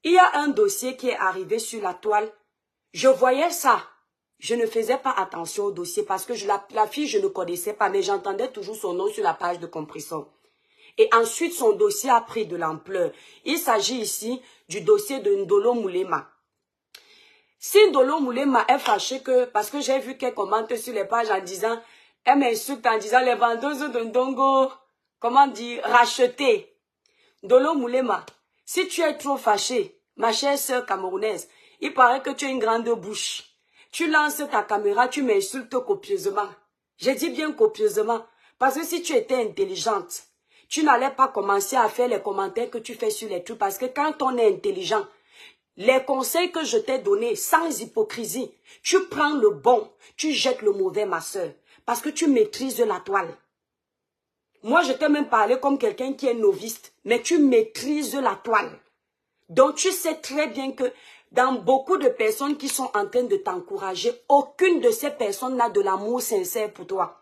Il y a un dossier qui est arrivé sur la toile. Je voyais ça. Je ne faisais pas attention au dossier parce que la fille, je ne connaissais pas, mais j'entendais toujours son nom sur la page de compression. Et ensuite, son dossier a pris de l'ampleur. Il s'agit ici du dossier de Ndolo Moulema. Si Ndolo Moulema est fâché parce que j'ai vu qu'elle commente sur les pages en disant, elle m'insulte en disant les vendeuses de Ndongo, comment dire, rachetées. Ndolo Moulema, si tu es trop fâché, ma chère sœur camerounaise, il paraît que tu as une grande bouche. Tu lances ta caméra, tu m'insultes copieusement. J'ai dit bien copieusement, parce que si tu étais intelligente, tu n'allais pas commencer à faire les commentaires que tu fais sur les trucs, parce que quand on est intelligent, les conseils que je t'ai donnés, sans hypocrisie, tu prends le bon, tu jettes le mauvais, ma sœur, parce que tu maîtrises la toile. Moi, je t'ai même parlé comme quelqu'un qui est novice, mais tu maîtrises la toile. Donc, tu sais très bien que dans beaucoup de personnes qui sont en train de t'encourager, aucune de ces personnes n'a de l'amour sincère pour toi.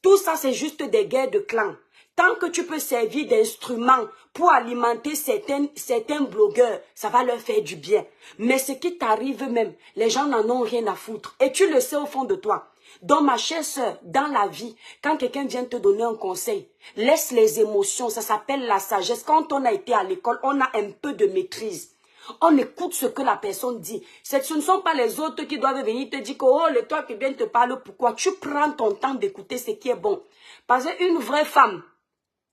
Tout ça, c'est juste des guerres de clans. Tant que tu peux servir d'instrument pour alimenter certains blogueurs, ça va leur faire du bien. Mais ce qui t'arrive même, les gens n'en ont rien à foutre. Et tu le sais au fond de toi. Donc, ma chère sœur, dans la vie, quand quelqu'un vient te donner un conseil, laisse les émotions, ça s'appelle la sagesse. Quand on a été à l'école, on a un peu de maîtrise. On écoute ce que la personne dit. Ce ne sont pas les autres qui doivent venir te dire que oh, le toi qui viens te parler, pourquoi? Tu prends ton temps d'écouter ce qui est bon. Parce qu'une vraie femme,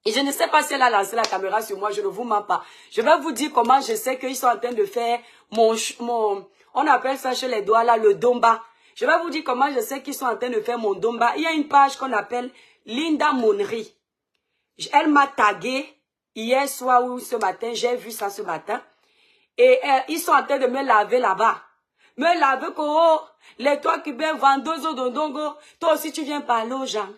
et je ne sais pas si elle a lancé la caméra sur moi, je ne vous mens pas. Je vais vous dire comment je sais qu'ils sont en train de faire on appelle ça chez les doigts là, le domba. Je vais vous dire comment je sais qu'ils sont en train de faire mon domba. Il y a une page qu'on appelle Linda Monnery. Elle m'a tagué hier soir ou ce matin, j'ai vu ça ce matin. Et ils sont en train de me laver là-bas. Me laver que oh, les toi qui viens vendeuse de Ndongo, toi aussi tu viens parler aux gens.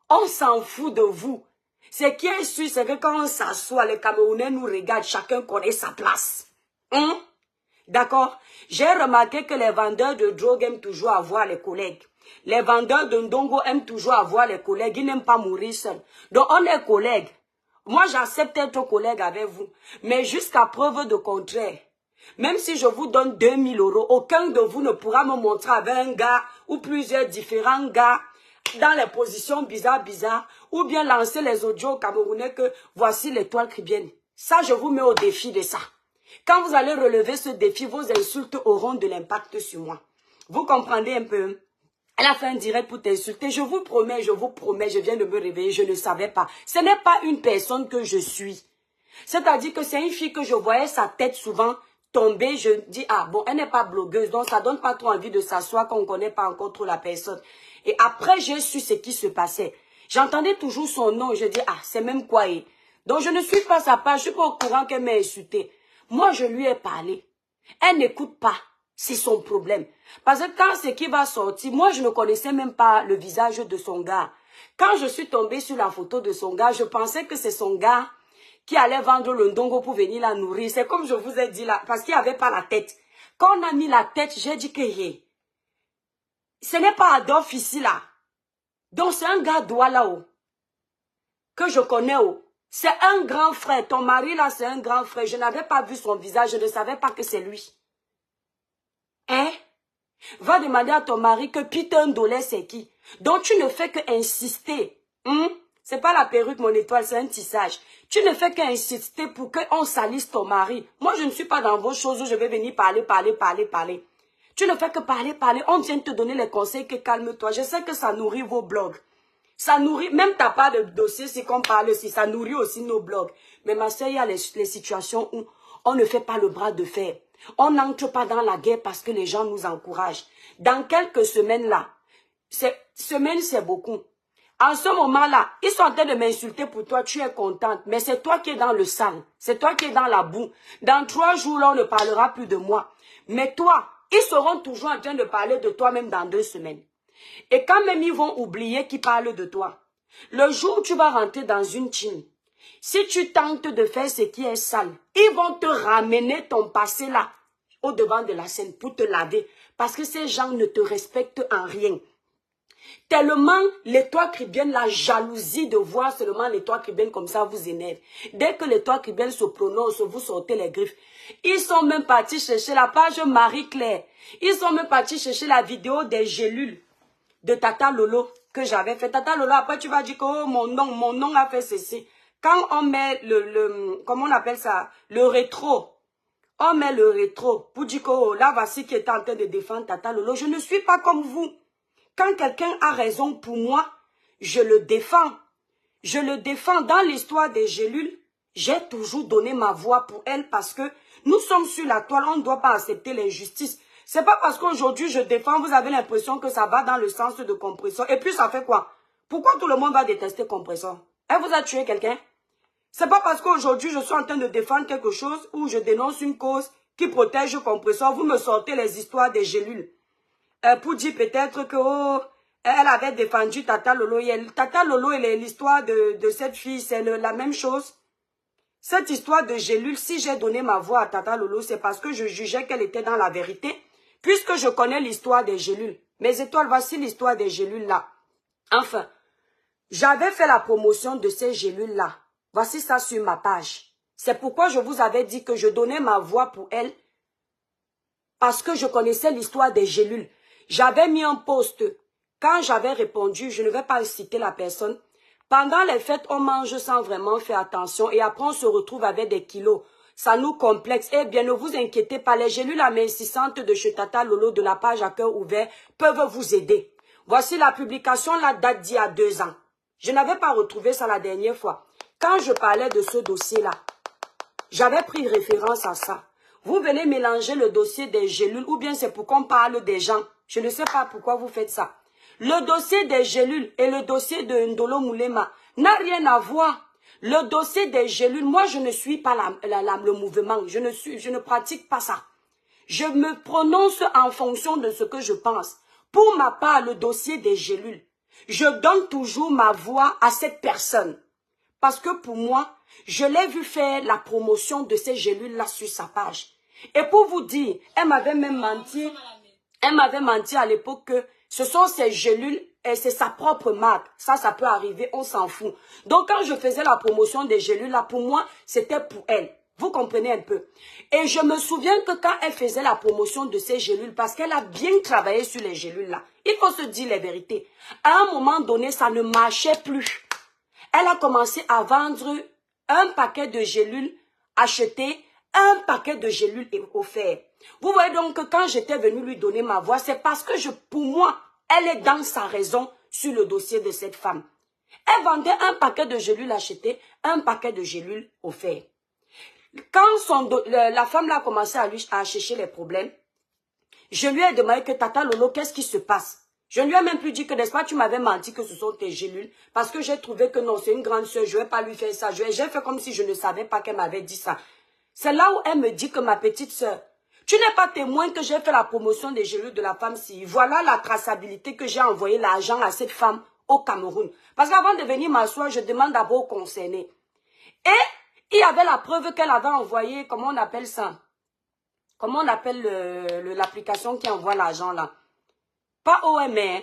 On s'en fout de vous. Ce qui est sûr, c'est que quand on s'assoit, les Camerounais nous regardent, chacun connaît sa place. D'accord? J'ai remarqué que les vendeurs de drogue aiment toujours avoir les collègues. Les vendeurs de Ndongo aiment toujours avoir les collègues. Ils n'aiment pas mourir seuls. Donc on est collègues. Moi, j'accepte être collègue avec vous. Mais jusqu'à preuve de contraire. Même si je vous donne 2000 €, aucun de vous ne pourra me montrer avec un gars ou plusieurs différents gars dans les positions bizarres, ou bien lancer les audios camerounais que voici l'étoile caribéenne. Ça, je vous mets au défi de ça. Quand vous allez relever ce défi, vos insultes auront de l'impact sur moi. Vous comprenez un peu? Elle a fait un direct pour t'insulter. Je vous promets, je viens de me réveiller, je ne savais pas. Ce n'est pas une personne que je suis. C'est-à-dire que c'est une fille que je voyais sa tête souvent tomber. Je dis, ah bon, elle n'est pas blogueuse, donc ça donne pas trop envie de s'asseoir quand on ne connaît pas encore trop la personne. Et après, j'ai su ce qui se passait. J'entendais toujours son nom, je dis, ah, c'est même quoi. Donc je ne suis pas sa page, je ne suis pas au courant qu'elle m'a insulté. Moi, je lui ai parlé. Elle n'écoute pas. C'est son problème. Parce que quand ce qui va sortir, moi je ne connaissais même pas le visage de son gars. Quand je suis tombée sur la photo de son gars, je pensais que c'est son gars qui allait vendre le ndongo pour venir la nourrir. C'est comme je vous ai dit là, parce qu'il n'y avait pas la tête. Quand on a mis la tête, j'ai dit que ce n'est pas Adolphe ici là. Donc c'est un gars droit là-haut. Que je connais haut. C'est un grand frère. Ton mari là, c'est un grand frère. Je n'avais pas vu son visage, je ne savais pas que c'est lui. Hein? Va demander à ton mari que Peter Ndolé c'est qui. Donc tu ne fais que insister. C'est pas la perruque mon étoile, c'est un tissage. Tu ne fais qu'insister pour qu'on salisse ton mari. Moi je ne suis pas dans vos choses où je vais venir parler. Tu ne fais que parler. On vient te donner les conseils que calme-toi. Je sais que ça nourrit vos blogs. Ça nourrit, même t'as pas de dossier si qu'on parle aussi, ça nourrit aussi nos blogs. Mais ma soeur, il y a les situations où on ne fait pas le bras de fer. On n'entre pas dans la guerre parce que les gens nous encouragent. Dans quelques semaines là, semaines c'est beaucoup. En ce moment-là, ils sont en train de m'insulter pour toi, tu es contente. Mais c'est toi qui es dans le sang. C'est toi qui es dans la boue. Dans 3 jours là, on ne parlera plus de moi. Mais toi, ils seront toujours en train de parler de toi même dans 2 semaines. Et quand même ils vont oublier qu'ils parlent de toi. Le jour où tu vas rentrer dans une team, si tu tentes de faire ce qui est sale, ils vont te ramener ton passé là, au devant de la scène pour te laver. Parce que ces gens ne te respectent en rien. Tellement l'étoile cribienne, la jalousie de voir seulement l'étoile cribienne comme ça vous énerve. Dès que l'étoile cribienne se prononce, vous sortez les griffes. Ils sont même partis chercher la page Marie-Claire. Ils sont même partis chercher la vidéo des gélules de Tata Lolo que j'avais fait. Tata Lolo, après tu vas dire que oh, mon nom a fait ceci. Quand on met comment on appelle ça, le rétro, on met le rétro pour dire que oh, là voici qui est en train de défendre Tata Lolo. Je ne suis pas comme vous. Quand quelqu'un a raison pour moi, je le défends. Je le défends. Dans l'histoire des gélules, j'ai toujours donné ma voix pour elle parce que nous sommes sur la toile, on ne doit pas accepter l'injustice. C'est pas parce qu'aujourd'hui je défends, vous avez l'impression que ça va dans le sens de Compressor. Et puis ça fait quoi? Pourquoi tout le monde va détester Compressor? Elle vous a tué quelqu'un? C'est pas parce qu'aujourd'hui je suis en train de défendre quelque chose ou je dénonce une cause qui protège Compressor, vous me sortez les histoires des gélules. Pour dire peut-être que oh, elle avait défendu Tata Lolo. Tata Lolo et l'histoire de cette fille, c'est la même chose. Cette histoire de gélule, si j'ai donné ma voix à Tata Lolo, c'est parce que je jugeais qu'elle était dans la vérité, puisque je connais l'histoire des gélules. Mes étoiles, voici l'histoire des gélules là. Enfin, j'avais fait la promotion de ces gélules là. Voici ça sur ma page. C'est pourquoi je vous avais dit que je donnais ma voix pour elle, parce que je connaissais l'histoire des gélules. J'avais mis un post. Quand j'avais répondu, je ne vais pas citer la personne. Pendant les fêtes, on mange sans vraiment faire attention et après on se retrouve avec des kilos. Ça nous complexe. Eh bien, ne vous inquiétez pas, les gélules amincissantes de chez Tata Lolo de la page à cœur ouvert peuvent vous aider. Voici la publication, la date d'il y a 2 ans. Je n'avais pas retrouvé ça la dernière fois. Quand je parlais de ce dossier-là, j'avais pris référence à ça. Vous venez mélanger le dossier des gélules ou bien c'est pour qu'on parle des gens. Je ne sais pas pourquoi vous faites ça. Le dossier des gélules et le dossier de Ndolo Moulema n'a rien à voir. Le dossier des gélules, moi je ne suis pas le mouvement. Je ne pratique pas ça. Je me prononce en fonction de ce que je pense. Pour ma part, le dossier des gélules, je donne toujours ma voix à cette personne. Parce que pour moi, je l'ai vu faire la promotion de ces gélules-là sur sa page. Et pour vous dire, elle m'avait même menti. Elle m'avait menti à l'époque que ce sont ces gélules et c'est sa propre marque. Ça peut arriver, on s'en fout. Donc quand je faisais la promotion des gélules-là, pour moi, c'était pour elle. Vous comprenez un peu. Et je me souviens que quand elle faisait la promotion de ces gélules, parce qu'elle a bien travaillé sur les gélules-là, il faut se dire les vérités. À un moment donné, ça ne marchait plus. Elle a commencé à vendre un paquet de gélules achetées, un paquet de gélules offert. Vous voyez donc que quand j'étais venue lui donner ma voix, c'est parce que pour moi, elle est dans sa raison sur le dossier de cette femme. Elle vendait un paquet de gélules achetées, un paquet de gélules offert. Quand la femme là a commencé à chercher les problèmes, je lui ai demandé que Tata Lolo, qu'est-ce qui se passe? Je ne lui ai même plus dit que, n'est-ce pas, tu m'avais menti que ce sont tes gélules. Parce que j'ai trouvé que non, c'est une grande soeur, je ne vais pas lui faire ça. J'ai fait comme si je ne savais pas qu'elle m'avait dit ça. C'est là où elle me dit que ma petite soeur, tu n'es pas témoin que j'ai fait la promotion des gélules de la femme si. Voilà la traçabilité que j'ai envoyé l'argent à cette femme au Cameroun. Parce qu'avant de venir m'asseoir, je demande d'abord aux concernés. Et il y avait la preuve qu'elle avait envoyé, comment on appelle ça? Comment on appelle l'application qui envoie l'argent là? Pas OMR.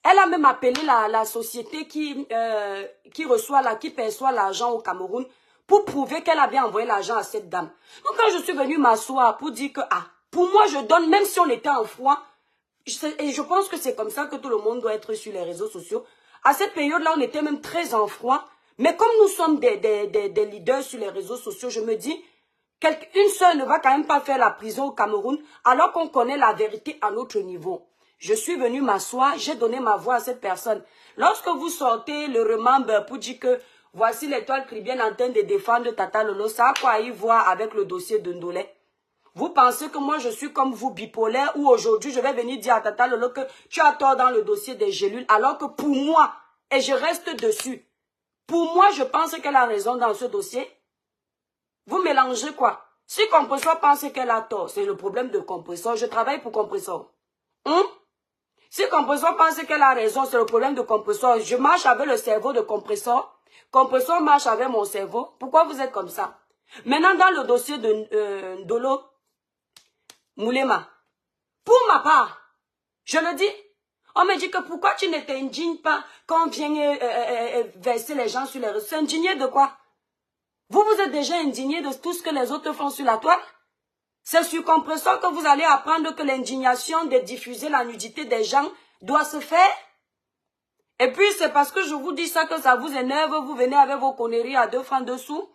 Elle a même appelé la société qui perçoit l'argent au Cameroun pour prouver qu'elle avait envoyé l'argent à cette dame. Donc quand je suis venue m'asseoir pour dire que, pour moi je donne, même si on était en froid, et je pense que c'est comme ça que tout le monde doit être sur les réseaux sociaux. À cette période-là, on était même très en froid. Mais comme nous sommes des leaders sur les réseaux sociaux, je me dis, une seule ne va quand même pas faire la prison au Cameroun alors qu'on connaît la vérité à notre niveau. Je suis venue m'asseoir, j'ai donné ma voix à cette personne. Lorsque vous sortez le remember pour dire que voici l'étoile chrétienne en train de défendre Tata Lolo, ça a quoi y voir avec le dossier de Ndolé? Vous pensez que moi je suis comme vous bipolaire ou aujourd'hui je vais venir dire à Tata Lolo que tu as tort dans le dossier des gélules alors que pour moi, et je reste dessus, pour moi je pense qu'elle a raison dans ce dossier. Vous mélangez quoi? Si Compressor pense qu'elle a tort, c'est le problème de Compressor. Je travaille pour Compressor. Si Compressor pense qu'elle a raison, c'est le problème de Compressor. Je marche avec le cerveau de Compressor. Compressor marche avec mon cerveau. Pourquoi vous êtes comme ça? Maintenant, dans le dossier de Ndolo Moulema, pour ma part, je le dis, On me dit que pourquoi tu ne t'indignes pas quand on vient verser les gens sur les réseaux? S'indigner de quoi? Vous êtes déjà indigné de tout ce que les autres font sur la toile? C'est sur Compressor que vous allez apprendre que l'indignation de diffuser la nudité des gens doit se faire? Et puis c'est parce que je vous dis ça que ça vous énerve, vous venez avec vos conneries à 2 francs dessous?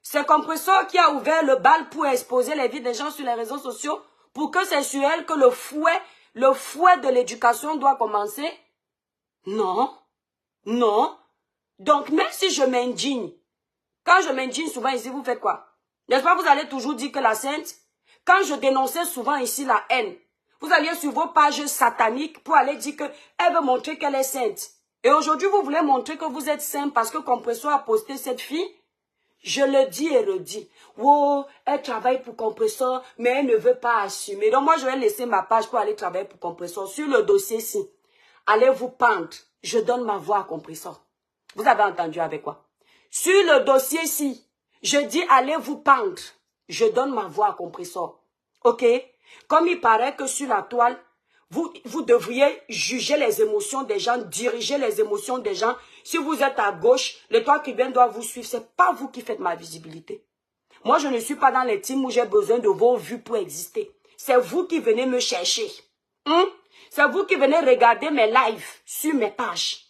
C'est Compressor qui a ouvert le bal pour exposer les vies des gens sur les réseaux sociaux, pour que c'est sur elle que le fouet de l'éducation doit commencer? Non, non. Donc même si je m'indigne, quand je m'indigne souvent ici, vous faites quoi? N'est-ce pas, vous allez toujours dire que la sainte, quand je dénonçais souvent ici la haine, vous alliez sur vos pages sataniques pour aller dire qu'elle veut montrer qu'elle est sainte. Et aujourd'hui, vous voulez montrer que vous êtes sainte parce que Compressor a posté cette fille? Je le dis et redis. Wow, elle travaille pour Compressor, mais elle ne veut pas assumer. Donc moi, je vais laisser ma page pour aller travailler pour Compressor. Sur le dossier-ci, allez vous pendre. Je donne ma voix à Compressor. Vous avez entendu avec quoi? Sur le dossier-ci, je dis allez vous pendre. Je donne ma voix à Compressor. Ok? Comme il paraît que sur la toile, vous devriez juger les émotions des gens, diriger les émotions des gens. Si vous êtes à gauche, les toits qui viennent doivent vous suivre. Ce n'est pas vous qui faites ma visibilité. Moi, je ne suis pas dans les teams où j'ai besoin de vos vues pour exister. C'est vous qui venez me chercher. C'est vous qui venez regarder mes lives sur mes pages.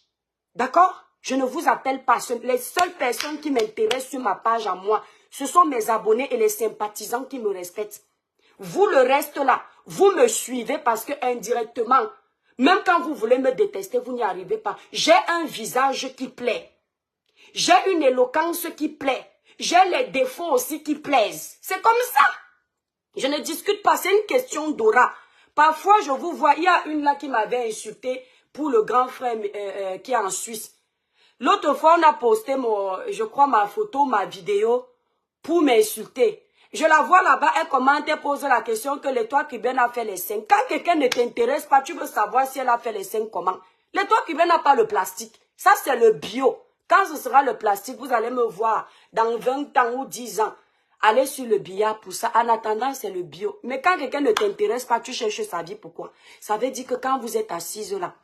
D'accord? Je ne vous appelle pas. Les seules personnes qui m'intéressent sur ma page à moi, ce sont mes abonnés et les sympathisants qui me respectent. Vous, le reste là, vous me suivez parce que indirectement, même quand vous voulez me détester, vous n'y arrivez pas. J'ai un visage qui plaît. J'ai une éloquence qui plaît. J'ai les défauts aussi qui plaisent. C'est comme ça. Je ne discute pas, c'est une question d'aura. Parfois, je vous vois, il y a une là qui m'avait insulté pour le grand frère qui est en Suisse. L'autre fois, on a posté, je crois, ma photo, ma vidéo pour m'insulter. Je la vois là-bas, elle commente et pose la question que l'étoile cubaine a fait les seins. Quand quelqu'un ne t'intéresse pas, tu veux savoir si elle a fait les seins comment. L'étoile cubaine n'a pas le plastique. Ça, c'est le bio. Quand ce sera le plastique, vous allez me voir dans 20 ans ou 10 ans. Allez sur le billard pour ça. En attendant, c'est le bio. Mais quand quelqu'un ne t'intéresse pas, tu cherches sa vie. Pourquoi? Ça veut dire que quand vous êtes assise là,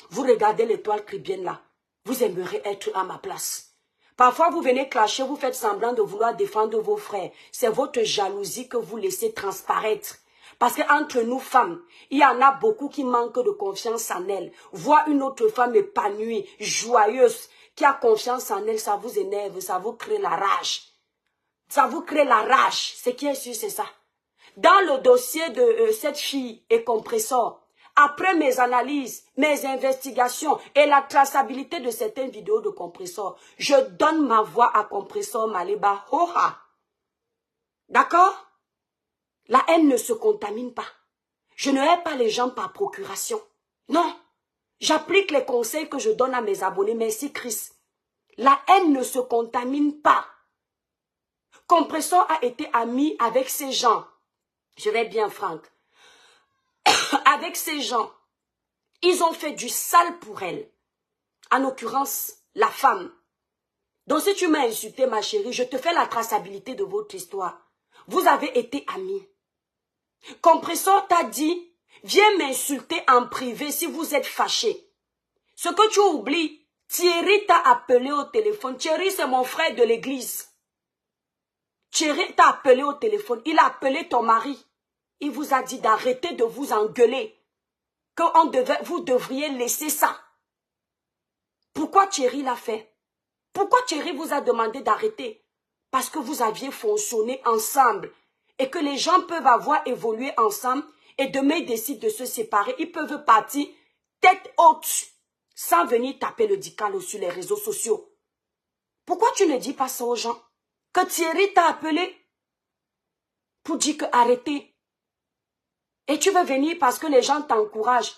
vous regardez l'étoile cubaine là, vous aimeriez être à ma place. Parfois, vous venez clasher, vous faites semblant de vouloir défendre vos frères. C'est votre jalousie que vous laissez transparaître. Parce qu'entre nous femmes, il y en a beaucoup qui manquent de confiance en elles. Voir une autre femme épanouie, joyeuse, qui a confiance en elle, ça vous énerve, ça vous crée la rage. Ça vous crée la rage. Ce qui est sûr, c'est ça. Dans le dossier de cette fille et Compressor, après mes analyses, mes investigations et la traçabilité de certaines vidéos de Compressor, je donne ma voix à Compressor Maliba. Hoha. D'accord? La haine ne se contamine pas. Je ne hais pas les gens par procuration. Non. J'applique les conseils que je donne à mes abonnés. Merci Chris. La haine ne se contamine pas. Compressor a été ami avec ces gens. Je vais bien, Franck. Avec ces gens, ils ont fait du sale pour elle. En l'occurrence, la femme. Donc si tu m'as insulté, ma chérie, je te fais la traçabilité de votre histoire. Vous avez été amis. Compressor t'a dit, viens m'insulter en privé si vous êtes fâchés. Ce que tu oublies, Thierry t'a appelé au téléphone. Thierry, c'est mon frère de l'église. Thierry t'a appelé au téléphone. Il a appelé ton mari. Il vous a dit d'arrêter de vous engueuler. Vous devriez laisser ça. Pourquoi Thierry l'a fait? Pourquoi Thierry vous a demandé d'arrêter? Parce que vous aviez fonctionné ensemble. Et que les gens peuvent avoir évolué ensemble. Et demain, ils décident de se séparer. Ils peuvent partir tête haute. Sans venir taper le dicalo sur les réseaux sociaux. Pourquoi tu ne dis pas ça aux gens? Que Thierry t'a appelé pour dire que arrêtez. Et tu veux venir parce que les gens t'encouragent.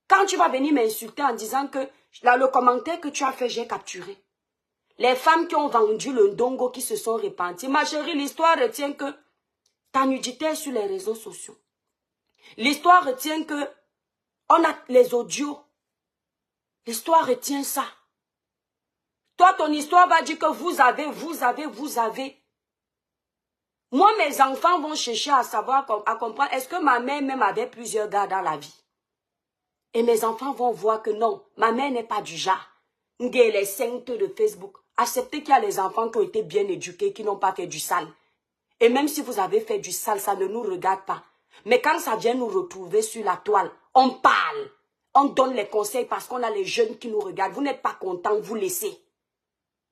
Quand tu vas venir m'insulter en disant que là, le commentaire que tu as fait, j'ai capturé. Les femmes qui ont vendu le ndongo qui se sont repenties. Ma chérie, l'histoire retient que ta nudité est sur les réseaux sociaux. L'histoire retient que on a les audios. L'histoire retient ça. Toi, ton histoire va dire que vous avez. Moi, mes enfants vont chercher à savoir, à comprendre, est-ce que ma mère même avait plusieurs gars dans la vie? Et mes enfants vont voir que non, ma mère n'est pas du genre. Les saintes de Facebook. Acceptez qu'il y a les enfants qui ont été bien éduqués, qui n'ont pas fait du sale. Et même si vous avez fait du sale, ça ne nous regarde pas. Mais quand ça vient nous retrouver sur la toile, on parle. On donne les conseils parce qu'on a les jeunes qui nous regardent. Vous n'êtes pas content, vous laissez.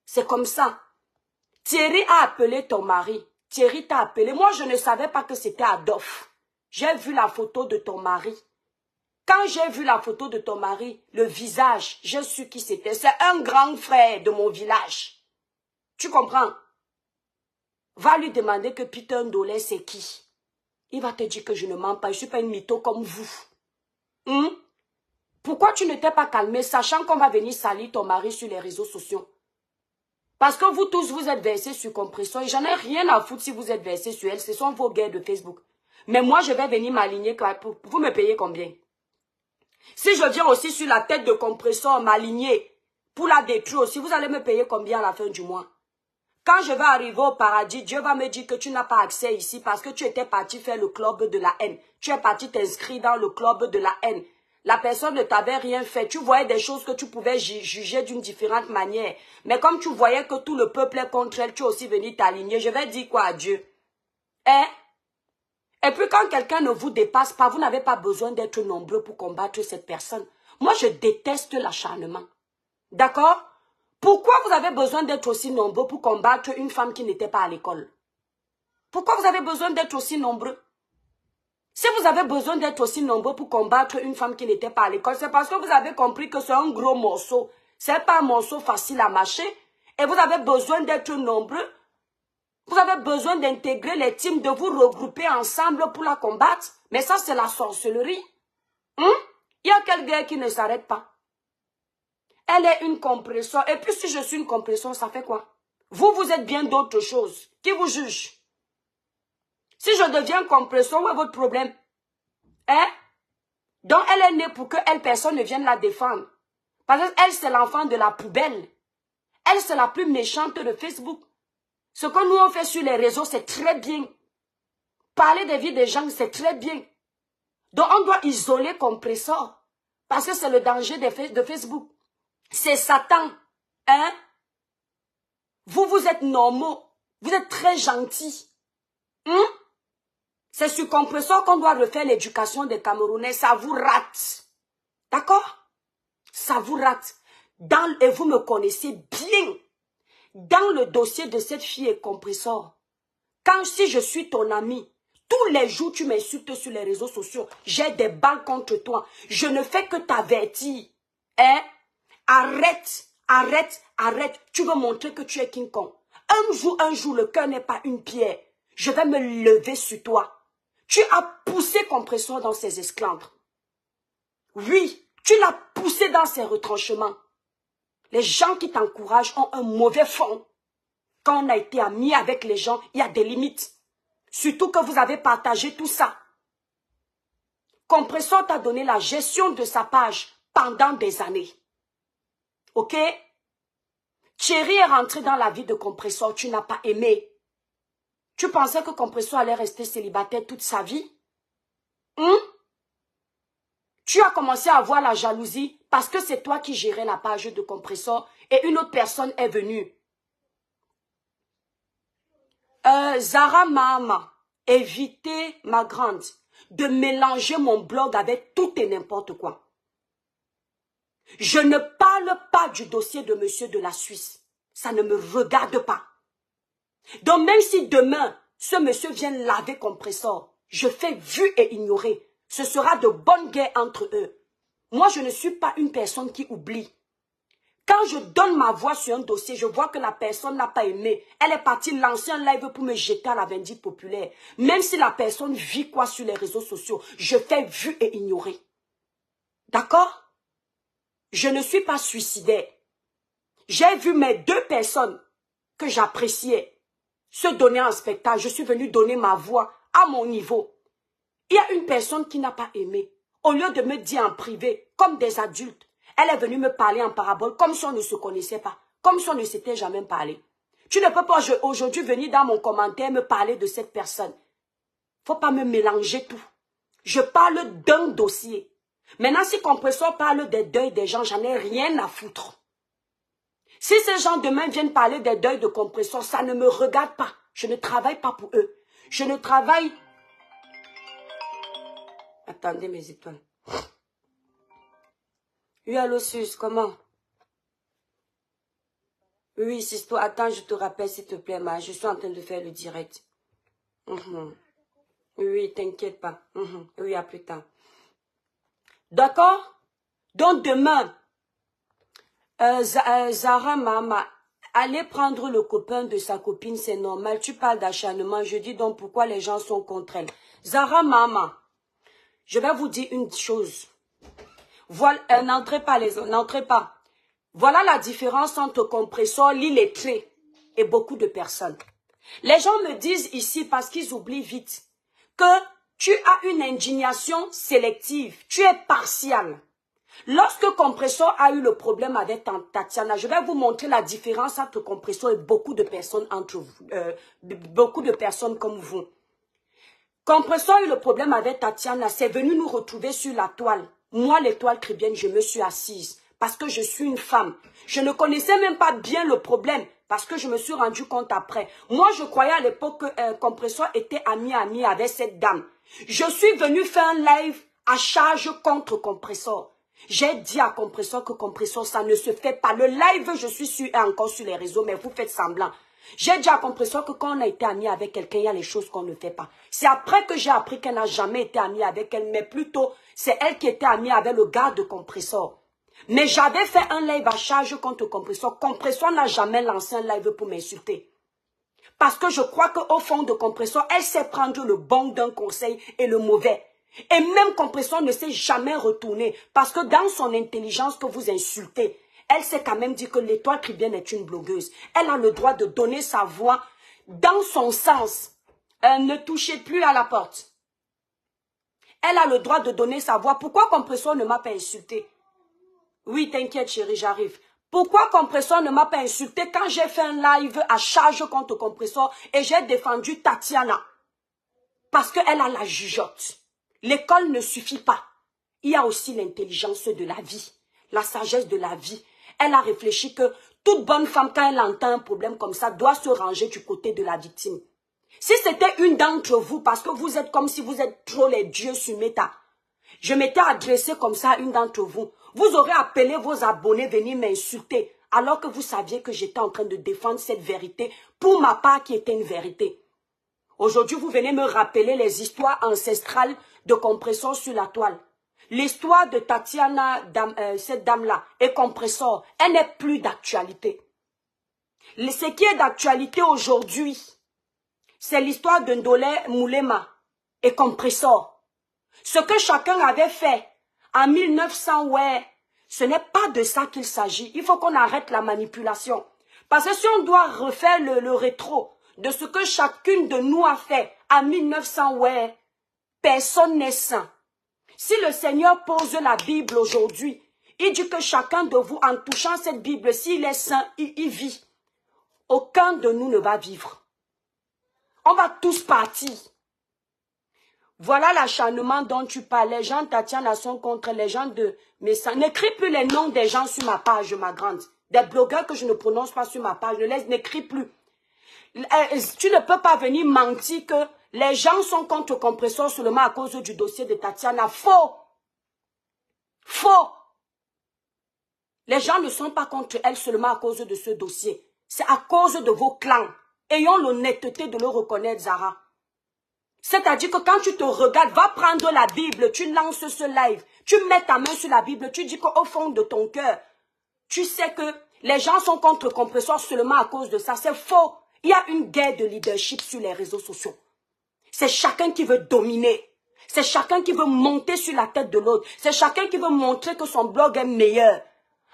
C'est comme ça. Thierry a appelé ton mari. Thierry t'a appelé. Moi, je ne savais pas que c'était Adolphe. J'ai vu la photo de ton mari. Quand j'ai vu la photo de ton mari, le visage, j'ai su qui c'était. C'est un grand frère de mon village. Tu comprends? Va lui demander que Peter Ndolé, c'est qui? Il va te dire que je ne mens pas. Je ne suis pas une mytho comme vous. Pourquoi tu ne t'es pas calmé, sachant qu'on va venir salir ton mari sur les réseaux sociaux? Parce que vous tous, vous êtes versés sur Compression. Et j'en ai rien à foutre si vous êtes versés sur elle. Ce sont vos guerres de Facebook. Mais moi, je vais venir m'aligner. Vous me payez combien? Si je viens aussi sur la tête de Compression, m'aligner pour la détruire aussi, vous allez me payer combien à la fin du mois? Quand je vais arriver au paradis, Dieu va me dire que tu n'as pas accès ici parce que tu étais parti faire le club de la haine. Tu es parti t'inscrire dans le club de la haine. La personne ne t'avait rien fait. Tu voyais des choses que tu pouvais juger d'une différente manière. Mais comme tu voyais que tout le peuple est contre elle, tu es aussi venu t'aligner. Je vais dire quoi à Dieu? Hein? Et puis quand quelqu'un ne vous dépasse pas, vous n'avez pas besoin d'être nombreux pour combattre cette personne. Moi, je déteste l'acharnement. D'accord? Pourquoi vous avez besoin d'être aussi nombreux pour combattre une femme qui n'était pas à l'école? Pourquoi vous avez besoin d'être aussi nombreux? Si vous avez besoin d'être aussi nombreux pour combattre une femme qui n'était pas à l'école, c'est parce que vous avez compris que c'est un gros morceau. Ce n'est pas un morceau facile à mâcher. Et vous avez besoin d'être nombreux. Vous avez besoin d'intégrer les teams, de vous regrouper ensemble pour la combattre. Mais ça, c'est la sorcellerie. Il y a quelle guerre qui ne s'arrête pas? Elle est une compression. Et puis si je suis une compression, ça fait quoi? Vous, vous êtes bien d'autres choses. Qui vous juge? Si je deviens compression, où est votre problème? Hein? Donc elle est née pour que personne ne vienne la défendre. Parce qu'elle, c'est l'enfant de la poubelle. Elle, c'est la plus méchante de Facebook. Ce que nous on fait sur les réseaux, c'est très bien. Parler des vies des gens, c'est très bien. Donc on doit isoler compresseur. Parce que c'est le danger de Facebook. C'est Satan. Hein? Vous êtes normaux. Vous êtes très gentils. C'est sur compresseur qu'on doit refaire l'éducation des Camerounais. Ça vous rate. D'accord? Ça vous rate. Et vous me connaissez bien. Dans le dossier de cette fille et compresseur, si je suis ton ami, tous les jours tu m'insultes sur les réseaux sociaux, j'ai des balles contre toi. Je ne fais que t'avertir. Hein? Arrête, arrête, arrête. Tu veux montrer que tu es King Kong. Un jour, le cœur n'est pas une pierre. Je vais me lever sur toi. Tu as poussé compresseur dans ses esclandres. Oui, tu l'as poussé dans ses retranchements. Les gens qui t'encouragent ont un mauvais fond. Quand on a été amis avec les gens, il y a des limites. Surtout que vous avez partagé tout ça. Compresseur t'a donné la gestion de sa page pendant des années. Ok? Thierry est rentré dans la vie de Compresseur, tu n'as pas aimé. Tu pensais que Compresseur allait rester célibataire toute sa vie? Tu as commencé à avoir la jalousie parce que c'est toi qui gérais la page de Compresseur et une autre personne est venue. Zara Mahama, évitez, ma grande, de mélanger mon blog avec tout et n'importe quoi. Je ne parle pas du dossier de monsieur de la Suisse. Ça ne me regarde pas. Donc même si demain, ce monsieur vient laver Compresseur, je fais vu et ignorer. Ce sera de bonnes guerres entre eux. Moi, je ne suis pas une personne qui oublie. Quand je donne ma voix sur un dossier, je vois que la personne n'a pas aimé. Elle est partie lancer un live pour me jeter à la vindicte populaire. Même si la personne vit quoi sur les réseaux sociaux, je fais vu et ignorer. D'accord? Je ne suis pas suicidaire. J'ai vu mes deux personnes que j'appréciais se donner en spectacle. Je suis venue donner ma voix à mon niveau. Il y a une personne qui n'a pas aimé. Au lieu de me dire en privé, comme des adultes, elle est venue me parler en parabole, comme si on ne se connaissait pas, comme si on ne s'était jamais parlé. Tu ne peux pas aujourd'hui venir dans mon commentaire me parler de cette personne. Faut pas me mélanger tout. Je parle d'un dossier. Maintenant, si Compressor parle des deuils des gens, j'en ai rien à foutre. Si ces gens demain viennent parler des deuils de Compressor, ça ne me regarde pas. Je ne travaille pas pour eux. Je ne travaille... Attendez mes étoiles. Oui, allô, Sus, comment? Oui, Sisto, attends, je te rappelle, s'il te plaît, je suis en train de faire le direct. Oui, t'inquiète pas. Oui, à plus tard. D'accord? Donc, demain, Zara, Mama, allez prendre le copain de sa copine, c'est normal. Tu parles d'acharnement, je dis donc pourquoi les gens sont contre elle. Zara, Mama, je vais vous dire une chose. Voilà, n'entrez pas, n'entrez pas. Voilà la différence entre Compressor, l'illettré et beaucoup de personnes. Les gens me disent ici, parce qu'ils oublient vite, que tu as une indignation sélective, tu es partial. Lorsque Compressor a eu le problème avec Tatiana, je vais vous montrer la différence entre Compressor et beaucoup de personnes entre vous, beaucoup de personnes comme vous. Compressor a eu le problème avec Tatiana, c'est venu nous retrouver sur la toile. Moi, l'étoile chrétienne, je me suis assise parce que je suis une femme. Je ne connaissais même pas bien le problème parce que je me suis rendu compte après. Moi, je croyais à l'époque que Compressor était ami avec cette dame. Je suis venue faire un live à charge contre Compressor. J'ai dit à Compressor que Compressor, ça ne se fait pas. Le live, je suis encore sur les réseaux, mais vous faites semblant. J'ai dit à Compressor que quand on a été ami avec quelqu'un, il y a les choses qu'on ne fait pas. C'est après que j'ai appris qu'elle n'a jamais été amie avec elle, mais plutôt, c'est elle qui était amie avec le gars de Compressor. Mais j'avais fait un live à charge contre Compressor. Compressor n'a jamais lancé un live pour m'insulter. Parce que je crois qu'au fond de Compressor, elle sait prendre le bon d'un conseil et le mauvais. Et même Compressor ne s'est jamais retourné. Parce que dans son intelligence que vous insultez, elle s'est quand même dit que l'étoile chrétienne est une blogueuse. Elle a le droit de donner sa voix dans son sens. Ne touchez plus à la porte. Elle a le droit de donner sa voix. Pourquoi Compressor ne m'a pas insulté? Oui, t'inquiète chérie, j'arrive. Pourquoi Compressor ne m'a pas insulté quand j'ai fait un live à charge contre Compressor et j'ai défendu Tatiana? Parce qu'elle a la jugeote. L'école ne suffit pas. Il y a aussi l'intelligence de la vie, la sagesse de la vie. Elle a réfléchi que toute bonne femme, quand elle entend un problème comme ça, doit se ranger du côté de la victime. Si c'était une d'entre vous, parce que vous êtes comme si vous êtes trop les dieux sur Meta, je m'étais adressé comme ça à une d'entre vous, vous aurez appelé vos abonnés venir m'insulter, alors que vous saviez que j'étais en train de défendre cette vérité, pour ma part qui était une vérité. Aujourd'hui, vous venez me rappeler les histoires ancestrales de Compressor sur la toile. L'histoire de Tatiana, cette dame-là, et Compressor, elle n'est plus d'actualité. Ce qui est d'actualité aujourd'hui, c'est l'histoire de Ndolé Moulema et Compressor. Ce que chacun avait fait en 1900, ouais, ce n'est pas de ça qu'il s'agit. Il faut qu'on arrête la manipulation. Parce que si on doit refaire le rétro de ce que chacune de nous a fait en 1900, ouais, personne n'est saint. Si le Seigneur pose la Bible aujourd'hui, il dit que chacun de vous, en touchant cette Bible, s'il est saint, il vit. Aucun de nous ne va vivre. On va tous partir. Voilà l'acharnement dont tu parles. Les gens Tatiana sont contre les gens de Messan. N'écris plus les noms des gens sur ma page, ma grande. Des blogueurs que je ne prononce pas sur ma page. N'écris plus. Tu ne peux pas venir mentir que les gens sont contre Compressor seulement à cause du dossier de Tatiana. Faux. Faux. Les gens ne sont pas contre elle seulement à cause de ce dossier. C'est à cause de vos clans. Ayons l'honnêteté de le reconnaître, Zara. C'est-à-dire que quand tu te regardes, va prendre la Bible, tu lances ce live, tu mets ta main sur la Bible, tu dis qu'au fond de ton cœur, tu sais que les gens sont contre Compressor seulement à cause de ça. C'est faux. Il y a une guerre de leadership sur les réseaux sociaux. C'est chacun qui veut dominer. C'est chacun qui veut monter sur la tête de l'autre. C'est chacun qui veut montrer que son blog est meilleur.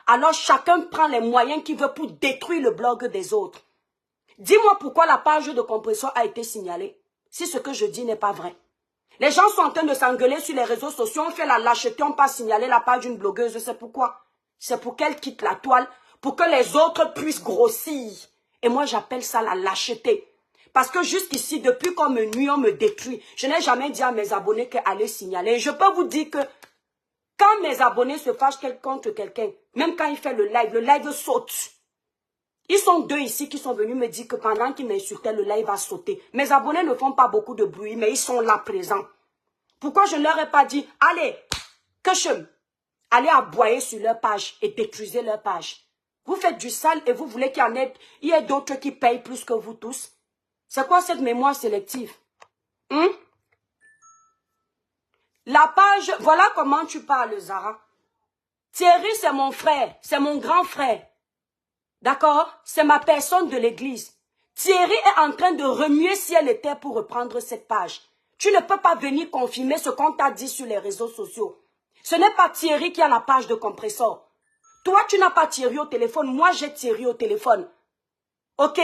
Alors chacun prend les moyens qu'il veut pour détruire le blog des autres. Dis-moi pourquoi la page de Compressor a été signalée. Si ce que je dis n'est pas vrai. Les gens sont en train de s'engueuler sur les réseaux sociaux. On fait la lâcheté, on pas signaler la page d'une blogueuse. C'est pourquoi? C'est pour qu'elle quitte la toile. Pour que les autres puissent grossir. Et moi, j'appelle ça la lâcheté. Parce que jusqu'ici, depuis qu'on me nuit, on me détruit. Je n'ai jamais dit à mes abonnés qu'aller signaler. Je peux vous dire que Quand mes abonnés se fâchent contre quelqu'un, même quand il fait le live saute. Ils sont deux ici qui sont venus me dire que pendant qu'ils m'insultaient, le live va sauter. Mes abonnés ne font pas beaucoup de bruit, mais ils sont là présents. Pourquoi je ne leur ai pas dit, allez, allez aboyer sur leur page et détruisez leur page. Vous faites du sale et vous voulez qu'il y ait d'autres qui payent plus que vous tous. C'est quoi cette mémoire sélective? La page, voilà comment tu parles, Zara. Thierry, c'est mon frère, c'est mon grand frère. D'accord? C'est ma personne de l'église. Thierry est en train de remuer ciel et terre pour reprendre cette page. Tu ne peux pas venir confirmer ce qu'on t'a dit sur les réseaux sociaux. Ce n'est pas Thierry qui a la page de compresseur. Toi, tu n'as pas Thierry au téléphone. Moi, j'ai Thierry au téléphone. Ok?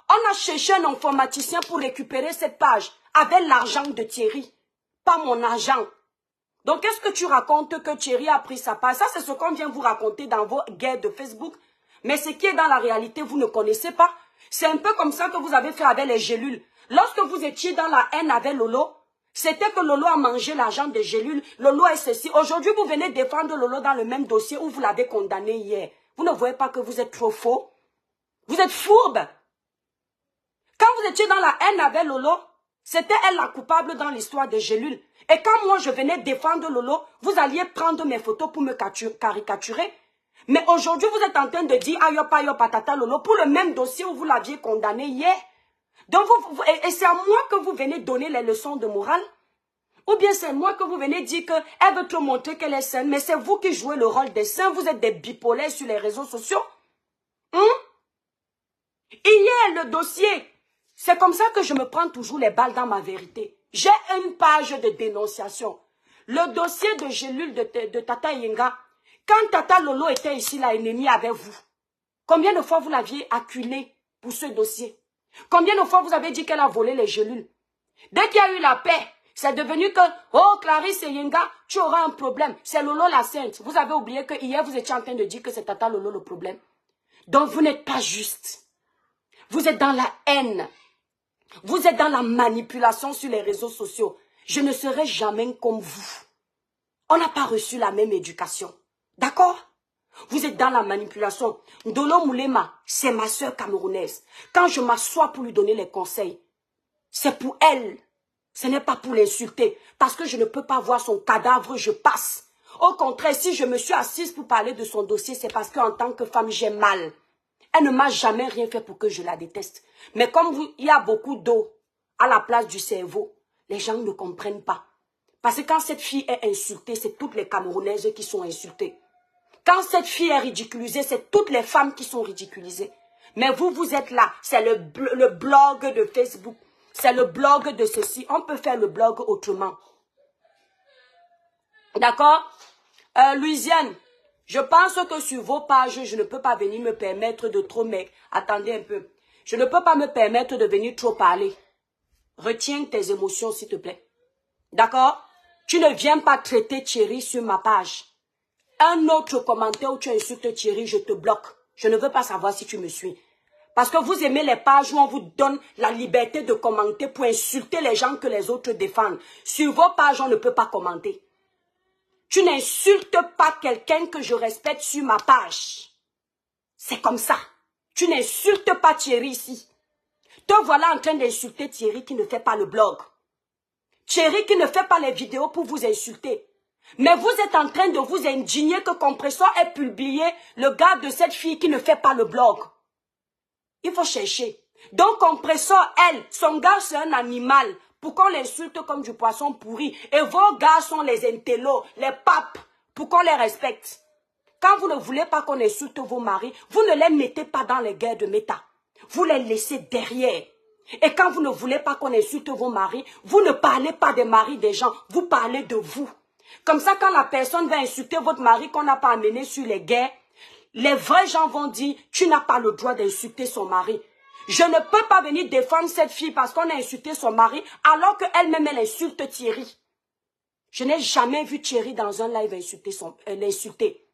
On a cherché un informaticien pour récupérer cette page avec l'argent de Thierry. Pas mon argent. Donc, est-ce que tu racontes que Thierry a pris sa page? Ça, c'est ce qu'on vient vous raconter dans vos guerres de Facebook. Mais ce qui est dans la réalité, vous ne connaissez pas. C'est un peu comme ça que vous avez fait avec les gélules. Lorsque vous étiez dans la haine avec Lolo, c'était que Lolo a mangé l'argent des gélules. Lolo est ceci. Aujourd'hui, vous venez défendre Lolo dans le même dossier où vous l'avez condamné hier. Vous ne voyez pas que vous êtes trop faux? Vous êtes fourbe. Quand vous étiez dans la haine avec Lolo, c'était elle la coupable dans l'histoire des gélules. Et quand moi je venais défendre Lolo, vous alliez prendre mes photos pour me caricaturer. Mais aujourd'hui, vous êtes en train de dire ayopa yopa tata Lolo pour le même dossier où vous l'aviez condamné hier. Donc et c'est à moi que vous venez donner les leçons de morale. Ou bien c'est moi que vous venez dire qu'elle veut te montrer qu'elle est saine. Mais c'est vous qui jouez le rôle des saints. Vous êtes des bipolaires sur les réseaux sociaux. Hier, le dossier, c'est comme ça que je me prends toujours les balles dans ma vérité. J'ai une page de dénonciation. Le dossier de gélule de Tata Yenga, quand Tata Lolo était ici, la ennemie avec vous, combien de fois vous l'aviez acculé pour ce dossier? Combien de fois vous avez dit qu'elle a volé les gélules? Dès qu'il y a eu la paix, c'est devenu que, oh Clarisse et Yenga, tu auras un problème. C'est Lolo la sainte. Vous avez oublié que hier vous étiez en train de dire que c'est Tata Lolo le problème. Donc vous n'êtes pas juste. Vous êtes dans la haine. Vous êtes dans la manipulation sur les réseaux sociaux. Je ne serai jamais comme vous. On n'a pas reçu la même éducation. D'accord? Vous êtes dans la manipulation. Ndolo Moulema, c'est ma soeur camerounaise. Quand je m'assois pour lui donner les conseils, c'est pour elle. Ce n'est pas pour l'insulter. Parce que je ne peux pas voir son cadavre, je passe. Au contraire, si je me suis assise pour parler de son dossier, c'est parce qu'en tant que femme, j'ai mal. Elle ne m'a jamais rien fait pour que je la déteste. Mais comme il y a beaucoup d'eau à la place du cerveau, les gens ne comprennent pas. Parce que quand cette fille est insultée, c'est toutes les Camerounaises qui sont insultées. Quand cette fille est ridiculisée, c'est toutes les femmes qui sont ridiculisées. Mais vous, vous êtes là. C'est le blog de Facebook. C'est le blog de ceci. On peut faire le blog autrement. D'accord? Louisiane, je pense que sur vos pages, je ne peux pas venir me permettre de trop... Mais attendez un peu. Je ne peux pas me permettre de venir trop parler. Retiens tes émotions, s'il te plaît. D'accord? Tu ne viens pas traiter Thierry sur ma page. Un autre commentaire où tu insultes Thierry, je te bloque. Je ne veux pas savoir si tu me suis. Parce que vous aimez les pages où on vous donne la liberté de commenter pour insulter les gens que les autres défendent. Sur vos pages, on ne peut pas commenter. Tu n'insultes pas quelqu'un que je respecte sur ma page. C'est comme ça. Tu n'insultes pas Thierry ici. Te voilà en train d'insulter Thierry qui ne fait pas le blog. Thierry qui ne fait pas les vidéos pour vous insulter. Mais vous êtes en train de vous indigner que Compressor ait publié le gars de cette fille qui ne fait pas le blog. Il faut chercher. Donc Compressor, elle, son gars c'est un animal. Pour qu'on l'insulte comme du poisson pourri. Et vos gars sont les intellos, les papes, pour qu'on les respecte. Quand vous ne voulez pas qu'on insulte vos maris, vous ne les mettez pas dans les guerres de méta. Vous les laissez derrière. Et quand vous ne voulez pas qu'on insulte vos maris, vous ne parlez pas des maris des gens, vous parlez de vous. Comme ça, quand la personne va insulter votre mari qu'on n'a pas amené sur les guerres, les vrais gens vont dire, tu n'as pas le droit d'insulter son mari. Je ne peux pas venir défendre cette fille parce qu'on a insulté son mari alors qu'elle-même, elle insulte Thierry. Je n'ai jamais vu Thierry dans un live l'insulter.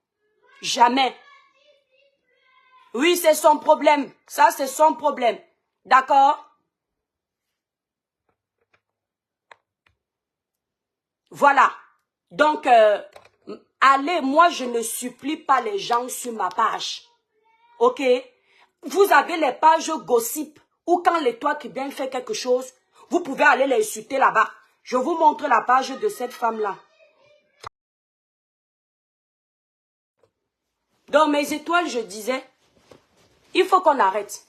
Jamais. Oui, c'est son problème. Ça, c'est son problème. D'accord? Voilà. Donc, Allez, moi je ne supplie pas les gens sur ma page. Ok? Vous avez les pages gossip ou quand l'Étoile Caribéenne fait quelque chose, vous pouvez aller l'insulter là-bas. Je vous montre la page de cette femme-là. Dans mes étoiles, je disais, il faut qu'on arrête.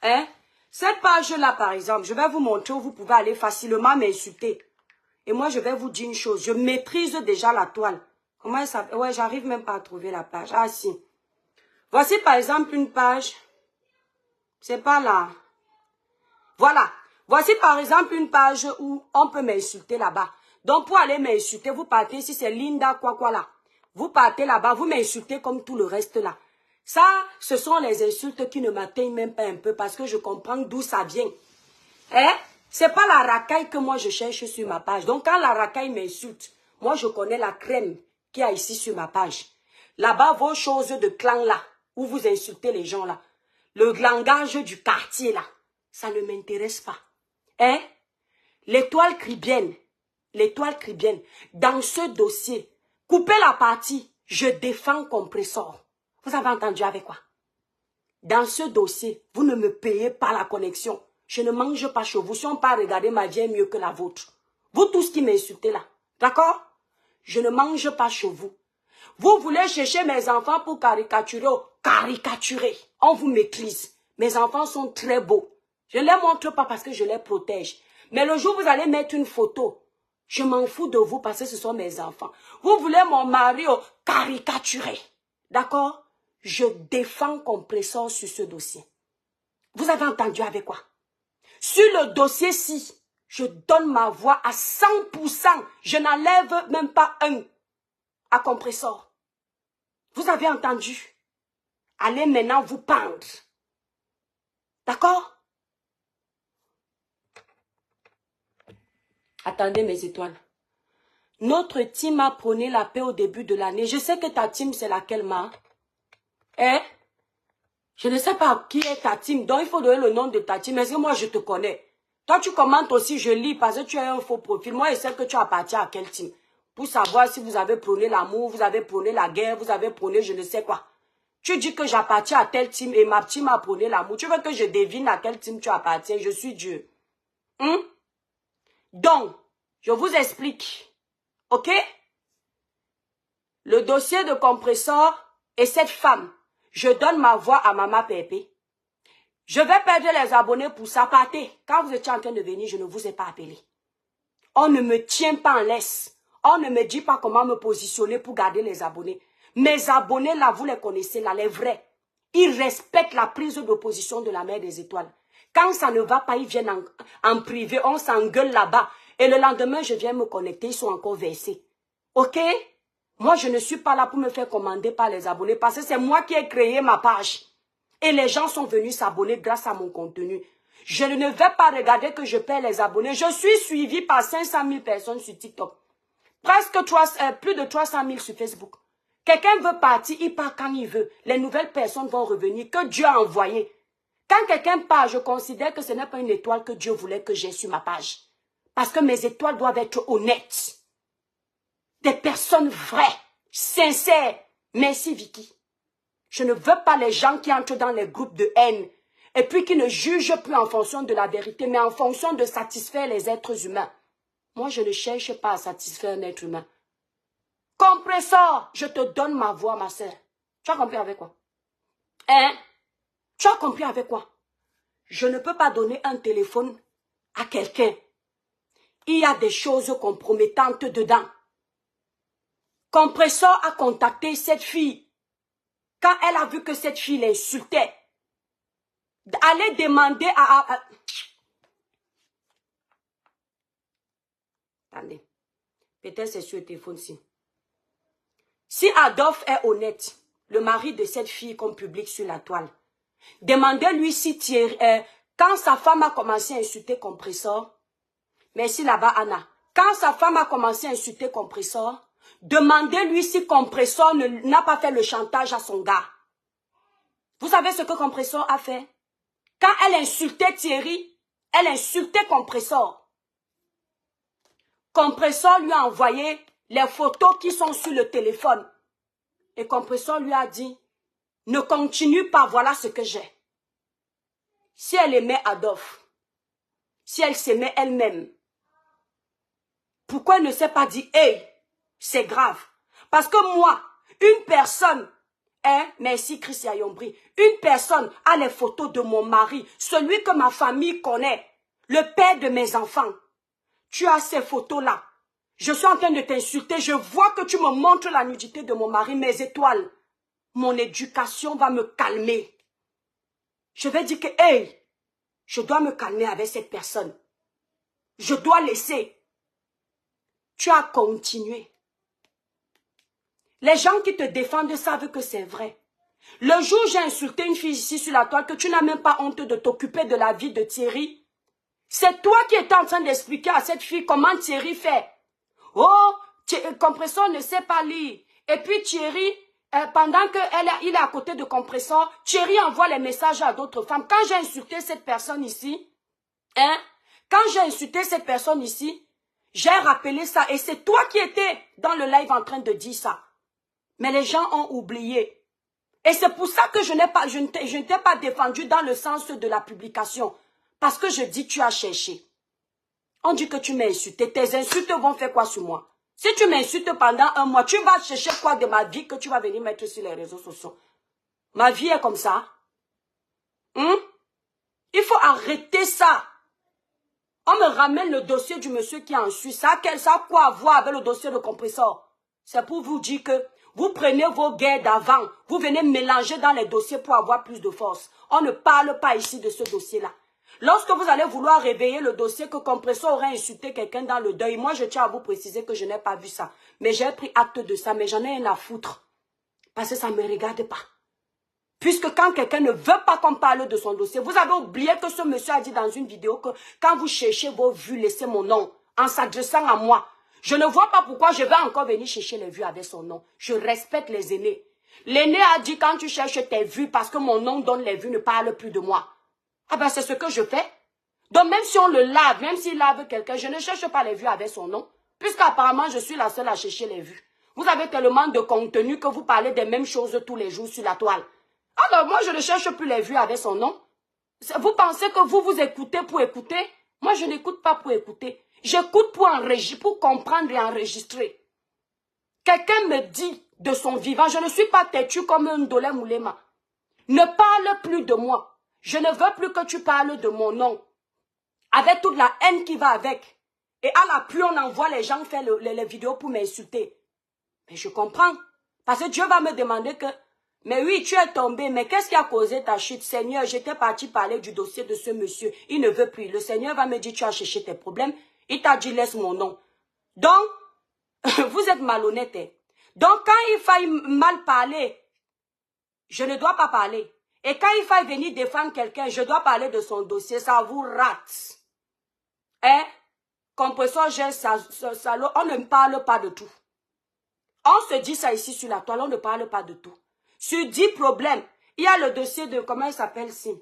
Hein? Cette page-là, par exemple, je vais vous montrer où vous pouvez aller facilement m'insulter. Et moi, je vais vous dire une chose. Je maîtrise déjà la toile. Comment elle s'appelle? Ouais, j'arrive même pas à trouver la page. Ah, si. Voici, par exemple, une page. C'est pas là. Voilà. Voici, par exemple, une page où on peut m'insulter là-bas. Donc, pour aller m'insulter, vous partez ici, c'est Linda quoi là. Vous partez là-bas, vous m'insultez comme tout le reste là. Ça, ce sont les insultes qui ne m'atteignent même pas un peu parce que je comprends d'où ça vient. Hein? C'est pas la racaille que moi je cherche sur ma page. Donc quand la racaille m'insulte, moi je connais la crème qu'il y a ici sur ma page. Là-bas, vos choses de clan là, où vous insultez les gens là, le langage du quartier là, ça ne m'intéresse pas. Hein? L'Étoile Caribéenne, dans ce dossier, coupez la partie, je défends Compressor. Vous avez entendu avec quoi? Dans ce dossier, vous ne me payez pas la connexion. Je ne mange pas chez vous. Si on part regarder, ma vie est mieux que la vôtre. Vous tous qui m'insultez là. D'accord? Je ne mange pas chez vous. Vous voulez chercher mes enfants pour caricaturer. Caricaturer. On vous maîtrise. Mes enfants sont très beaux. Je ne les montre pas parce que je les protège. Mais le jour où vous allez mettre une photo, je m'en fous de vous parce que ce sont mes enfants. Vous voulez mon mari caricaturer. D'accord? Je défends Compressor sur ce dossier. Vous avez entendu avec quoi? Sur le dossier-ci, je donne ma voix à 100%. Je n'enlève même pas un à Compressor. Vous avez entendu? Allez maintenant vous pendre. D'accord? Attendez mes étoiles. Notre team a prôné la paix au début de l'année. Je sais que ta team, c'est laquelle, ma? Hein? Je ne sais pas qui est ta team, donc il faut donner le nom de ta team. Est-ce que moi je te connais? Toi tu commentes aussi, je lis parce que tu as un faux profil. Moi je sais que tu appartiens à quel team. Pour savoir si vous avez prôné l'amour, vous avez prôné la guerre, vous avez prôné je ne sais quoi. Tu dis que j'appartiens à tel team et ma team a prôné l'amour. Tu veux que je devine à quel team tu appartiens? Je suis Dieu. Donc, je vous explique. Ok? Le dossier de Compressor et cette femme. Je donne ma voix à Maman Pépé. Je vais perdre les abonnés pour ça. Partez. Quand vous étiez en train de venir, je ne vous ai pas appelé. On ne me tient pas en laisse. On ne me dit pas comment me positionner pour garder les abonnés. Mes abonnés, là, vous les connaissez, là, les vrais. Ils respectent la prise de position de la mère des étoiles. Quand ça ne va pas, ils viennent en privé. On s'engueule là-bas. Et le lendemain, je viens me connecter. Ils sont encore versés. Ok? Moi, je ne suis pas là pour me faire commander par les abonnés parce que c'est moi qui ai créé ma page. Et les gens sont venus s'abonner grâce à mon contenu. Je ne vais pas regarder que je perds les abonnés. Je suis suivi par 500 000 personnes sur TikTok. Plus de 300 000 sur Facebook. Quelqu'un veut partir, il part quand il veut. Les nouvelles personnes vont revenir, que Dieu a envoyé. Quand quelqu'un part, je considère que ce n'est pas une étoile que Dieu voulait que j'ai sur ma page. Parce que mes étoiles doivent être honnêtes. Des personnes vraies, sincères. Merci Vicky. Je ne veux pas les gens qui entrent dans les groupes de haine et puis qui ne jugent plus en fonction de la vérité, mais en fonction de satisfaire les êtres humains. Moi, je ne cherche pas à satisfaire un être humain. Compressor, je te donne ma voix, ma sœur. Tu as compris avec quoi? Hein? Tu as compris avec quoi? Je ne peux pas donner un téléphone à quelqu'un. Il y a des choses compromettantes dedans. Compressor a contacté cette fille. Quand elle a vu que cette fille l'insultait, allez demander à... Attendez. Peut-être c'est sur le téléphone-ci. Si Adolphe est honnête, le mari de cette fille qu'on publie sur la toile, demandez-lui si Thierry... quand sa femme a commencé à insulter Compressor, merci là-bas Anna, quand sa femme a commencé à insulter Compressor, demandez-lui si Compressor n'a pas fait le chantage à son gars. Vous savez ce que Compressor a fait? Quand elle insultait Thierry, elle insultait Compressor. Compressor lui a envoyé les photos qui sont sur le téléphone. Et Compressor lui a dit, ne continue pas, voilà ce que j'ai. Si elle aimait Adolphe, si elle s'aimait elle-même, pourquoi elle ne s'est pas dit, hey, c'est grave. Parce que moi, une personne, merci Christian Yombri, une personne a les photos de mon mari, celui que ma famille connaît, le père de mes enfants. Tu as ces photos-là. Je suis en train de t'insulter, je vois que tu me montres la nudité de mon mari, mes étoiles. Mon éducation va me calmer. Je vais dire que, hey, je dois me calmer avec cette personne. Je dois laisser. Tu as continué. Les gens qui te défendent savent que c'est vrai. Le jour où j'ai insulté une fille ici sur la toile, que tu n'as même pas honte de t'occuper de la vie de Thierry, c'est toi qui étais en train d'expliquer à cette fille comment Thierry fait. Oh, Compressor ne sait pas lire. Et puis Thierry, pendant qu'il est à côté de Compressor, Thierry envoie les messages à d'autres femmes. Quand j'ai insulté cette personne ici, j'ai rappelé ça. Et c'est toi qui étais dans le live en train de dire ça. Mais les gens ont oublié. Et c'est pour ça que je ne t'ai pas défendu dans le sens de la publication. Parce que je dis tu as cherché. On dit que tu m'as insulté. Tes insultes vont faire quoi sur moi? Si tu m'insultes pendant un mois, tu vas chercher quoi de ma vie que tu vas venir mettre sur les réseaux sociaux? Ma vie est comme ça. Il faut arrêter ça. On me ramène le dossier du monsieur qui est en Suisse. Ça a quoi à voir avec le dossier de Compressor? C'est pour vous dire que vous prenez vos guerres d'avant. Vous venez mélanger dans les dossiers pour avoir plus de force. On ne parle pas ici de ce dossier-là. Lorsque vous allez vouloir réveiller le dossier que Compressor aurait insulté quelqu'un dans le deuil, moi je tiens à vous préciser que je n'ai pas vu ça. Mais j'ai pris acte de ça, mais j'en ai rien à foutre. Parce que ça ne me regarde pas. Puisque quand quelqu'un ne veut pas qu'on parle de son dossier, vous avez oublié que ce monsieur a dit dans une vidéo que quand vous cherchez vos vues, laissez mon nom en s'adressant à moi. Je ne vois pas pourquoi je vais encore venir chercher les vues avec son nom. Je respecte les aînés. L'aîné a dit quand tu cherches tes vues parce que mon nom donne les vues, ne parle plus de moi. Ah ben c'est ce que je fais. Donc même si on le lave, même s'il lave quelqu'un, je ne cherche pas les vues avec son nom. Puisqu'apparemment je suis la seule à chercher les vues. Vous avez tellement de contenu que vous parlez des mêmes choses tous les jours sur la toile. Alors moi je ne cherche plus les vues avec son nom. Vous pensez que vous écoutez pour écouter? Moi je n'écoute pas pour écouter. J'écoute pour comprendre et enregistrer. Quelqu'un me dit de son vivant, je ne suis pas têtu comme un Ndolé Moulema. Ne parle plus de moi. Je ne veux plus que tu parles de mon nom. Avec toute la haine qui va avec. Et à la pluie, on envoie les gens faire les vidéos pour m'insulter. Mais je comprends. Parce que Dieu va me demander que, mais oui, tu es tombé, mais qu'est-ce qui a causé ta chute? Seigneur, j'étais parti parler du dossier de ce monsieur. Il ne veut plus. Le Seigneur va me dire, tu as cherché tes problèmes. Il t'a dit, laisse mon nom. Donc, vous êtes malhonnête. Hein? Donc, quand il faille mal parler, je ne dois pas parler. Et quand il faille venir défendre quelqu'un, je dois parler de son dossier, ça vous rate. Hein? Compressor, j'ai salaud, on ne parle pas de tout. On se dit ça ici sur la toile, on ne parle pas de tout. Sur 10 problèmes, il y a le dossier de, comment il s'appelle, Sim?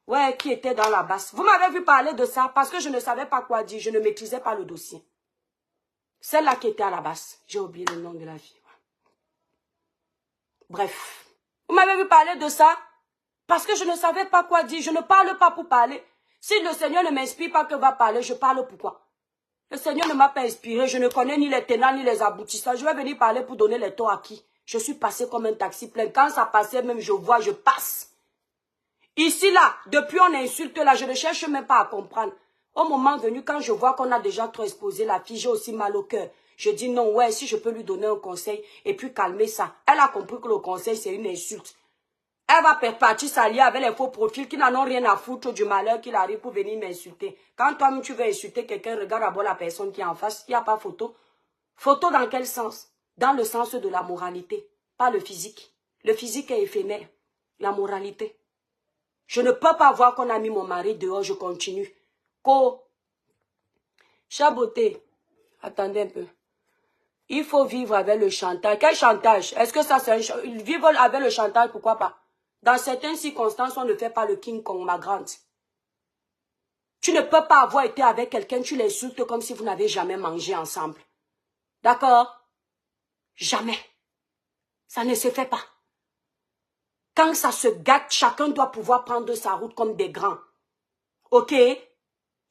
Ouais, qui était dans la basse. Vous m'avez vu parler de ça parce que je ne savais pas quoi dire, je ne maîtrisais pas le dossier. Celle-là qui était à la basse, j'ai oublié le nom de la fille. Bref, vous m'avez vu parler de ça parce que je ne savais pas quoi dire. Je ne parle pas pour parler. Si le Seigneur ne m'inspire pas que va parler, je parle pourquoi? Le Seigneur ne m'a pas inspiré. Je ne connais ni les tenants ni les aboutissants. Je vais venir parler pour donner les torts à qui? Je suis passé comme un taxi plein. Quand ça passait, même je vois, je passe. Ici, là, depuis on insulte là, je ne cherche même pas à comprendre. Au moment venu, quand je vois qu'on a déjà trop exposé la fille, j'ai aussi mal au cœur. Je dis non, ouais, si je peux lui donner un conseil et puis calmer ça. Elle a compris que le conseil, c'est une insulte. Elle va partir s'allier avec les faux profils qui n'en ont rien à foutre du malheur qu'il arrive pour venir m'insulter. Quand toi-même tu veux insulter quelqu'un, regarde d'abord la personne qui est en face. Il n'y a pas photo. Photo dans quel sens? Dans le sens de la moralité, pas le physique. Le physique est éphémère. La moralité. Je ne peux pas voir qu'on a mis mon mari dehors, je continue. Chaboté, attendez un peu. Il faut vivre avec le chantage. Quel chantage? Est-ce que ça c'est un chantage? Vivre avec le chantage, pourquoi pas? Dans certaines circonstances, on ne fait pas le King Kong, ma grande. Tu ne peux pas avoir été avec quelqu'un, tu l'insultes comme si vous n'avez jamais mangé ensemble. D'accord? Jamais. Ça ne se fait pas. Quand ça se gâte, chacun doit pouvoir prendre sa route comme des grands. Ok?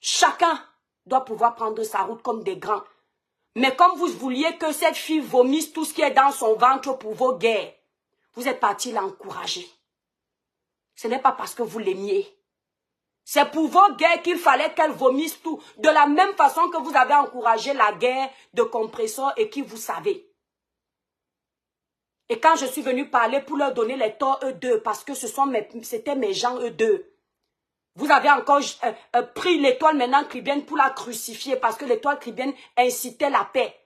Chacun doit pouvoir prendre sa route comme des grands. Mais comme vous vouliez que cette fille vomisse tout ce qui est dans son ventre pour vos guerres, vous êtes parti l'encourager. Ce n'est pas parce que vous l'aimiez. C'est pour vos guerres qu'il fallait qu'elle vomisse tout. De la même façon que vous avez encouragé la guerre de compresseur et qui vous savez. Et quand je suis venue parler pour leur donner les torts eux deux, parce que c'était mes gens eux deux. Vous avez encore pris l'étoile maintenant chrétienne pour la crucifier parce que l'étoile chrétienne incitait la paix.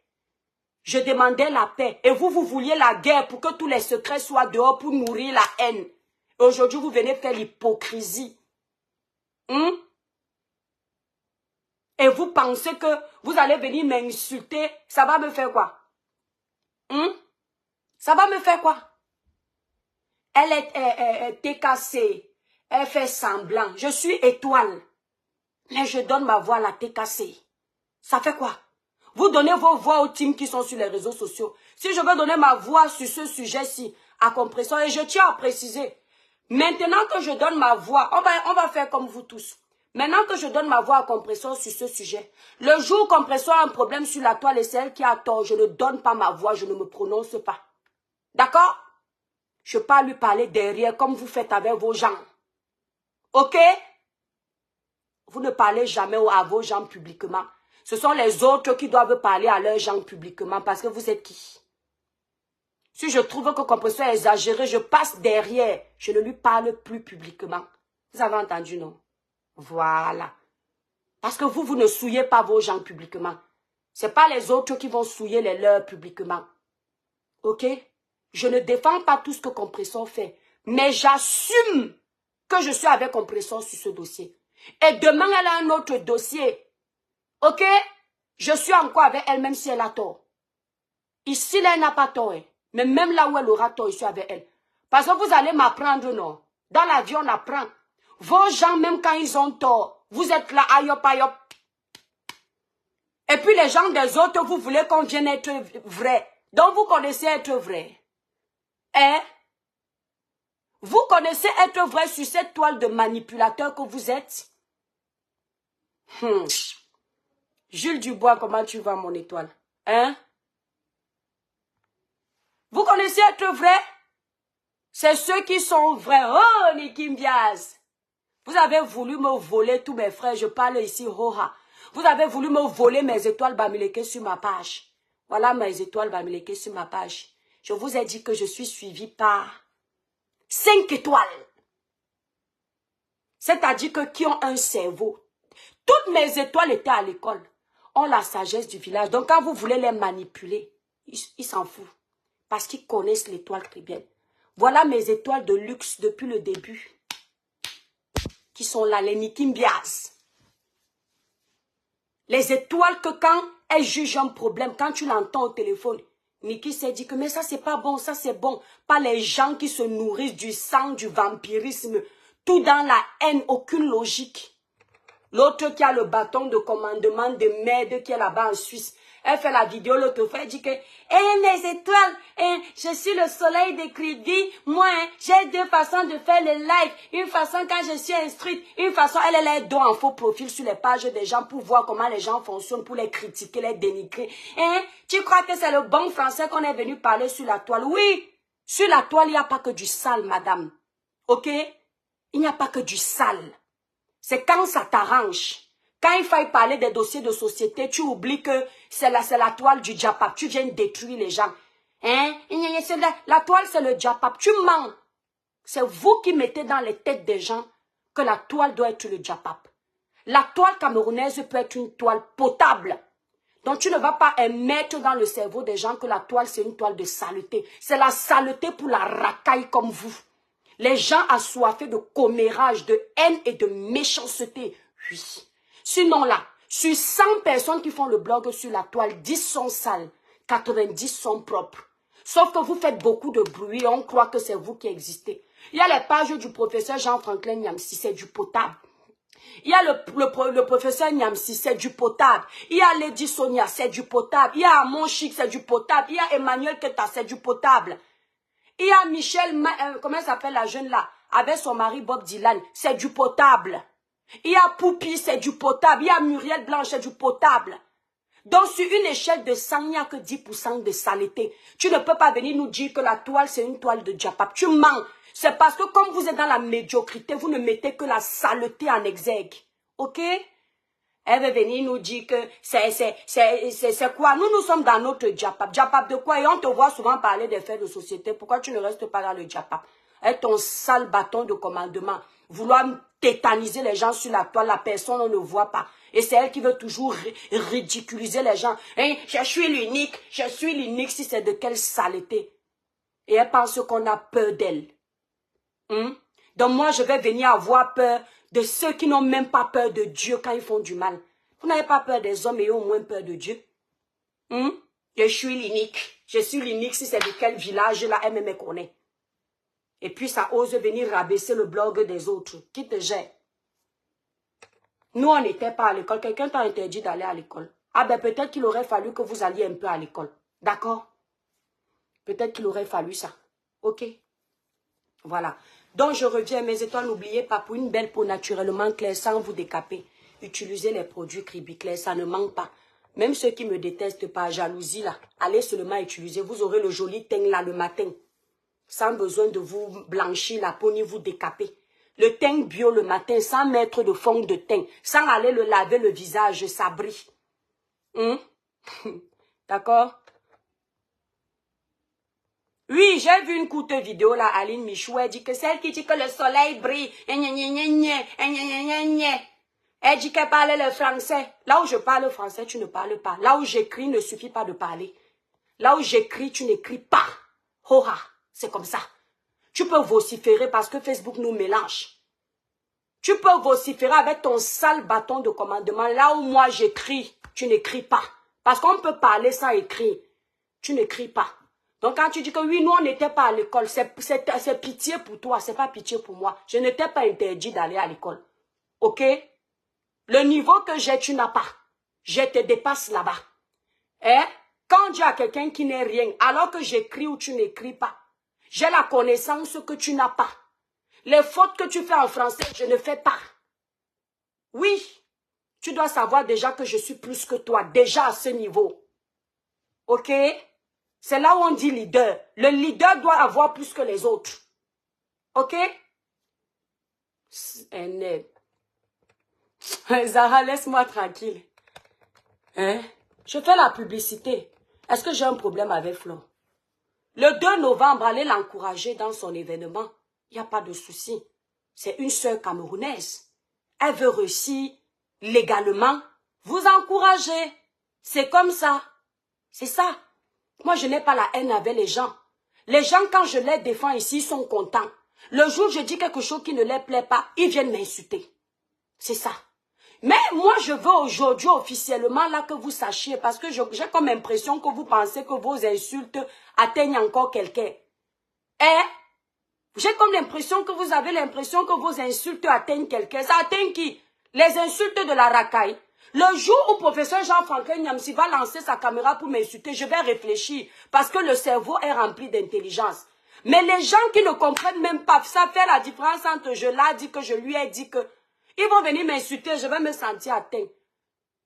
Je demandais la paix. Et vous vouliez la guerre pour que tous les secrets soient dehors pour nourrir la haine. Et aujourd'hui, vous venez faire l'hypocrisie. Et vous pensez que vous allez venir m'insulter, ça va me faire quoi? Ça va me faire quoi? Elle est TKC. Elle fait semblant. Je suis étoile. Mais je donne ma voix à la TKC. Ça fait quoi? Vous donnez vos voix aux teams qui sont sur les réseaux sociaux. Si je veux donner ma voix sur ce sujet-ci, à Compresseur, et je tiens à préciser, maintenant que je donne ma voix, on va faire comme vous tous. Maintenant que je donne ma voix à Compresseur sur ce sujet, le jour où Compresseur a un problème sur la toile et c'est elle qui a tort, je ne donne pas ma voix, je ne me prononce pas. D'accord? Je ne peux pas lui parler derrière comme vous faites avec vos gens. Ok? Vous ne parlez jamais à vos gens publiquement. Ce sont les autres qui doivent parler à leurs gens publiquement parce que vous êtes qui? Si je trouve que Compresseur est exagéré, je passe derrière. Je ne lui parle plus publiquement. Vous avez entendu, non? Voilà. Parce que vous ne souillez pas vos gens publiquement. Ce n'est pas les autres qui vont souiller les leurs publiquement. Ok? Je ne défends pas tout ce que Compresseur fait. Mais j'assume que je suis avec Compresseur sur ce dossier. Et demain, elle a un autre dossier. Ok? Je suis encore avec elle, même si elle a tort. Ici, là, elle n'a pas tort. Mais même là où elle aura tort, je suis avec elle. Parce que vous allez m'apprendre, non? Dans la vie, on apprend. Vos gens, même quand ils ont tort, vous êtes là, ayop, ayop. Et puis les gens des autres, vous voulez qu'on vienne être vrai. Donc vous connaissez être vrai. Hein? Vous connaissez être vrai sur cette toile de manipulateur que vous êtes? Jules Dubois, comment tu vas, mon étoile? Hein? Vous connaissez être vrai? C'est ceux qui sont vrais. Oh, Niki Mbiaz. Vous avez voulu me voler tous mes frères. Je parle ici, Hoha. Vous avez voulu me voler mes étoiles Bamileke sur ma page. Voilà mes étoiles Bamileke sur ma page. Je vous ai dit que je suis suivi par 5 étoiles. C'est-à-dire que qui ont un cerveau. Toutes mes étoiles étaient à l'école. Ont la sagesse du village. Donc quand vous voulez les manipuler, ils s'en foutent. Parce qu'ils connaissent l'étoile très bien. Voilà mes étoiles de luxe depuis le début. Qui sont là, les Niki Mbiaz. Les étoiles que quand elles jugent un problème, quand tu l'entends au téléphone, Niki s'est dit que mais ça c'est pas bon, ça c'est bon. Pas les gens qui se nourrissent du sang, du vampirisme. Tout dans la haine, aucune logique. L'autre qui a le bâton de commandement de merde qui est là-bas en Suisse. Elle fait la vidéo l'autre fois, elle dit que les étoiles, je suis le soleil de crédit. Moi, j'ai 2 façons de faire le live. Une façon quand je suis instruite, une façon, elle doit en faux profil sur les pages des gens pour voir comment les gens fonctionnent, pour les critiquer, les dénigrer. Tu crois que c'est le bon français qu'on est venu parler sur la toile? Oui, sur la toile, il n'y a pas que du sale, madame. Ok? Il n'y a pas que du sale. C'est quand ça t'arrange. Quand il faille parler des dossiers de société, tu oublies que c'est la toile du Japap. Tu viens détruire les gens. La toile, c'est le Japap. Tu mens. C'est vous qui mettez dans les têtes des gens que la toile doit être le Japap. La toile camerounaise peut être une toile potable. Donc tu ne vas pas mettre dans le cerveau des gens que la toile, c'est une toile de saleté. C'est la saleté pour la racaille comme vous. Les gens assoiffés de commérage, de haine et de méchanceté. Oui. Sinon là, sur 100 personnes qui font le blog sur la toile, 10 sont sales, 90 sont propres. Sauf que vous faites beaucoup de bruit et on croit que c'est vous qui existez. Il y a les pages du professeur Jean-Franklin Niamsi, c'est du potable. Il y a le professeur Niamsi, c'est du potable. Il y a Lady Sonia, c'est du potable. Il y a Amon Chic, c'est du potable. Il y a Emmanuel Keta, c'est du potable. Il y a Michel, comment elle s'appelle la jeune là, avec son mari Bob Dylan, c'est du potable. Il y a Poupi, c'est du potable. Il y a Muriel Blanche, c'est du potable. Donc sur une échelle de 100, il n'y a que 10% de saleté. Tu ne peux pas venir nous dire que la toile, c'est une toile de diapap. Tu mens. C'est parce que comme vous êtes dans la médiocrité, vous ne mettez que la saleté en exergue. Ok? Elle veut venir nous dire que c'est quoi? Nous sommes dans notre diapap. Diapap de quoi? Et on te voit souvent parler des faits de société. Pourquoi tu ne restes pas dans le diapap? Avec ton sale bâton de commandement. Vouloir tétaniser les gens sur la toile, la personne, on ne voit pas. Et c'est elle qui veut toujours ridiculiser les gens. Hein? Je suis l'unique si c'est de quelle saleté. Et elle pense qu'on a peur d'elle. Donc moi, je vais venir avoir peur de ceux qui n'ont même pas peur de Dieu quand ils font du mal. Vous n'avez pas peur des hommes et au moins peur de Dieu. Je suis l'unique. Je suis l'unique si c'est de quel village là, elle me connaît. Et puis ça ose venir rabaisser le blog des autres. Qui te gère? Nous, on n'était pas à l'école. Quelqu'un t'a interdit d'aller à l'école. Ah ben peut-être qu'il aurait fallu que vous alliez un peu à l'école. D'accord? Peut-être qu'il aurait fallu ça. Ok? Voilà. Donc je reviens, mes étoiles, n'oubliez pas, pour une belle peau naturellement claire, sans vous décaper, utilisez les produits Cribiclair, ça ne manque pas. Même ceux qui me détestent par jalousie là, allez seulement utiliser, vous aurez le joli teint là le matin. Sans besoin de vous blanchir la peau ni vous décaper. Le teint bio le matin, sans mettre de fond de teint, sans aller le laver le visage, ça brille. D'accord? Oui, j'ai vu une courte vidéo là, Aline Michou, elle dit que celle qui dit que le soleil brille, elle dit qu'elle parlait le français. Là où je parle français, tu ne parles pas. Là où j'écris, ne suffit pas de parler. Là où j'écris, tu n'écris pas. Hoha, c'est comme ça. Tu peux vociférer parce que Facebook nous mélange. Tu peux vociférer avec ton sale bâton de commandement. Là où moi j'écris, tu n'écris pas. Parce qu'on peut parler sans écrire. Tu n'écris pas. Donc quand tu dis que oui, nous on n'était pas à l'école, c'est pitié pour toi, c'est pas pitié pour moi. Je n'étais pas interdit d'aller à l'école. Ok? Le niveau que j'ai, tu n'as pas. Je te dépasse là-bas. Hein? Quand tu as quelqu'un qui n'est rien, alors que j'écris ou tu n'écris pas, j'ai la connaissance que tu n'as pas. Les fautes que tu fais en français, je ne fais pas. Oui, tu dois savoir déjà que je suis plus que toi, déjà à ce niveau. Ok? C'est là où on dit leader. Le leader doit avoir plus que les autres. Ok? Zara, laisse-moi tranquille. Hein? Je fais la publicité. Est-ce que j'ai un problème avec Flo? Le 2 novembre, allez l'encourager dans son événement. Il n'y a pas de souci. C'est une sœur camerounaise. Elle veut réussir légalement. Vous encouragez. C'est comme ça. C'est ça. Moi, je n'ai pas la haine avec les gens. Les gens, quand je les défends ici, sont contents. Le jour où je dis quelque chose qui ne leur plaît pas, ils viennent m'insulter. C'est ça. Mais moi, je veux aujourd'hui officiellement là que vous sachiez, parce que j'ai comme impression que vous pensez que vos insultes atteignent encore quelqu'un. J'ai comme l'impression que vous avez l'impression que vos insultes atteignent quelqu'un. Ça atteint qui? Les insultes de la racaille. Le jour où professeur Jean-Franklin Nyamsi va lancer sa caméra pour m'insulter, je vais réfléchir, parce que le cerveau est rempli d'intelligence. Mais les gens qui ne comprennent même pas, ça fait la différence entre je l'ai dit que je lui ai dit que ils vont venir m'insulter, je vais me sentir atteint.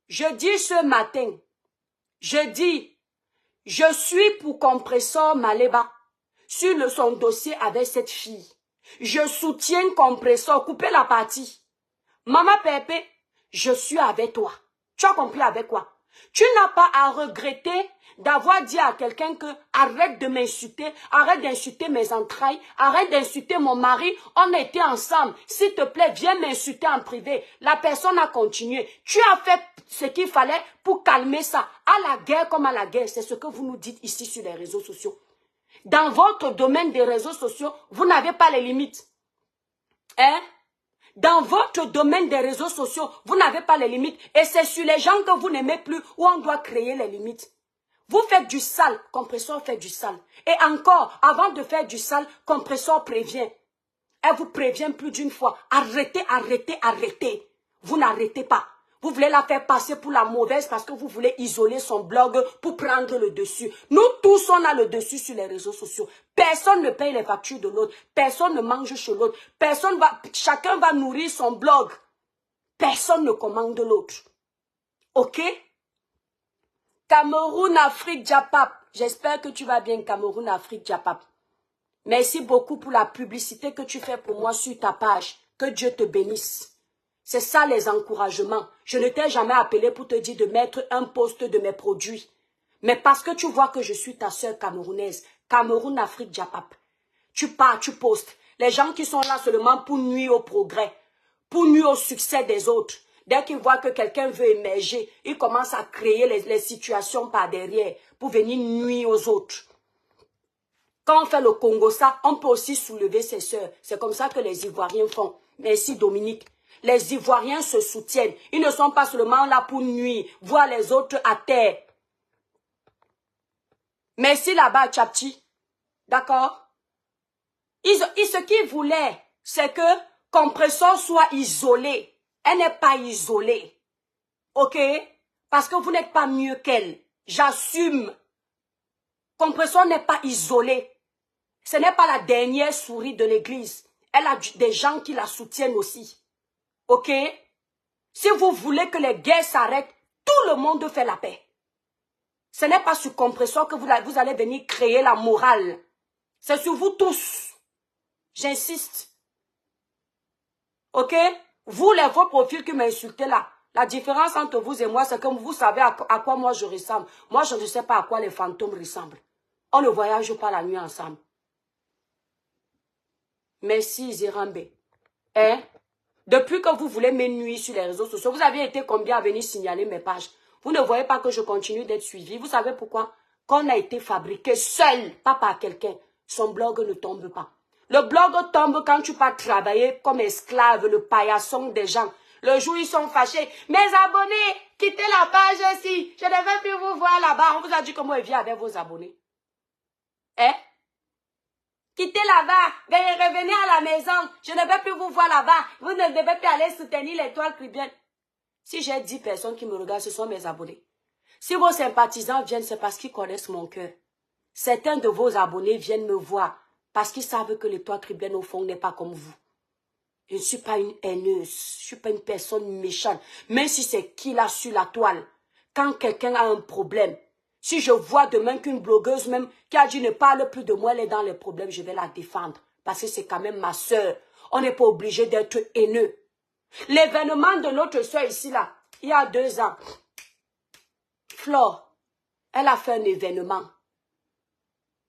Je dis ce matin, je dis, je suis pour Compressor Maleba sur son dossier avec cette fille. Je soutiens Compressor, coupez la partie. Maman Pépé, je suis avec toi. Tu as compris avec quoi? Tu n'as pas à regretter d'avoir dit à quelqu'un que arrête de m'insulter, arrête d'insulter mes entrailles, arrête d'insulter mon mari, on était ensemble, s'il te plaît, viens m'insulter en privé. La personne a continué. Tu as fait ce qu'il fallait pour calmer ça. À la guerre comme à la guerre, c'est ce que vous nous dites ici sur les réseaux sociaux. Dans votre domaine des réseaux sociaux, vous n'avez pas les limites. Hein? Dans votre domaine des réseaux sociaux, vous n'avez pas les limites. Et c'est sur les gens que vous n'aimez plus où on doit créer les limites. Vous faites du sale, Compressor fait du sale. Et encore, avant de faire du sale, Compressor prévient. Elle vous prévient plus d'une fois. Arrêtez, arrêtez, arrêtez. Vous n'arrêtez pas. Vous voulez la faire passer pour la mauvaise parce que vous voulez isoler son blog pour prendre le dessus. Nous tous, on a le dessus sur les réseaux sociaux. Personne ne paye les factures de l'autre. Personne ne mange chez l'autre. Chacun va nourrir son blog. Personne ne commande l'autre. Ok? Cameroun, Afrique, Japap. J'espère que tu vas bien, Cameroun, Afrique, Japap. Merci beaucoup pour la publicité que tu fais pour moi sur ta page. Que Dieu te bénisse. C'est ça les encouragements. Je ne t'ai jamais appelé pour te dire de mettre un post de mes produits. Mais parce que tu vois que je suis ta sœur camerounaise. Cameroun, Afrique, Japap. Tu pars, tu postes. Les gens qui sont là seulement pour nuire au progrès. Pour nuire au succès des autres. Dès qu'ils voient que quelqu'un veut émerger, ils commencent à créer les situations par derrière. Pour venir nuire aux autres. Quand on fait le Congo ça, on peut aussi soulever ses sœurs. C'est comme ça que les Ivoiriens font. Merci Dominique. Les Ivoiriens se soutiennent. Ils ne sont pas seulement là pour nuire, voir les autres à terre. Merci là-bas, Tchapchi. D'accord? Ce qu'ils voulaient, c'est que Compressor soit isolée. Elle n'est pas isolée. Ok? Parce que vous n'êtes pas mieux qu'elle. J'assume. Compressor n'est pas isolée. Ce n'est pas la dernière souris de l'église. Elle a des gens qui la soutiennent aussi. Ok? Si vous voulez que les guerres s'arrêtent, tout le monde fait la paix. Ce n'est pas sur Compressor que vous allez venir créer la morale. C'est sur vous tous. J'insiste. Ok? Vous, les faux profils qui m'insultez là, la différence entre vous et moi, c'est que vous savez à quoi moi je ressemble. Moi, je ne sais pas à quoi les fantômes ressemblent. On ne voyage pas la nuit ensemble. Merci, Zirambe. Hein? Depuis que vous voulez me nuire sur les réseaux sociaux, vous avez été combien à venir signaler mes pages? Vous ne voyez pas que je continue d'être suivi. Vous savez pourquoi? Quand on a été fabriqué seul, pas par quelqu'un, son blog ne tombe pas. Le blog tombe quand tu pars travailler comme esclave, le paillasson des gens. Le jour où ils sont fâchés. Mes abonnés, quittez la page aussi. Je ne vais plus vous voir là-bas. On vous a dit comment ils viennent avec vos abonnés. Hein? Quittez là-bas, revenez à la maison, je ne vais plus vous voir là-bas, vous ne devez plus aller soutenir l'étoile Caribbean. Si j'ai 10 personnes qui me regardent, ce sont mes abonnés. Si vos sympathisants viennent, c'est parce qu'ils connaissent mon cœur. Certains de vos abonnés viennent me voir parce qu'ils savent que l'étoile Caribbean au fond n'est pas comme vous. Je ne suis pas une haineuse, je ne suis pas une personne méchante, même si c'est qui là sur la toile. Quand quelqu'un a un problème, si je vois demain qu'une blogueuse même qui a dit ne parle plus de moi, elle est dans les problèmes, je vais la défendre. Parce que c'est quand même ma soeur. On n'est pas obligé d'être haineux. L'événement de notre soeur ici, là, il y a 2 ans, Flore, elle a fait un événement.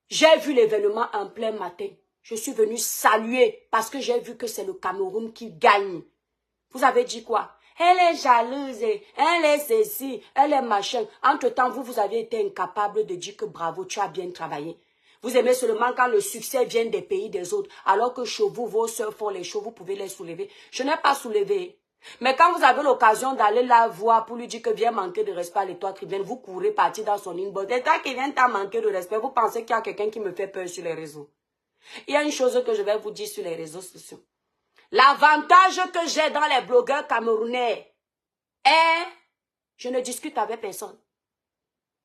J'ai vu l'événement en plein matin. Je suis venue saluer parce que j'ai vu que c'est le Cameroun qui gagne. Vous avez dit quoi? Elle est jalouse, elle est ceci, elle est machin. Entre-temps, vous avez été incapable de dire que bravo, tu as bien travaillé. Vous aimez seulement quand le succès vient des pays des autres, alors que chez vous, vos soeurs font les choses, vous pouvez les soulever. Je n'ai pas soulevé. Mais quand vous avez l'occasion d'aller la voir pour lui dire que vient manquer de respect à l'étoile Caribbean, vous courez partir dans son inbox. Et tant qu'il vient t'en manquer de respect, vous pensez qu'il y a quelqu'un qui me fait peur sur les réseaux. Il y a une chose que je vais vous dire sur les réseaux sociaux. L'avantage que j'ai dans les blogueurs camerounais est, je ne discute avec personne.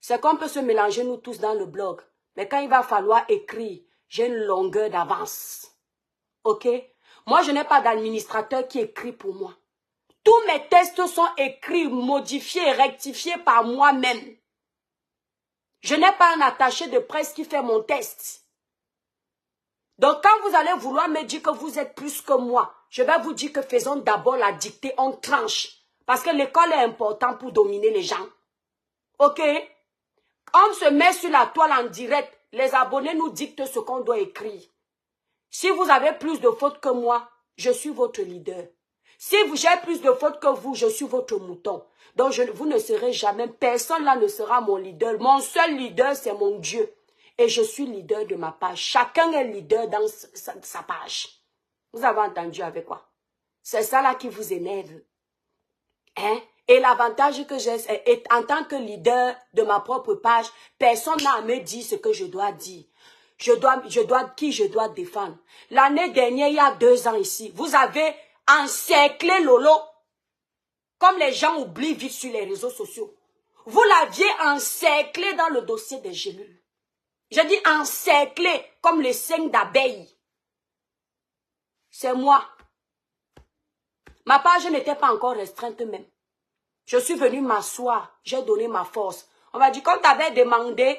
C'est qu'on peut se mélanger nous tous dans le blog. Mais quand il va falloir écrire, j'ai une longueur d'avance. Ok? Moi, je n'ai pas d'administrateur qui écrit pour moi. Tous mes tests sont écrits, modifiés, rectifiés par moi-même. Je n'ai pas un attaché de presse qui fait mon test. Donc, quand vous allez vouloir me dire que vous êtes plus que moi, je vais vous dire que faisons d'abord la dictée, on tranche. Parce que l'école est importante pour dominer les gens. Ok? On se met sur la toile en direct. Les abonnés nous dictent ce qu'on doit écrire. Si vous avez plus de fautes que moi, je suis votre leader. Si j'ai plus de fautes que vous, je suis votre mouton. Donc, vous ne serez jamais, personne là ne sera mon leader. Mon seul leader, c'est mon Dieu. Et je suis leader de ma page. Chacun est leader dans sa page. Vous avez entendu avec quoi? C'est ça là qui vous énerve. Hein? Et l'avantage que j'ai, c'est en tant que leader de ma propre page, personne n'a à me dire ce que je dois dire. Qui je dois défendre. L'année dernière, il y a 2 ans ici, vous avez encerclé Lolo. comme les gens oublient vite sur les réseaux sociaux. Vous l'aviez encerclé dans le dossier des gélules. Je dis encerclé comme les seins d'abeilles. C'est moi. Ma page n'était pas encore restreinte même. Je suis venue m'asseoir, j'ai donné ma force. On va dire qu'on t'avait demandé,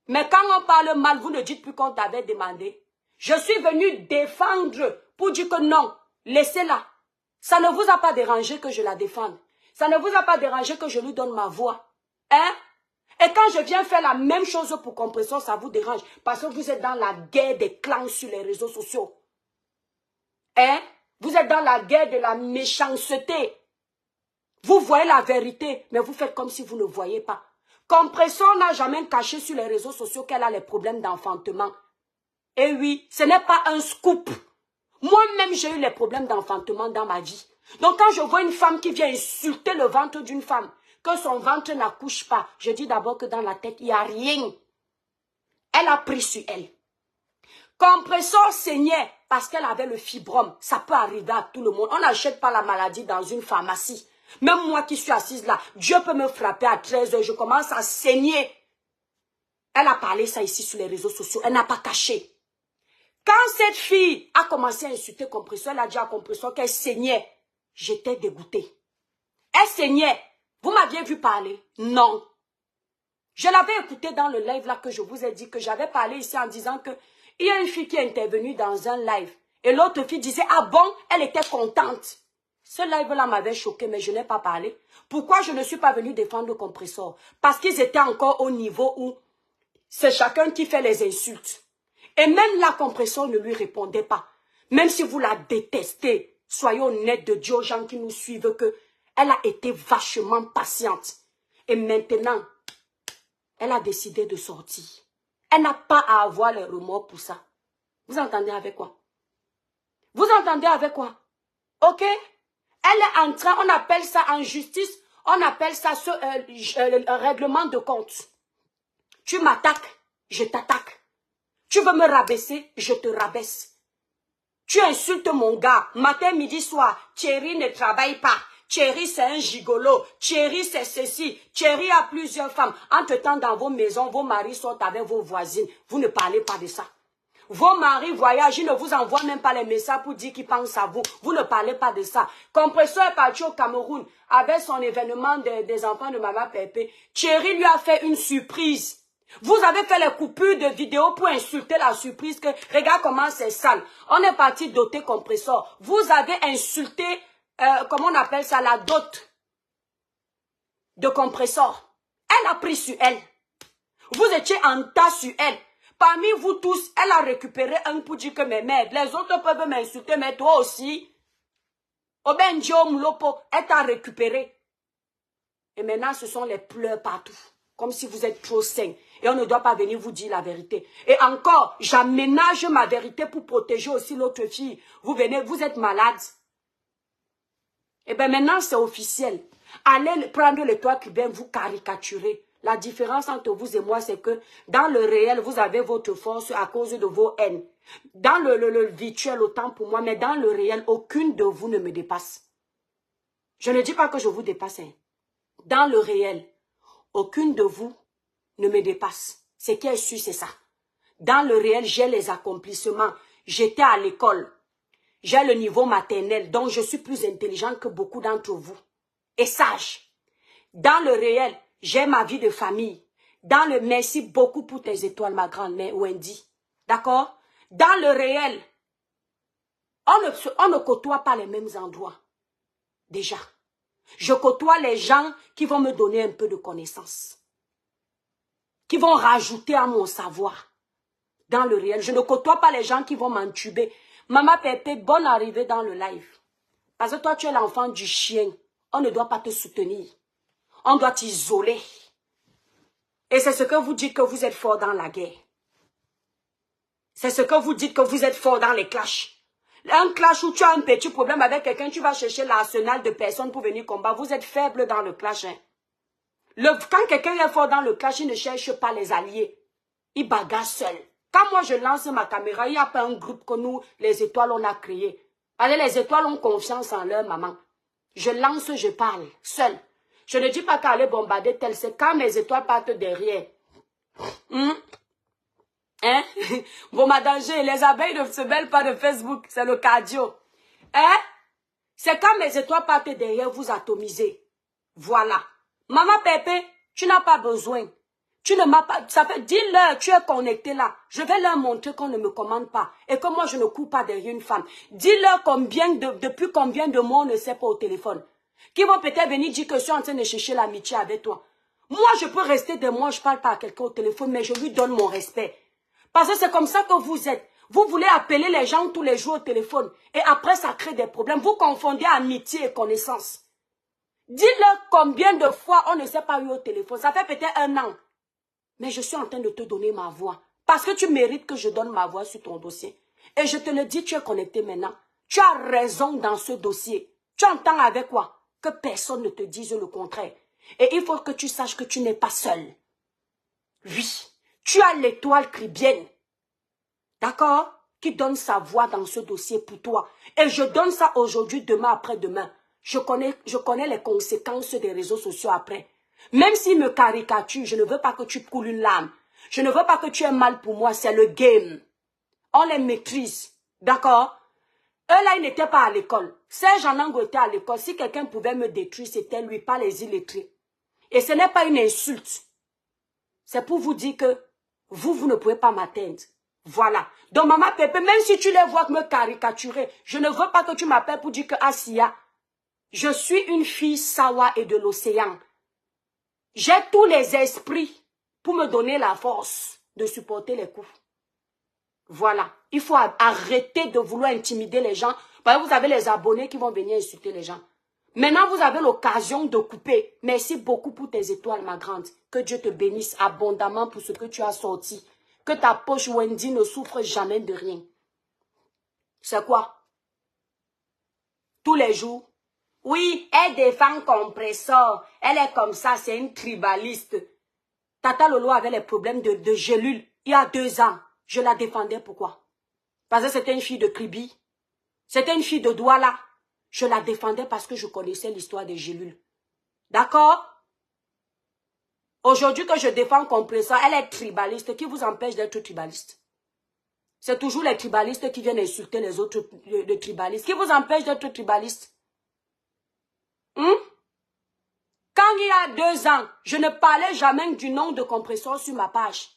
mais quand on parle mal, vous ne dites plus qu'on t'avait demandé. Je suis venue défendre pour dire que non, laissez-la. Ça ne vous a pas dérangé que je la défende. Ça ne vous a pas dérangé que je lui donne ma voix. Hein? Et quand je viens faire la même chose pour Compressor, ça vous dérange. Parce que vous êtes dans la guerre des clans sur les réseaux sociaux. Hein? Vous êtes dans la guerre de la méchanceté. Vous voyez la vérité, mais vous faites comme si vous ne voyez pas. Compressor n'a jamais caché sur les réseaux sociaux qu'elle a les problèmes d'enfantement. Et oui, ce n'est pas un scoop. Moi-même, j'ai eu les problèmes d'enfantement dans ma vie. Donc, quand je vois une femme qui vient insulter le ventre d'une femme, que son ventre n'accouche pas, je dis d'abord que dans la tête, il n'y a rien. Elle a pris sur elle. Compressor saignait parce qu'elle avait le fibrome. Ça peut arriver à tout le monde. On n'achète pas la maladie dans une pharmacie. Même moi qui suis assise là, Dieu peut me frapper à 13 h, je commence à saigner. Elle a parlé ça ici sur les réseaux sociaux, elle n'a pas caché. Quand cette fille a commencé à insulter Compressor, elle a dit à Compressor qu'elle saignait. J'étais dégoûtée. Elle saignait. Vous m'aviez vu parler? Non. Je l'avais écouté dans le live là que je vous ai dit que j'avais parlé ici en disant que il y a une fille qui est intervenue dans un live. Et l'autre fille disait, ah bon, elle était contente. Ce live-là m'avait choqué, mais je n'ai pas parlé. Pourquoi je ne suis pas venue défendre Compressor? Parce qu'ils étaient encore au niveau où c'est chacun qui fait les insultes. Et même là, Compressor ne lui répondait pas. Même si vous la détestez, soyez honnête de Dieu aux gens qui nous suivent que elle a été vachement patiente. Et maintenant, elle a décidé de sortir. Elle n'a pas à avoir les remords pour ça. Vous entendez avec quoi? Vous entendez avec quoi? Ok? Elle est en train, on appelle ça en justice, on appelle ça un règlement de compte. Tu m'attaques, je t'attaque. Tu veux me rabaisser, je te rabaisse. Tu insultes mon gars, matin, midi, soir. Thierry ne travaille pas. Thierry, c'est un gigolo. Thierry, c'est ceci. Thierry a plusieurs femmes. Entre-temps, dans vos maisons, vos maris sont avec vos voisines. Vous ne parlez pas de ça. Vos maris voyagent, ils ne vous envoient même pas les messages pour dire qu'ils pensent à vous. Vous ne parlez pas de ça. Compressor est parti au Cameroun avec son événement des enfants de Maman Pépé. Thierry lui a fait une surprise. Vous avez fait les coupures de vidéos pour insulter la surprise que regarde comment c'est sale. On est parti doter Compressor. Vous avez insulté, comment on appelle ça, la dot de Compressor. Elle a pris sur elle. Vous étiez en tas sur elle. Parmi vous tous, elle a récupéré un pour dire que mes mères, les autres peuvent m'insulter, mais toi aussi. Obenjo Moulopo, elle t'a récupéré. Et maintenant, ce sont les pleurs partout. Comme si vous êtes trop sains. Et on ne doit pas venir vous dire la vérité. Et encore, j'aménage ma vérité pour protéger aussi l'autre fille. Vous venez, vous êtes malade. Et bien maintenant, c'est officiel. Allez prendre les toits cubains, vous caricaturez. La différence entre vous et moi, c'est que dans le réel, vous avez votre force à cause de vos haines. Dans le virtuel, autant pour moi, mais dans le réel, aucune de vous ne me dépasse. Je ne dis pas que je vous dépasse. Hein. Dans le réel, aucune de vous ne me dépasse. Ce qui est sûr, c'est ça. Dans le réel, j'ai les accomplissements. J'étais à l'école. J'ai le niveau maternel, donc je suis plus intelligente que beaucoup d'entre vous. Et sage. Dans le réel, j'ai ma vie de famille. Dans le merci beaucoup pour tes étoiles, ma grand-mère Wendy. D'accord? Dans le réel, on ne côtoie pas les mêmes endroits. Déjà. Je côtoie les gens qui vont me donner un peu de connaissances. Qui vont rajouter à mon savoir. Dans le réel, je ne côtoie pas les gens qui vont m'entuber. Maman Pépé, bonne arrivée dans le live. Parce que toi, tu es l'enfant du chien. On ne doit pas te soutenir. On doit t'isoler. Et c'est ce que vous dites que vous êtes fort dans la guerre. C'est ce que vous dites que vous êtes fort dans les clashs. Un clash où tu as un petit problème avec quelqu'un, tu vas chercher l'arsenal de personnes pour venir combattre. Vous êtes faible dans le clash. Hein. Quand quelqu'un est fort dans le clash, il ne cherche pas les alliés. Il bagarre seul. Quand moi je lance ma caméra, il n'y a pas un groupe que nous, les étoiles, on a créé. Allez, les étoiles ont confiance en leur maman. Je lance, je parle, seul. Je ne dis pas qu'aller bombarder tel, c'est quand mes étoiles partent derrière. Hein? Bon, ma danger, les abeilles ne se mêlent pas de Facebook, c'est le cardio. Hein? C'est quand mes étoiles partent derrière, vous atomisez. Voilà. Maman Pépé, tu n'as pas besoin. Tu ne m'as pas, ça fait, dis-leur, tu es connecté là. Je vais leur montrer qu'on ne me commande pas et que moi je ne cours pas derrière une femme. Dis-leur depuis combien de mois on ne sait pas au téléphone. Qui vont peut-être venir dire que je suis en train de chercher l'amitié avec toi. Moi, je peux rester des mois, je parle pas à quelqu'un au téléphone, mais je lui donne mon respect. Parce que c'est comme ça que vous êtes. Vous voulez appeler les gens tous les jours au téléphone. Et après, ça crée des problèmes. Vous confondez amitié et connaissance. Dis-leur combien de fois on ne s'est pas eu au téléphone. Ça fait peut-être 1 an. Mais je suis en train de te donner ma voix. Parce que tu mérites que je donne ma voix sur ton dossier. Et je te le dis, tu es connecté maintenant. Tu as raison dans ce dossier. Tu entends avec quoi? Que personne ne te dise le contraire. Et il faut que tu saches que tu n'es pas seul. Oui, tu as l'étoile cribienne. D'accord? Qui donne sa voix dans ce dossier pour toi. Et je donne ça aujourd'hui, demain, après-demain. Je connais les conséquences des réseaux sociaux après. Même s'ils me caricaturent, je ne veux pas que tu coules une larme. Je ne veux pas que tu aies mal pour moi, c'est le game. On les maîtrise. D'accord? Eux là, ils n'étaient pas à l'école. Serge Anango était à l'école. Si quelqu'un pouvait me détruire, c'était lui, pas les illettrés. Et ce n'est pas une insulte. C'est pour vous dire que vous ne pouvez pas m'atteindre. Voilà. Donc, maman Pépé, même si tu les vois me caricaturer, je ne veux pas que tu m'appelles pour dire que Asia, je suis une fille sawa et de l'océan. J'ai tous les esprits pour me donner la force de supporter les coups. Voilà. Il faut arrêter de vouloir intimider les gens. Parce que vous avez les abonnés qui vont venir insulter les gens. Maintenant, vous avez l'occasion de couper. Merci beaucoup pour tes étoiles, ma grande. Que Dieu te bénisse abondamment pour ce que tu as sorti. Que ta poche Wendy ne souffre jamais de rien. C'est quoi? Tous les jours. Oui, elle défend compresseur. Elle est comme ça, c'est une tribaliste. Tata Lolo avait les problèmes de gélule il y a 2 ans. Je la défendais, pourquoi? Parce que c'était une fille de Kribi. C'était une fille de Douala. Je la défendais parce que je connaissais l'histoire des gélules. D'accord? Aujourd'hui que je défends compresseur, elle est tribaliste. Qui vous empêche d'être tribaliste? C'est toujours les tribalistes qui viennent insulter les autres les tribalistes. Qui vous empêche d'être tribaliste? Quand il y a 2 ans, je ne parlais jamais du nom de compresseur sur ma page.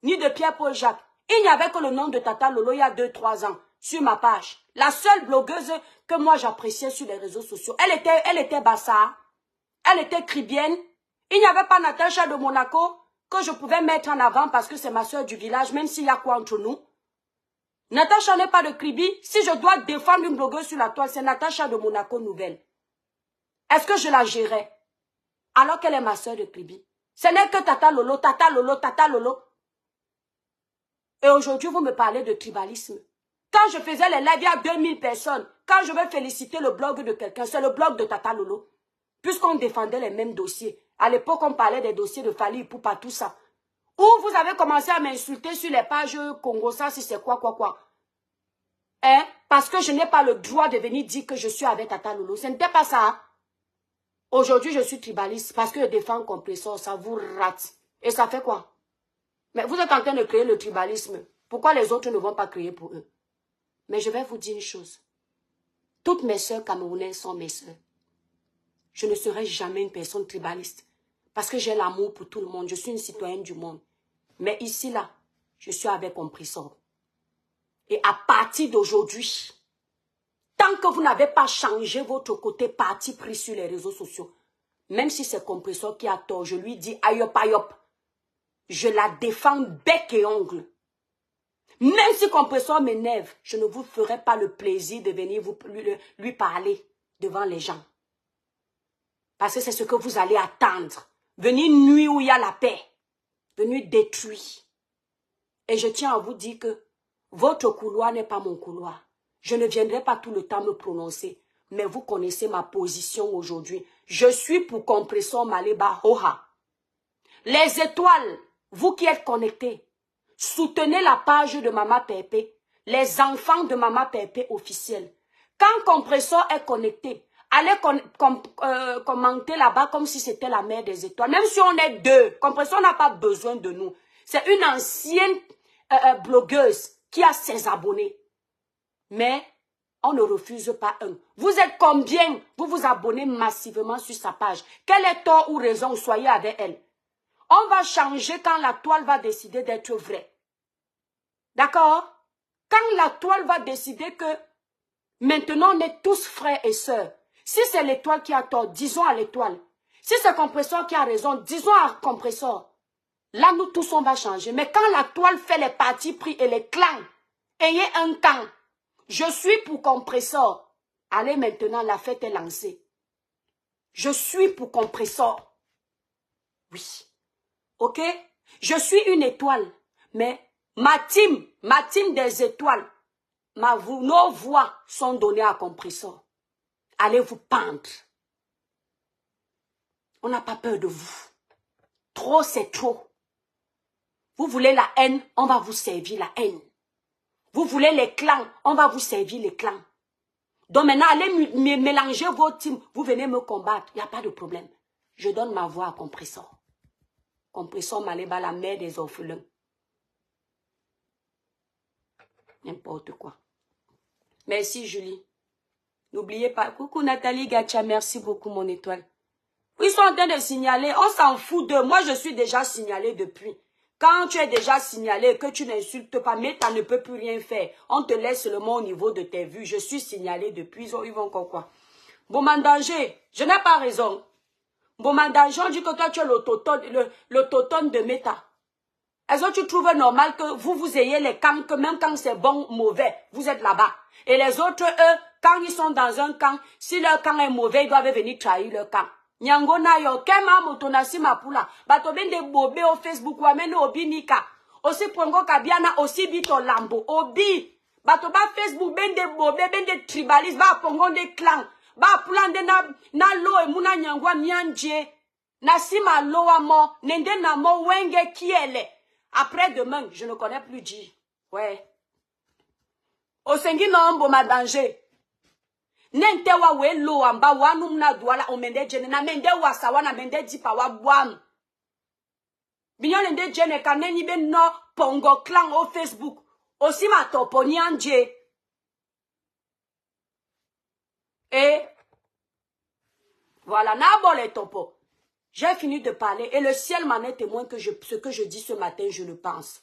Ni de Pierre-Paul Jacques. Il n'y avait que le nom de Tata Lolo il y a 2-3 ans sur ma page. La seule blogueuse que moi j'appréciais sur les réseaux sociaux. Elle était bassa. Elle était cribienne. Il n'y avait pas Natacha de Monaco que je pouvais mettre en avant parce que c'est ma soeur du village, même s'il y a quoi entre nous. Natacha n'est pas de Kribi. Si je dois défendre une blogueuse sur la toile, c'est Natacha de Monaco Nouvelle. Est-ce que je la gérais? Alors qu'elle est ma soeur de Kribi. Ce n'est que Tata Lolo, Tata Lolo, Tata Lolo. Et aujourd'hui, vous me parlez de tribalisme. Quand je faisais les lives, il y a 2000 personnes. Quand je vais féliciter le blog de quelqu'un, c'est le blog de Tata Lolo. Puisqu'on défendait les mêmes dossiers. À l'époque, on parlait des dossiers de Fali Ipupa, tout ça. Ou vous avez commencé à m'insulter sur les pages Congo, ça, si c'est quoi. Hein? Parce que je n'ai pas le droit de venir dire que je suis avec Tata Lolo. Ce n'était pas ça. Hein? Aujourd'hui, je suis tribaliste parce que je défends compresseur, ça vous rate. Et ça fait quoi? Mais vous êtes en train de créer le tribalisme. Pourquoi les autres ne vont pas créer pour eux? Mais je vais vous dire une chose. Toutes mes sœurs camerounaises sont mes sœurs. Je ne serai jamais une personne tribaliste. Parce que j'ai l'amour pour tout le monde. Je suis une citoyenne du monde. Mais ici, là, je suis avec compresseur. Et à partir d'aujourd'hui, tant que vous n'avez pas changé votre côté parti pris sur les réseaux sociaux, même si c'est compresseur qui a tort, je lui dis ayop ayop. Je la défends bec et ongle. Même si compresseur m'énerve, je ne vous ferai pas le plaisir de venir lui parler devant les gens. Parce que c'est ce que vous allez attendre. Venir nuire où il y a la paix. Venir détruire. Et je tiens à vous dire que votre couloir n'est pas mon couloir. Je ne viendrai pas tout le temps me prononcer. Mais vous connaissez ma position aujourd'hui. Je suis pour compresseur Maleba Hoha. Les étoiles, vous qui êtes connectés, soutenez la page de Maman Pépé, les enfants de Maman Pépé officiels. Quand compresseur est connecté, allez commenter là-bas comme si c'était la mère des étoiles. Même si on est deux, Compression n'a pas besoin de nous. C'est une ancienne blogueuse qui a ses abonnés. Mais on ne refuse pas un. Vous êtes combien? Vous vous abonnez massivement sur sa page. Quel est tort ou raison? Soyez avec elle. On va changer quand la toile va décider d'être vraie. D'accord? Quand la toile va décider que maintenant on est tous frères et sœurs. Si c'est l'étoile qui a tort, disons à l'étoile. Si c'est Compresseur qui a raison, disons à Compresseur. Là, nous tous, on va changer. Mais quand la toile fait les partis pris et les clans, ayez un camp. Je suis pour Compresseur. Allez maintenant, la fête est lancée. Je suis pour Compresseur. Oui. Ok? Je suis une étoile. Mais ma team des étoiles, nos voix sont données à Compresseur. Allez vous pendre. On n'a pas peur de vous. Trop, c'est trop. Vous voulez la haine, on va vous servir la haine. Vous voulez les clans, on va vous servir les clans. Donc maintenant, allez mélanger vos teams. Vous venez me combattre, il n'y a pas de problème. Je donne ma voix à Compresseur. Compresseur Maléba, la mère des orphelins. N'importe quoi. Merci Julie. N'oubliez pas. Coucou Nathalie Gacha, merci beaucoup mon étoile. Ils sont en train de signaler, on s'en fout d'eux. Moi je suis déjà signalé depuis. Quand tu es déjà signalé, que tu n'insultes pas, Meta ne peut plus rien faire. On te laisse seulement au niveau de tes vues. Je suis signalé depuis, ils vont encore quoi. Bomandanger, je n'ai pas raison. Bomandanger, on dit que toi tu es l'autotone de Meta. Est-ce que tu trouves normal que vous ayez les camps, que même quand c'est bon, mauvais, vous êtes là-bas. Et les autres, eux, quand ils sont dans un camp, si leur camp est mauvais, ils doivent venir trahir leur camp. Nyango na yo, kema motonasi mapula, bato bende bobe au Facebook, wamene obi nika, aussi pongo kabiana, aussi bito lambo, obi, bato ba Facebook bende bobe, bende tribaliste, ba pongo de clan, ba pulande na lo e muna nyangwa mianje, na sima lo amo, nende na mo wenge kiele, après demain, je ne connais plus G, ouais, osengi no ombo ma danger. Nente wa we lo amba wanum na duala omende jene na mende wa sawana mende dipa wa buam. Binyon nende jene kaneni ben no pongo clan au Facebook. Aussi ma topo ni anje. Et voilà, na bon les topo. J'ai fini de parler et le ciel m'en est témoin que ce que je dis ce matin, je le pense.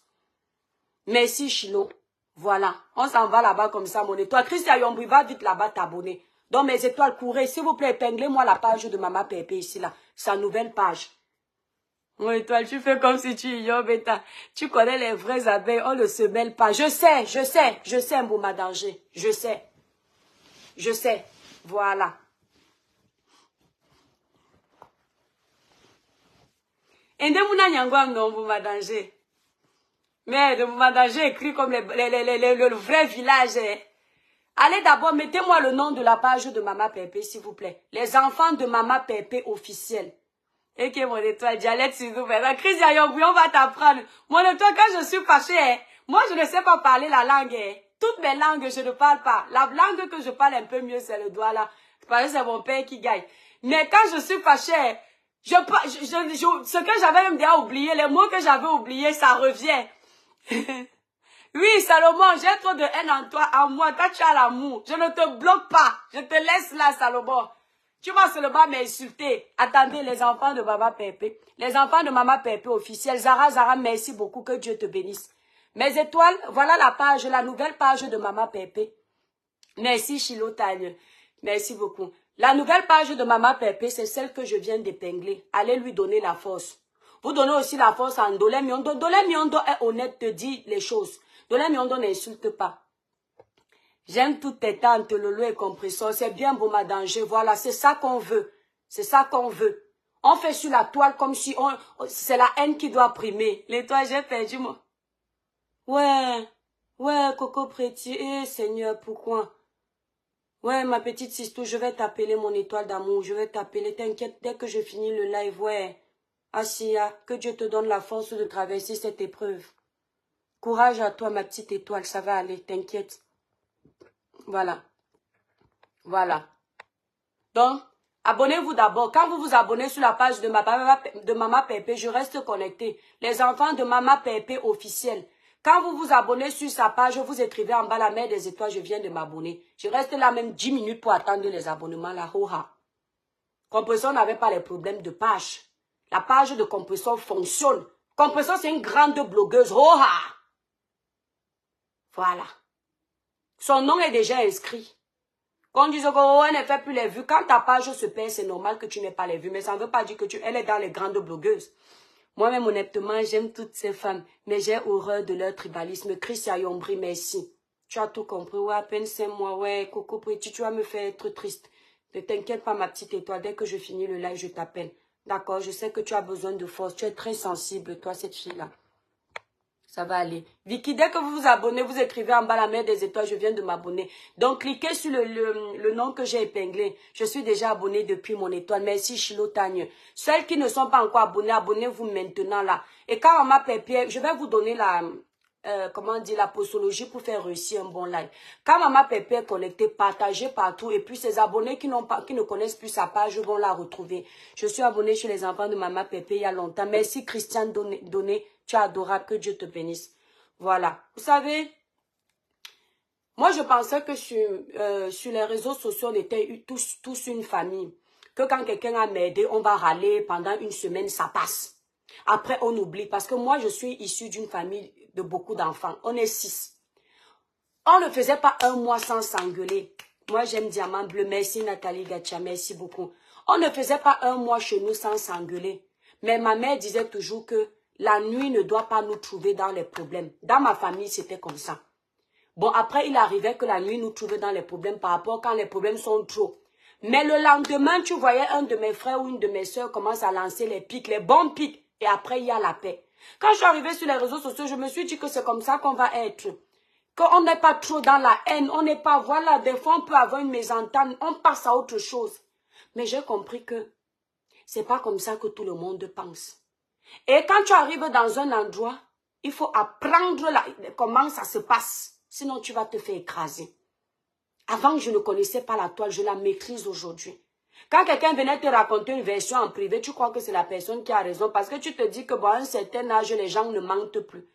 Merci Chino. Voilà, on s'en va là-bas comme ça, mon étoile. Christian Yombri, va vite là-bas t'abonner. Donc mes étoiles, courez. S'il vous plaît, épinglez-moi la page de Maman Pépé ici, là. Sa nouvelle page. Mon étoile, tu fais comme si tu y bêta. Tu connais les vraies abeilles, on ne se mêle pas. Je sais, Mbouma Danger. Je sais. Voilà. Et de Mouna Nyangwam, non, Mbouma Danger. Mais de Mbouma Danger écrit comme le vrai village. Allez d'abord, mettez-moi le nom de la page de Maman Pépé, s'il vous plaît. Les enfants de Maman Pépé officiels. Et que mon étoile, dialecte, s'il vous plaît. Chris Yayongui, on va t'apprendre. Mon étoile, quand je suis fâchée, moi, je ne sais pas parler la langue. Toutes mes langues, je ne parle pas. La langue que je parle un peu mieux, c'est le doigt là. Parce que c'est mon père qui gagne. Mais quand je suis fâchée, ce que j'avais même déjà oublié, les mots que j'avais oubliés, ça revient. Oui, Salomon, j'ai trop de haine en toi, en moi. Toi, tu as l'amour. Je ne te bloque pas. Je te laisse là, Salomon. Tu vas seulement m'insulter. Attendez, les enfants de Maman Pépé. Les enfants de Maman Pépé officiels. Zara, merci beaucoup. Que Dieu te bénisse. Mes étoiles, voilà la page, la nouvelle page de Maman Pépé. Merci, Chilo Tagne. Merci beaucoup. La nouvelle page de Maman Pépé, c'est celle que je viens d'épingler. Allez lui donner la force. Vous donnez aussi la force à Ndolé Miondo. Ndolé Miondo est honnête, te dit les choses. Ndolé Miondo n'insulte pas. J'aime toutes tes tantes, Lolo et Compresseur. C'est bien beau, ma danger. Voilà, c'est ça qu'on veut. C'est ça qu'on veut. On fait sur la toile comme si c'est la haine qui doit primer. Les toiles, j'ai perdu, moi. Ouais, Coco Préti. Eh, Seigneur, pourquoi? Ouais, ma petite sister, je vais t'appeler mon étoile d'amour. Je vais t'appeler. T'inquiète, dès que je finis le live, ouais. Asia, que Dieu te donne la force de traverser cette épreuve. Courage à toi, ma petite étoile, ça va aller, t'inquiète. Voilà. Donc, abonnez-vous d'abord. Quand vous vous abonnez sur la page de Maman Pépé, je reste connecté. Les enfants de Maman Pépé officiel. Quand vous vous abonnez sur sa page, vous écrivez en bas la mer des étoiles, je viens de m'abonner. Je reste là même 10 minutes pour attendre les abonnements, la hoha. Compression n'avait pas les problèmes de page. La page de Compression fonctionne. Compression, c'est une grande blogueuse, hoha. Voilà. Son nom est déjà inscrit. Quand on dit que elle ne fait plus les vues, quand ta page se perd, c'est normal que tu n'aies pas les vues. Mais ça ne veut pas dire que elle est dans les grandes blogueuses. Moi-même, honnêtement, j'aime toutes ces femmes. Mais j'ai horreur de leur tribalisme. Christian Yombri, merci. Tu as tout compris. Ouais, à peine 5 mois. Ouais, Coco Petit, tu vas me faire être triste. Ne t'inquiète pas, ma petite étoile. Dès que je finis le live, je t'appelle. D'accord, je sais que tu as besoin de force. Tu es très sensible, toi, cette fille-là. Ça va aller. Vicky, dès que vous vous abonnez, vous écrivez en bas la mer des étoiles, je viens de m'abonner. Donc, cliquez sur le nom que j'ai épinglé. Je suis déjà abonné depuis mon étoile. Merci, Chilo Tagne. Celles qui ne sont pas encore abonnées, abonnez-vous maintenant là. Et quand on m'appelle Pierre, je vais vous donner la, comment dire, la posologie pour faire réussir un bon live. Quand Maman Pépé est connectée, partagez partout. Et puis, ces abonnés qui ne connaissent plus sa page vont la retrouver. Je suis abonnée chez les enfants de Maman Pépé il y a longtemps. Merci, Christian Donné. Tu es adorable, que Dieu te bénisse. Voilà. Vous savez, moi, je pensais que sur les réseaux sociaux, on était tous une famille. Que quand quelqu'un a m'aidé, on va râler pendant une semaine, ça passe. Après, on oublie. Parce que moi, je suis issue d'une famille de beaucoup d'enfants. On est 6. On ne faisait pas un mois sans s'engueuler. Moi, j'aime Diamant Bleu. Merci, Nathalie Gacha. Merci beaucoup. On ne faisait pas un mois chez nous sans s'engueuler. Mais ma mère disait toujours que la nuit ne doit pas nous trouver dans les problèmes. Dans ma famille, c'était comme ça. Bon, après, il arrivait que la nuit nous trouvait dans les problèmes par rapport quand les problèmes sont trop. Mais le lendemain, tu voyais un de mes frères ou une de mes soeurs commence à lancer les pics, les bons pics. Et après, il y a la paix. Quand je suis arrivée sur les réseaux sociaux, je me suis dit que c'est comme ça qu'on va être. Qu'on n'est pas trop dans la haine. On n'est pas, voilà, des fois, on peut avoir une mésentente. On passe à autre chose. Mais j'ai compris que c'est pas comme ça que tout le monde pense. Et quand tu arrives dans un endroit, il faut apprendre comment ça se passe. Sinon, tu vas te faire écraser. Avant, je ne connaissais pas la toile, je la maîtrise aujourd'hui. Quand quelqu'un venait te raconter une version en privé, tu crois que c'est la personne qui a raison parce que tu te dis que bon, à un certain âge, les gens ne mentent plus.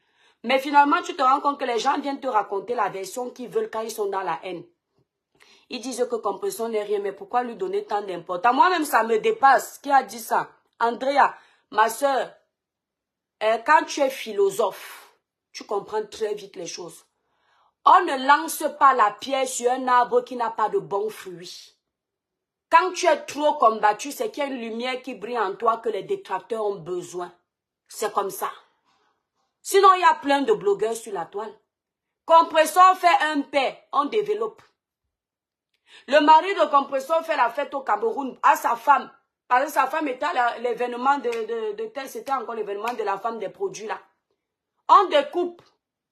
Mais finalement, tu te rends compte que les gens viennent te raconter la version qu'ils veulent quand ils sont dans la haine. Ils disent que Compression n'est rien, mais pourquoi lui donner tant d'importance? Moi-même, ça me dépasse. Qui a dit ça? Andrea, ma soeur. Quand tu es philosophe, tu comprends très vite les choses. On ne lance pas la pierre sur un arbre qui n'a pas de bons fruits. Quand tu es trop combattu, c'est qu'il y a une lumière qui brille en toi que les détracteurs ont besoin. C'est comme ça. Sinon, il y a plein de blogueurs sur la toile. Compression fait un paix, on développe. Le mari de Compression fait la fête au Cameroun à sa femme. Parce que sa femme était à l'événement de tel, c'était encore l'événement de la femme des produits là. On découpe,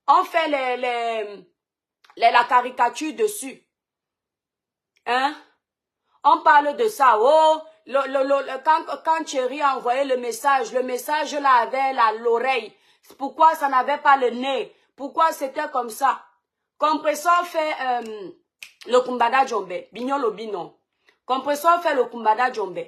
on fait la caricature dessus. Hein? On parle de ça. Oh, quand Thierry a envoyé le message là avait l'oreille. Pourquoi ça n'avait pas le nez? Pourquoi c'était comme ça? Compression fait le Kumbada Djombe. Bignolo Bino. Compression fait le Kumbada Djombe.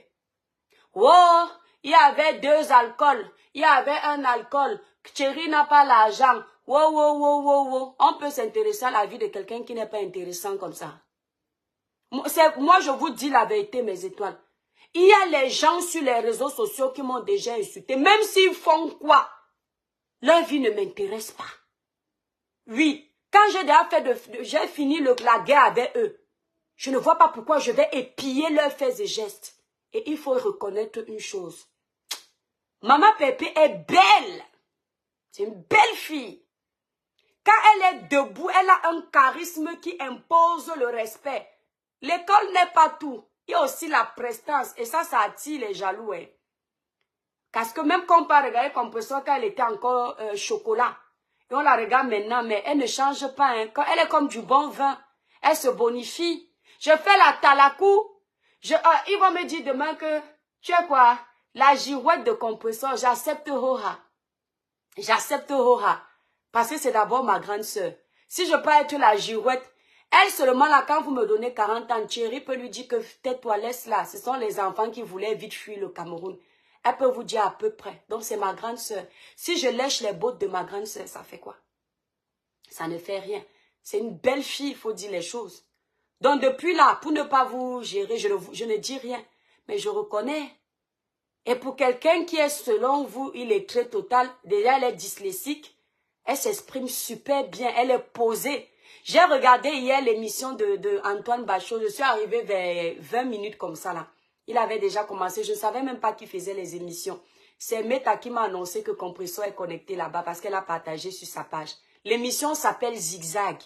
Oh, il y avait 2 alcools. Il y avait un alcool. Thierry n'a pas l'argent. Wow. On peut s'intéresser à la vie de quelqu'un qui n'est pas intéressant comme ça. Moi, je vous dis la vérité, mes étoiles. Il y a les gens sur les réseaux sociaux qui m'ont déjà insulté. Même s'ils font quoi, leur vie ne m'intéresse pas. Oui, quand j'ai déjà j'ai fini la guerre avec eux, je ne vois pas pourquoi je vais épier leurs faits et gestes. Et il faut reconnaître une chose. Maman Pépé est belle. C'est une belle fille. Quand elle est debout, elle a un charisme qui impose le respect. L'école n'est pas tout. Il y a aussi la prestance. Et ça attire les jaloux. Hein. Parce que même quand on peut regarder Compression quand elle était encore chocolat. Et on la regarde maintenant, mais elle ne change pas. Hein. Quand elle est comme du bon vin. Elle se bonifie. Je fais la talakou. Ils vont me dire demain que tu es quoi? La girouette de Compression. J'accepte Hora. J'accepte Hora. Parce que c'est d'abord ma grande sœur. Si je peux être la girouette, Elle seulement là, quand vous me donnez 40 ans, Thierry peut lui dire que tais-toi, laisse là. Ce sont les enfants qui voulaient vite fuir le Cameroun. Elle peut vous dire à peu près. Donc c'est ma grande sœur. Si je lèche les bottes de ma grande sœur, ça fait quoi? Ça ne fait rien. C'est une belle fille, il faut dire les choses. Donc depuis là, pour ne pas vous gérer, je ne dis rien. Mais je reconnais. Et pour quelqu'un qui est selon vous, il est très total. Déjà, elle est dyslexique. Elle s'exprime super bien. Elle est posée. J'ai regardé hier l'émission de Antoine Bachot. Je suis arrivée vers 20 minutes comme ça là. Il avait déjà commencé. Je ne savais même pas qui faisait les émissions. C'est Meta qui m'a annoncé que Compresso est connecté là-bas parce qu'elle a partagé sur sa page. L'émission s'appelle Zigzag.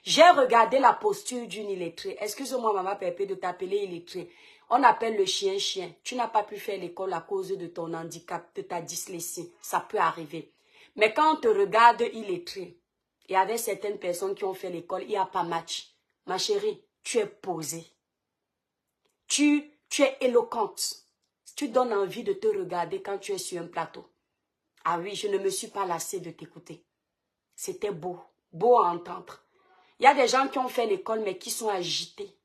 J'ai regardé la posture d'une illettrée. Excuse-moi, maman Pépé, de t'appeler illettrée. On appelle le chien chien. Tu n'as pas pu faire l'école à cause de ton handicap, de ta dyslexie. Ça peut arriver. Mais quand on te regarde illettré, et avec certaines personnes qui ont fait l'école, il n'y a pas match. Ma chérie, tu es posée. Tu es éloquente. Tu donnes envie de te regarder quand tu es sur un plateau. Ah oui, je ne me suis pas lassée de t'écouter. C'était beau. Beau à entendre. Il y a des gens qui ont fait l'école, mais qui sont agités.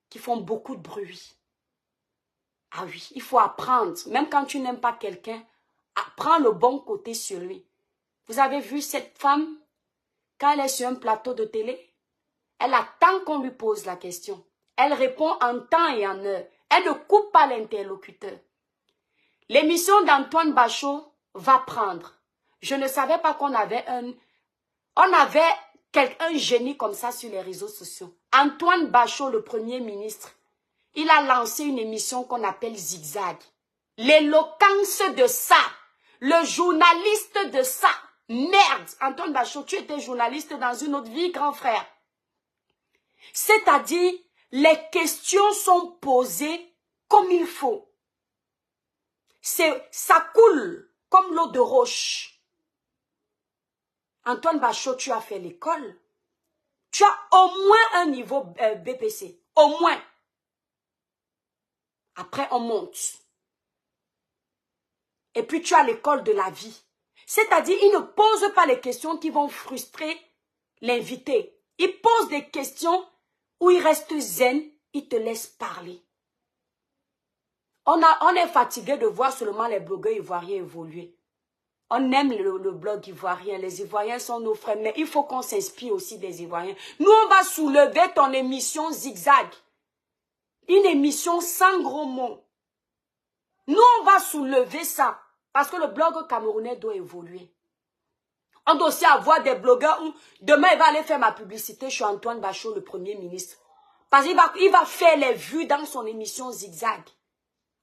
Qui font beaucoup de bruit. Ah oui, il faut apprendre. Même quand tu n'aimes pas quelqu'un, apprends le bon côté sur lui. Vous avez vu cette femme, quand elle est sur un plateau de télé, elle attend qu'on lui pose la question. Elle répond en temps et en heure. Elle ne coupe pas l'interlocuteur. L'émission d'Antoine Bachot va prendre. Je ne savais pas qu'on avait un génie comme ça sur les réseaux sociaux. Antoine Bachot, le Premier ministre, il a lancé une émission qu'on appelle Zigzag. L'éloquence de ça. Le journaliste de ça. Merde, Antoine Bachot, tu étais journaliste dans une autre vie, grand frère. C'est-à-dire, les questions sont posées comme il faut. Ça coule comme l'eau de roche. Antoine Bachot, tu as fait l'école. Tu as au moins un niveau BPC. Au moins. Après, on monte. Et puis, tu as l'école de la vie. C'est-à-dire, il ne pose pas les questions qui vont frustrer l'invité. Il pose des questions où il reste zen, il te laisse parler. On est fatigué de voir seulement les blogueurs ivoiriens évoluer. On aime le blog ivoirien. Les Ivoiriens sont nos frères, mais il faut qu'on s'inspire aussi des Ivoiriens. Nous, on va soulever ton émission Zigzag. Une émission sans gros mots. Nous, on va soulever ça. Parce que le blog camerounais doit évoluer. On doit aussi avoir des blogueurs où demain, il va aller faire ma publicité chez Antoine Bachot, le Premier ministre. Parce qu'il va faire les vues dans son émission Zigzag.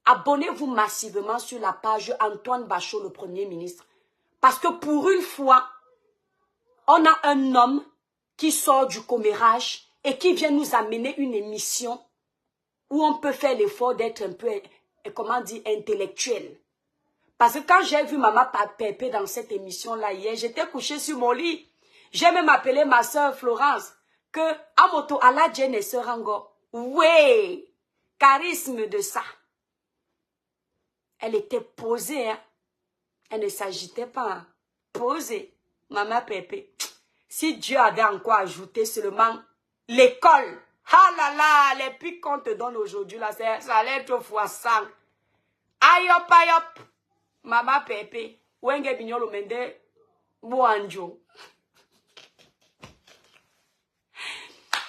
Abonnez-vous massivement sur la page Antoine Bachot, le Premier ministre. Parce que pour une fois, on a un homme qui sort du commérage et qui vient nous amener une émission où on peut faire l'effort d'être un peu, comment dire, intellectuel. Parce que quand j'ai vu Maman Pépé dans cette émission-là hier, j'étais couchée sur mon lit. J'ai même appelé ma soeur Florence que Amoto Ala Djen et Serango. Oui, charisme de ça. Elle était posée, hein. Elle ne s'agitait pas, hein. Posée. Maman Pépé. Si Dieu avait encore ajouté seulement l'école. Ah là là, les pics qu'on te donne aujourd'hui, là, ça allait être fois 100. Ayop, ayop. Maman Pépé. Wenge bignolo mende. Bouanjo.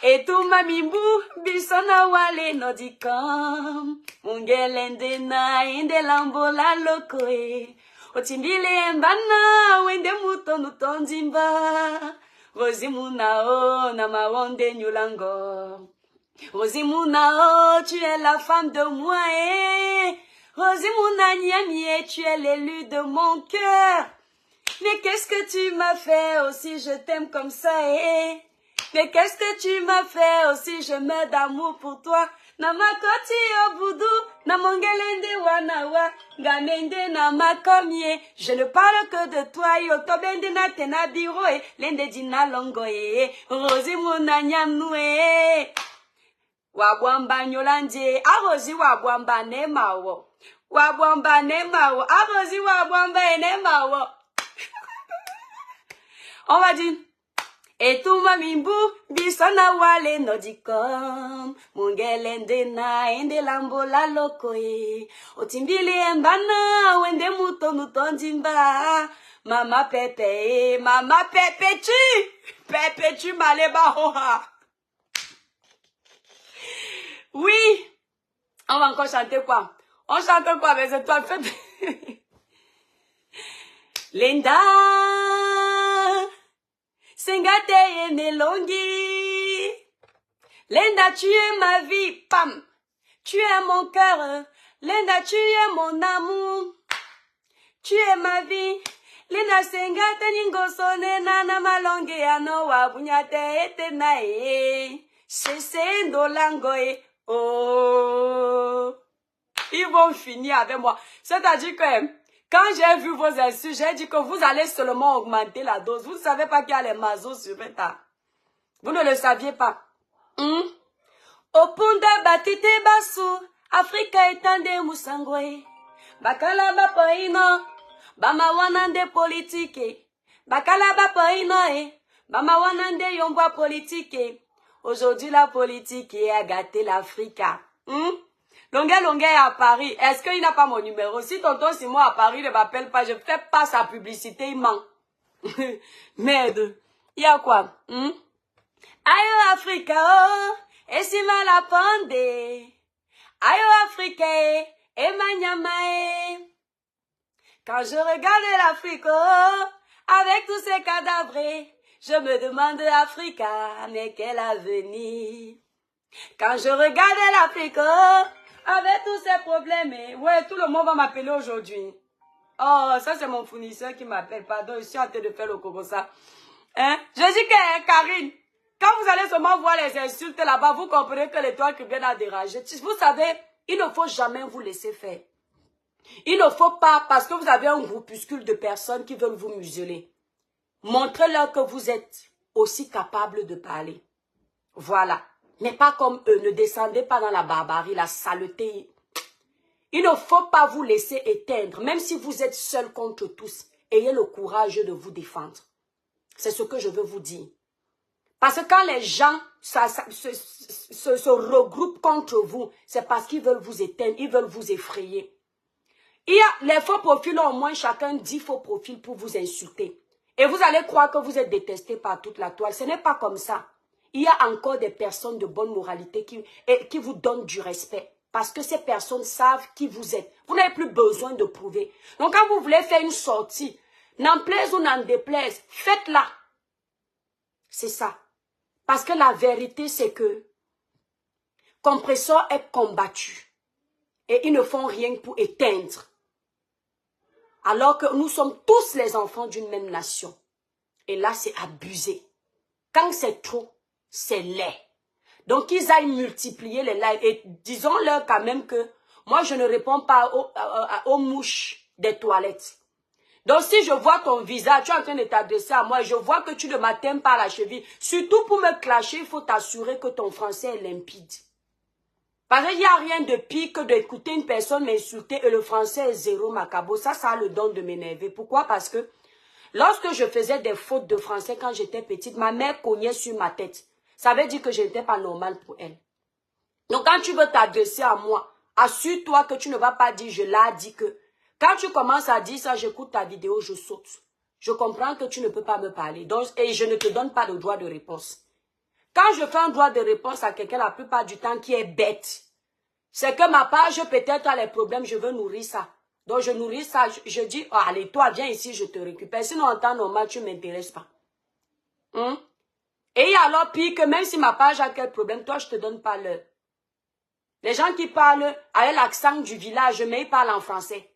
Et tout mamimbu, bisona wale no dikam. Mungelende na inde lambola lokoe. Otimbile mbana wende muto nutondimba. Rosimuna o na mawonde nyulango. Rosimuna o, tu es la femme de moi eh. Rosimuna niamie, tu es l'élu de mon cœur. Mais qu'est-ce que tu m'as fait aussi, je t'aime comme ça eh. Mais qu'est-ce que tu m'as fait aussi, je meurs d'amour pour toi. Namakoti obudu, namongelende wanawa, gamende namakomie. Je ne parle que de toi, yotobende na tena biroe, lende dina longoe, rosimuna nyamnue. Wabwamba nyolanje, arozi wabwamba nemawo. Wabwamba nemawo, arozi wabwamba nemawo. On va dire, Et tout mamimbu, bisona wale nodikom. Mungelende na ende lambo la lokoe. Otimbili embana, wende muto nutondimba. Mama Pepe tu maleba hoha. Oui, on va encore chanter quoi? On chante quoi avec cette toi fête? Linda, Sengate et Nelongi. Linda, tu es ma vie, pam. Tu es mon cœur. Linda, tu es mon amour. Tu es ma vie. Linda, Sengate Ningosone Nana Malongi Anoa Bunyate Etenae. Sesendo Langoe. Oh. Ils vont finir avec moi. C'est-à-dire que quand j'ai vu vos insultes, j'ai dit que vous allez seulement augmenter la dose. Vous ne savez pas qu'il y a les mazos sur Beta. Vous ne le saviez pas. Opunda batite basu, Afrika etande musangwe. Bakala bapoino, bama wanande politique. Bakala bapoino bama wanande yomba politique. Aujourd'hui la politique a gâté l'Africa. Longuet est à Paris. Est-ce qu'il n'a pas mon numéro? Si tonton Simon à Paris ne m'appelle pas, je ne fais pas sa publicité, il ment. Merde. Il y a quoi? Ayo Africa, oh, et si mal à pande. Ayo Africa, et manyamae. Quand je regarde l'Afrique, oh, avec tous ces cadavres, je me demande Africa, mais quel avenir. Quand je regarde l'Afrique, oh, avec tous ces problèmes, ouais, tout le monde va m'appeler aujourd'hui. Oh, ça c'est mon fournisseur qui m'appelle, pardon, je suis en train de faire le coco ça. Hein? Je dis que Karine, quand vous allez seulement voir les insultes là-bas, vous comprenez que l'étoile qui vient à déranger. Vous savez, il ne faut jamais vous laisser faire. Il ne faut pas, parce que vous avez un groupuscule de personnes qui veulent vous museler. Montrez-leur que vous êtes aussi capable de parler. Voilà. Mais pas comme eux. Ne descendez pas dans la barbarie, la saleté. Il ne faut pas vous laisser éteindre. Même si vous êtes seul contre tous, ayez le courage de vous défendre. C'est ce que je veux vous dire. Parce que quand les gens se regroupent contre vous, c'est parce qu'ils veulent vous éteindre, ils veulent vous effrayer. Il y a les faux profils, au moins chacun 10 faux profils pour vous insulter. Et vous allez croire que vous êtes détesté par toute la toile. Ce n'est pas comme ça. Il y a encore des personnes de bonne moralité qui vous donnent du respect. Parce que ces personnes savent qui vous êtes. Vous n'avez plus besoin de prouver. Donc quand vous voulez faire une sortie, n'en plaise ou n'en déplaise, faites-la. C'est ça. Parce que la vérité, c'est que Compressor est combattu. Et ils ne font rien pour éteindre. Alors que nous sommes tous les enfants d'une même nation. Et là, c'est abusé. Quand c'est trop, c'est laid. Donc, ils aillent multiplier les lives. Et disons-leur quand même que moi, je ne réponds pas aux mouches des toilettes. Donc, si je vois ton visage, tu es en train de t'adresser à moi, je vois que tu ne m'atteins pas à la cheville. Surtout pour me clasher, il faut t'assurer que ton français est limpide. Parce qu'il n'y a rien de pire que d'écouter une personne m'insulter et le français est zéro macabo. Ça a le don de m'énerver. Pourquoi? Parce que lorsque je faisais des fautes de français quand j'étais petite, ma mère cognait sur ma tête. Ça veut dire que je n'étais pas normale pour elle. Donc quand tu veux t'adresser à moi, assure-toi que tu ne vas pas dire je l'ai dit que. Quand tu commences à dire ça, j'écoute ta vidéo, je saute. Je comprends que tu ne peux pas me parler. Donc, et je ne te donne pas de droit de réponse. Quand je fais un droit de réponse à quelqu'un la plupart du temps qui est bête, c'est que ma page peut-être a les problèmes, je veux nourrir ça. Donc je nourris ça, je dis, oh, allez, toi, viens ici, je te récupère. Sinon, en temps normal, tu ne m'intéresses pas. Et alors, pire que même si ma page a quel problème, toi, je ne te donne pas l'heure. Les gens qui parlent avec l'accent du village, mais ils parlent en français.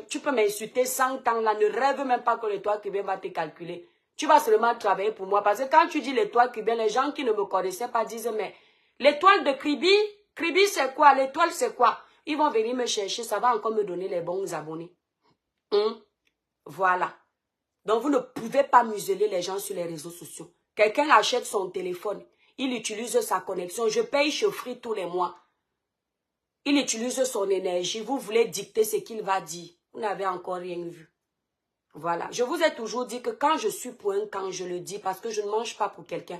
Tu peux m'insulter 100 ans, là, ne rêve même pas que l'étoile cubaine va te calculer. Tu vas seulement travailler pour moi. Parce que quand tu dis l'étoile cubaine, les gens qui ne me connaissaient pas disent, mais l'étoile de Kribi c'est quoi? L'étoile c'est quoi? Ils vont venir me chercher, ça va encore me donner les bons abonnés. Voilà. Donc vous ne pouvez pas museler les gens sur les réseaux sociaux. Quelqu'un achète son téléphone, il utilise sa connexion, je paye chez Free tous les mois. Il utilise son énergie, vous voulez dicter ce qu'il va dire. Vous n'avez encore rien vu. Voilà. Je vous ai toujours dit que quand je suis pour un camp, je le dis parce que je ne mange pas pour quelqu'un.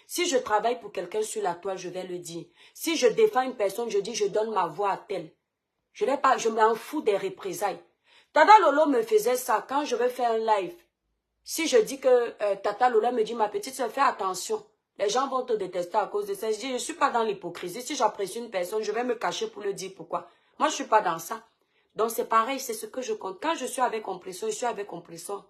Si je travaille pour quelqu'un sur la toile, je vais le dire. Si je défends une personne, je dis je donne ma voix à tel. Je m'en fous des représailles. Tata Lolo me faisait ça quand je vais faire un live. Si je dis que Tata Lola me dit, ma petite soeur, fais attention. Les gens vont te détester à cause de ça. Je dis, je ne suis pas dans l'hypocrisie. Si j'apprécie une personne, je vais me cacher pour le dire pourquoi. Moi, je ne suis pas dans ça. Donc, c'est pareil, c'est ce que je compte. Quand je suis avec Compressor, je suis avec Compressor.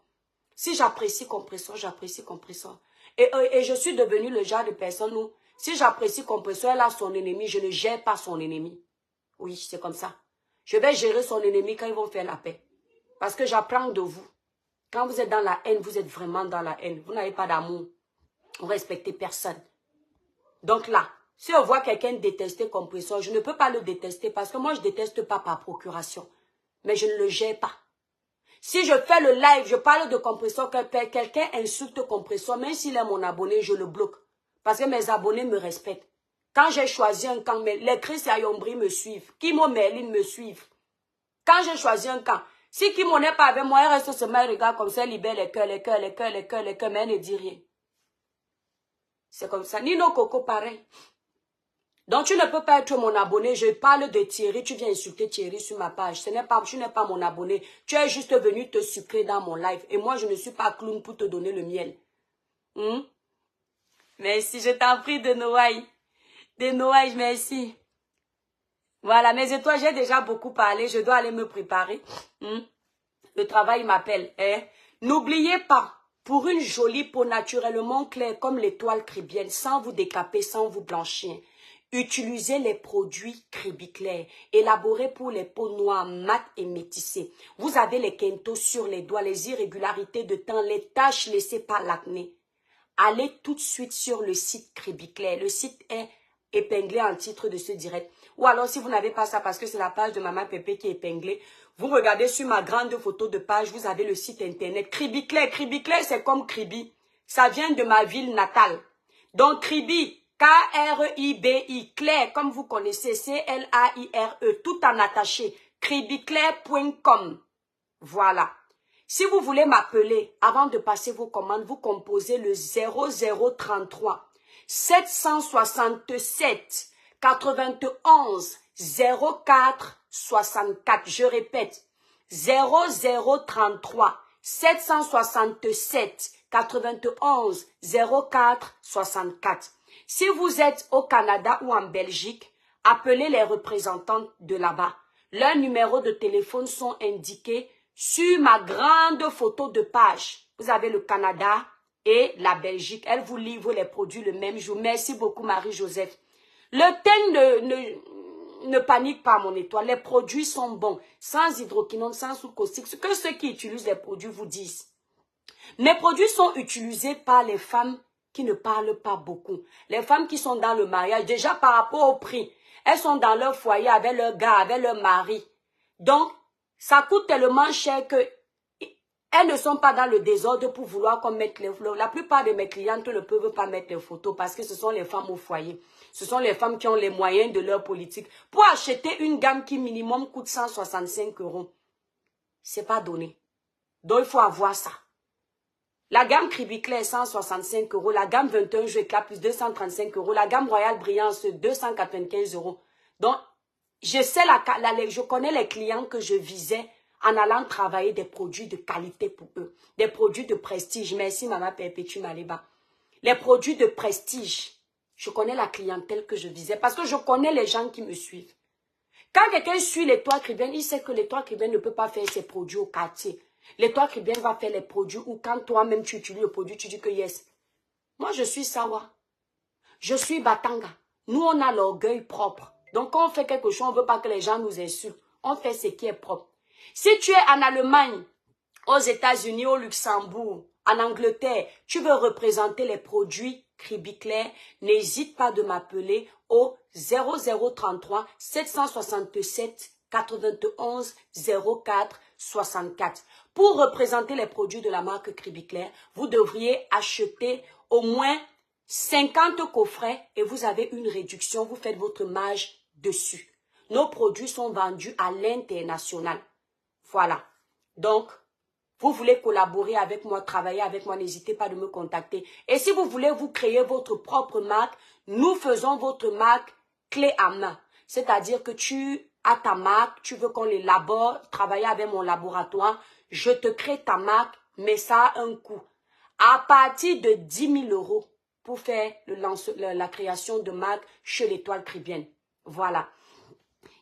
Si j'apprécie Compressor, j'apprécie Compressor. Et je suis devenue le genre de personne où, si j'apprécie Compressor, elle a son ennemi, je ne gère pas son ennemi. Oui, c'est comme ça. Je vais gérer son ennemi quand ils vont faire la paix. Parce que j'apprends de vous. Quand vous êtes dans la haine, vous êtes vraiment dans la haine. Vous n'avez pas d'amour. Vous ne respectez personne. Donc là, si on voit quelqu'un détester Compressor, je ne peux pas le détester parce que moi, je ne déteste pas par procuration. Mais je ne le gère pas. Si je fais le live, je parle de Compressor, quelqu'un insulte Compressor, même s'il est mon abonné, je le bloque. Parce que mes abonnés me respectent. Quand j'ai choisi un camp, les Chris et Ayombri me suivent. Kimo Merlin me suivent. Quand j'ai choisi un camp, si Kimo n'est pas avec moi, elle reste seulement, elle regarde comme ça, elle libère les cœurs, mais elle ne dit rien. C'est comme ça. Nino Coco, pareil. Donc, tu ne peux pas être mon abonné. Je parle de Thierry. Tu viens insulter Thierry sur ma page. Tu n'es pas mon abonné. Tu es juste venu te sucrer dans mon live. Et moi, je ne suis pas clown pour te donner le miel. Merci, je t'en prie de Noailles. De Noailles, merci. Voilà, mais et toi, j'ai déjà beaucoup parlé. Je dois aller me préparer. Le travail m'appelle. N'oubliez pas, pour une jolie peau naturellement claire comme l'étoile cribienne, sans vous décaper, sans vous blanchir, utilisez les produits Cribiclair, élaborés pour les peaux noires, mates et métissées. Vous avez les quintos sur les doigts, les irrégularités de teint, les taches laissées par l'acné. Allez tout de suite sur le site Cribiclair. Le site est épinglé en titre de ce direct. Ou alors, si vous n'avez pas ça, parce que c'est la page de Maman Pépé qui est épinglée, vous regardez sur ma grande photo de page, vous avez le site internet Cribiclair. Cribiclair, c'est comme Kribi. Ça vient de ma ville natale. Donc, Kribi, K-R-I-B-I, Claire, comme vous connaissez, C-L-A-I-R-E, tout en attaché, cribiclair.com. Voilà. Si vous voulez m'appeler, avant de passer vos commandes, vous composez le 0033 767 91 04 64. Je répète, 0033 767 91 04 64. Si vous êtes au Canada ou en Belgique, appelez les représentants de là-bas. Leurs numéros de téléphone sont indiqués sur ma grande photo de page. Vous avez le Canada et la Belgique. Elle vous livre les produits le même jour. Merci beaucoup Marie-Joseph. Le teint ne panique pas mon étoile. Les produits sont bons. Sans hydroquinone, sans soude caustique. Ce que ceux qui utilisent les produits vous disent. Mes produits sont utilisés par les femmes qui ne parlent pas beaucoup. Les femmes qui sont dans le mariage, déjà par rapport au prix. Elles sont dans leur foyer avec leur gars, avec leur mari. Donc, ça coûte tellement cher que elles ne sont pas dans le désordre pour vouloir qu'on mette les fleurs. La plupart de mes clientes ne peuvent pas mettre les photos parce que ce sont les femmes au foyer. Ce sont les femmes qui ont les moyens de leur politique. Pour acheter une gamme qui minimum coûte 165 €, c'est pas donné. Donc, il faut avoir ça. La gamme Cribiclair, 165 €. La gamme 21 jours éclat plus 235 €. La gamme Royale Brillance, 295 €. Donc, je connais les clients que je visais en allant travailler des produits de qualité pour eux. Des produits de prestige. Merci, Maman Perpétue Maléba. Les produits de prestige. Je connais la clientèle que je visais parce que je connais les gens qui me suivent. Quand quelqu'un suit l'étoile cribienne, il sait que l'étoile cribienne ne peut pas faire ses produits au quartier. L'étoile cribienne va faire les produits ou quand toi-même tu utilises le produit, tu dis que yes. Moi, je suis Sawa. Je suis Batanga. Nous, on a l'orgueil propre. Donc, quand on fait quelque chose, on ne veut pas que les gens nous insultent. On fait ce qui est propre. Si tu es en Allemagne, aux États-Unis, au Luxembourg, en Angleterre, tu veux représenter les produits Cribiclair, n'hésite pas de m'appeler au 0033 767 91 04 64. Pour représenter les produits de la marque Cribiclair, vous devriez acheter au moins 50 coffrets et vous avez une réduction. Vous faites votre marge dessus. Nos produits sont vendus à l'international. Voilà. Donc, Vous voulez collaborer avec moi, travailler avec moi, n'hésitez pas de me contacter. Et si vous voulez vous créer votre propre marque, nous faisons votre marque clé à main. C'est-à-dire que tu as ta marque, tu veux qu'on l'élabore, travailler avec mon laboratoire, je te crée ta marque, mais ça a un coût. À partir de 10 000 € pour faire la création de marque chez l'Étoile Caribbeenne. Voilà.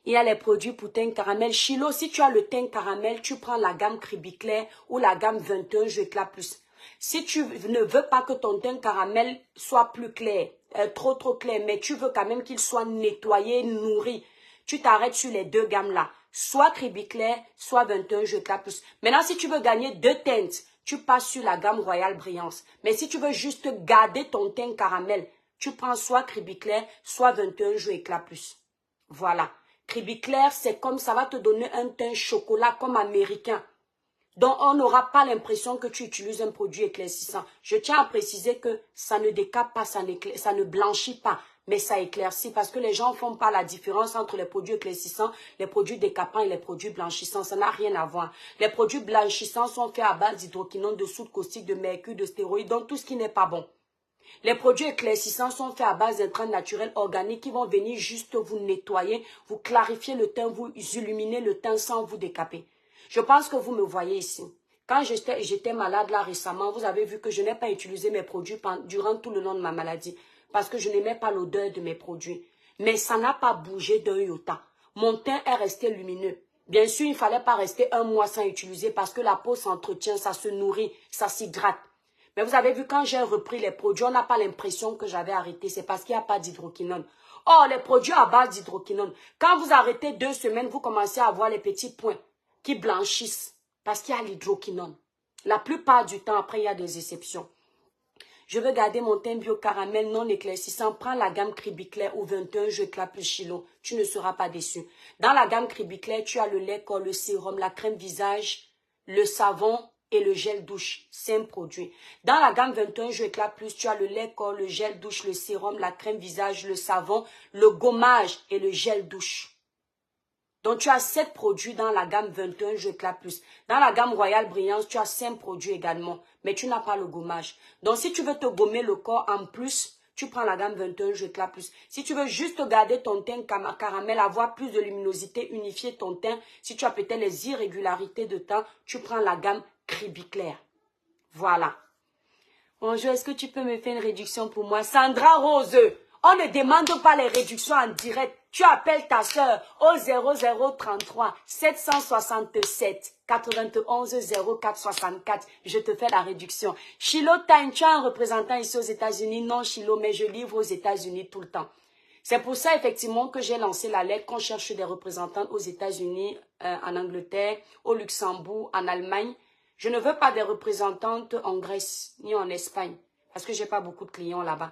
Il y a les produits pour teint caramel. Chilo, si tu as le teint caramel, tu prends la gamme Cribiclair ou la gamme 21 Jeux Éclat Plus. Si tu ne veux pas que ton teint caramel soit plus clair, trop clair, mais tu veux quand même qu'il soit nettoyé, nourri, tu t'arrêtes sur les deux gammes-là. Soit Cribiclair, soit 21 Jeux Éclat Plus. Maintenant, si tu veux gagner deux teintes, tu passes sur la gamme Royal Brillance. Mais si tu veux juste garder ton teint caramel, tu prends soit Cribiclair, soit 21 Jeux Éclat Plus. Voilà. Cribiclair, c'est comme ça va te donner un teint chocolat comme américain. Donc, on n'aura pas l'impression que tu utilises un produit éclaircissant. Je tiens à préciser que ça ne décape pas, ça ne blanchit pas, mais ça éclaircit parce que les gens ne font pas la différence entre les produits éclaircissants, les produits décapants et les produits blanchissants. Ça n'a rien à voir. Les produits blanchissants sont faits à base d'hydroquinone, de soude caustique, de mercure, de stéroïdes, donc tout ce qui n'est pas bon. Les produits éclaircissants sont faits à base d'intrants naturels organiques qui vont venir juste vous nettoyer, vous clarifier le teint, vous illuminer le teint sans vous décaper. Je pense que vous me voyez ici. Quand j'étais malade là récemment, vous avez vu que je n'ai pas utilisé mes produits durant tout le long de ma maladie parce que je n'aimais pas l'odeur de mes produits. Mais ça n'a pas bougé d'un iota. Mon teint est resté lumineux. Bien sûr, il ne fallait pas rester un mois sans utiliser parce que la peau s'entretient, ça se nourrit, ça s'hydrate. Mais vous avez vu, quand j'ai repris les produits, on n'a pas l'impression que j'avais arrêté. C'est parce qu'il n'y a pas d'hydroquinone. Or, les produits à base d'hydroquinone, quand vous arrêtez 2 semaines, vous commencez à avoir les petits points qui blanchissent parce qu'il y a l'hydroquinone. La plupart du temps, après, il y a des exceptions. Je veux garder mon teint bio caramel non éclaircissant. Prends la gamme Cribiclair ou 21 Jeux Éclat Plus Chilo. Tu ne seras pas déçu. Dans la gamme Cribiclair, tu as le lait corps, le sérum, la crème visage, le savon et le gel douche. 5 produits. Dans la gamme 21 Jeux Éclat Plus, tu as le lait corps, le gel douche, le sérum, la crème visage, le savon, le gommage et le gel douche. Donc, tu as 7 produits dans la gamme 21 Jeux Éclat Plus. Dans la gamme Royal Brillance, tu as 5 produits également. Mais tu n'as pas le gommage. Donc, si tu veux te gommer le corps en plus, tu prends la gamme 21 Jeux Éclat Plus. Si tu veux juste garder ton teint caramel, avoir plus de luminosité, unifier ton teint, si tu as peut-être les irrégularités de teint, tu prends la gamme Cribiclair. Voilà. Bonjour, est-ce que tu peux me faire une réduction pour moi? Sandra Rose, on ne demande pas les réductions en direct. Tu appelles ta soeur au 0033 767 91 04 64. Je te fais la réduction. Chilo Time, tu as un représentant ici aux États-Unis? Non, Chilo, mais je livre aux États-Unis tout le temps. C'est pour ça, effectivement, que j'ai lancé la lettre qu'on cherche des représentants aux États-Unis, en Angleterre, au Luxembourg, en Allemagne. Je ne veux pas des représentantes en Grèce ni en Espagne parce que je n'ai pas beaucoup de clients là-bas.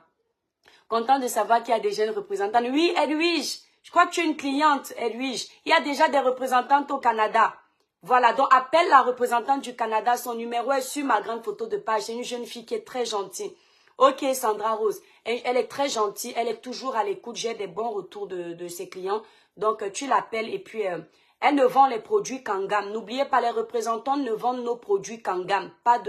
Content de savoir qu'il y a des jeunes représentantes. Oui, Edwige, je crois que tu es une cliente, Edwige. Il y a déjà des représentantes au Canada. Voilà, donc appelle la représentante du Canada. Son numéro est sur ma grande photo de page. C'est une jeune fille qui est très gentille. Ok, Sandra Rose. Elle est très gentille. Elle est toujours à l'écoute. J'ai des bons retours de ses clients. Donc, tu l'appelles et puis... elle ne vend les produits qu'en gamme. N'oubliez pas, les représentants ne vendent nos produits qu'en gamme, pas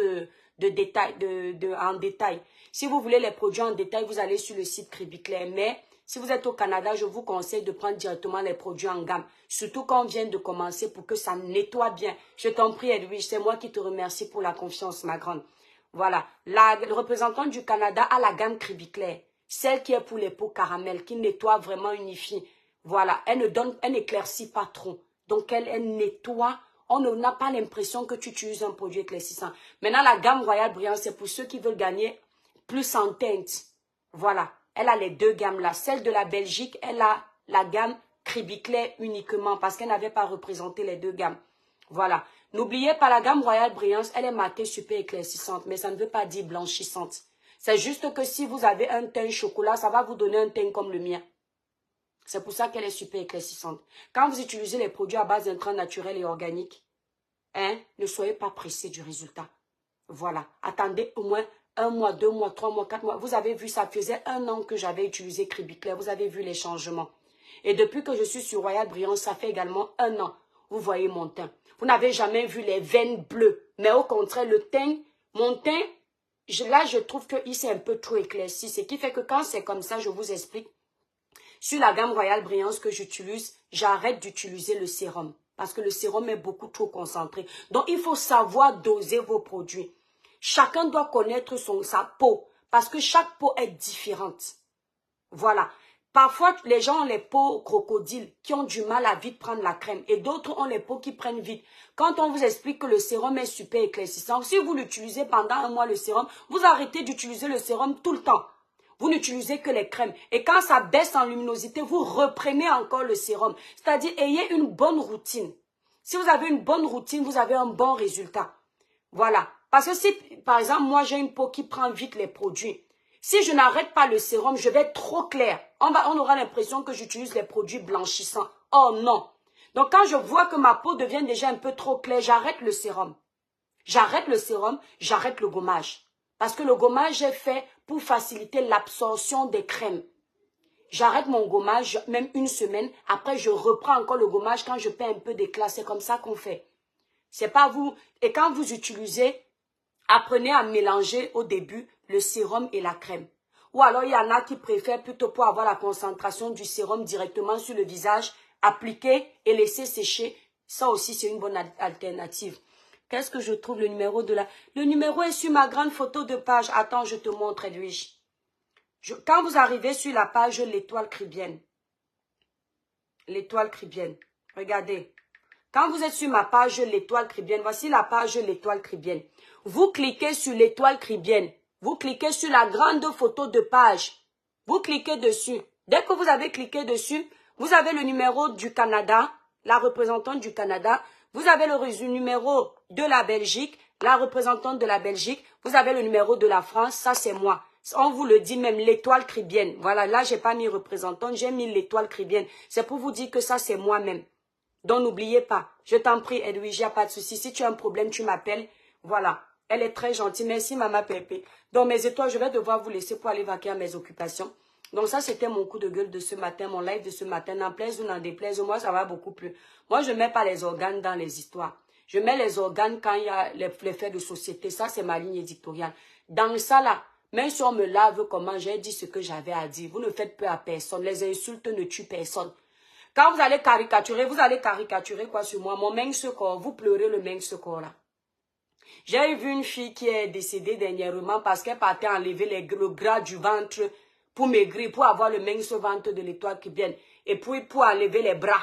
en détail. Si vous voulez les produits en détail, vous allez sur le site Cribiclair. Mais si vous êtes au Canada, je vous conseille de prendre directement les produits en gamme. Surtout quand on vient de commencer pour que ça nettoie bien. Je t'en prie, Edwige, c'est moi qui te remercie pour la confiance, ma grande. Voilà. Le représentant du Canada a la gamme Cribiclair. Celle qui est pour les peaux caramel, qui nettoie vraiment unifie. Voilà. Elle n'éclaircit pas trop. Donc, elle nettoie. On n'a pas l'impression que tu utilises un produit éclaircissant. Maintenant, la gamme Royal Brillance, c'est pour ceux qui veulent gagner plus en teinte. Voilà. Elle a les deux gammes-là. Celle de la Belgique, elle a la gamme Cribiclair uniquement parce qu'elle n'avait pas représenté les deux gammes. Voilà. N'oubliez pas, la gamme Royal Brillance, elle est marquée super éclaircissante, mais ça ne veut pas dire blanchissante. C'est juste que si vous avez un teint chocolat, ça va vous donner un teint comme le mien. C'est pour ça qu'elle est super éclaircissante. Quand vous utilisez les produits à base d'intrants naturels et organiques, ne soyez pas pressés du résultat. Voilà. Attendez au moins 1 mois, 2 mois, 3 mois, 4 mois. Vous avez vu, ça faisait 1 an que j'avais utilisé Cribiclair. Vous avez vu les changements. Et depuis que je suis sur Royal Brillance, ça fait également 1 an. Vous voyez mon teint. Vous n'avez jamais vu les veines bleues. Mais au contraire, le teint, mon teint, là, je trouve qu'il s'est un peu trop éclairci. Ce qui fait que quand c'est comme ça, je vous explique. Sur la gamme Royal Brillance que j'utilise, j'arrête d'utiliser le sérum. Parce que le sérum est beaucoup trop concentré. Donc, il faut savoir doser vos produits. Chacun doit connaître sa peau. Parce que chaque peau est différente. Voilà. Parfois, les gens ont les peaux crocodiles qui ont du mal à vite prendre la crème. Et d'autres ont les peaux qui prennent vite. Quand on vous explique que le sérum est super éclaircissant, si vous l'utilisez pendant un mois le sérum, vous arrêtez d'utiliser le sérum tout le temps. Vous n'utilisez que les crèmes. Et quand ça baisse en luminosité, vous reprenez encore le sérum. C'est-à-dire, ayez une bonne routine. Si vous avez une bonne routine, vous avez un bon résultat. Voilà. Parce que si, par exemple, moi, j'ai une peau qui prend vite les produits. Si je n'arrête pas le sérum, je vais être trop clair. On aura l'impression que j'utilise les produits blanchissants. Oh non. Donc, quand je vois que ma peau devient déjà un peu trop claire, j'arrête le sérum. J'arrête le sérum, j'arrête le gommage. Parce que le gommage est fait pour faciliter l'absorption des crèmes. J'arrête mon gommage même une semaine. Après, je reprends encore le gommage quand je perds un peu d'éclat. C'est comme ça qu'on fait. C'est pas vous. Et quand vous utilisez, apprenez à mélanger au début le sérum et la crème. Ou alors, il y en a qui préfèrent plutôt pour avoir la concentration du sérum directement sur le visage, appliquer et laisser sécher. Ça aussi, c'est une bonne alternative. Qu'est-ce que je trouve le numéro de la... Le numéro est sur ma grande photo de page. Attends, je te montre, Edwige. Quand vous arrivez sur la page l'étoile cribienne. L'étoile cribienne. Regardez. Quand vous êtes sur ma page l'étoile cribienne, voici la page l'étoile cribienne. Vous cliquez sur l'étoile cribienne. Vous cliquez sur la grande photo de page. Vous cliquez dessus. Dès que vous avez cliqué dessus, vous avez le numéro du Canada, la représentante du Canada. Vous avez le numéro de la Belgique, la représentante de la Belgique. Vous avez le numéro de la France, ça c'est moi. On vous le dit même, l'étoile cribienne. Voilà, là j'ai pas mis représentante, j'ai mis l'étoile cribienne. C'est pour vous dire que ça c'est moi-même. Donc n'oubliez pas, je t'en prie Edwige, il n'y a pas de souci. Si tu as un problème, tu m'appelles. Voilà, elle est très gentille. Merci Maman Pépé. Donc mes étoiles, je vais devoir vous laisser pour aller vaquer à mes occupations. Donc ça, c'était mon coup de gueule de ce matin, mon live de ce matin. N'en plaise ou n'en déplaise, moi, ça va beaucoup plus. Moi, je ne mets pas les organes dans les histoires. Je mets les organes quand il y a les faits de société. Ça, c'est ma ligne éditoriale. Dans ça, là, même si on me lave comment j'ai dit ce que j'avais à dire, vous ne faites peur à personne. Les insultes ne tuent personne. Quand vous allez caricaturer quoi sur moi? Mon mince corps, vous pleurez le mince corps, là. J'ai vu une fille qui est décédée dernièrement parce qu'elle partait enlever le gras du ventre pour maigrir, pour avoir le mince ventre de l'étoile cribienne. Et puis pour enlever les bras.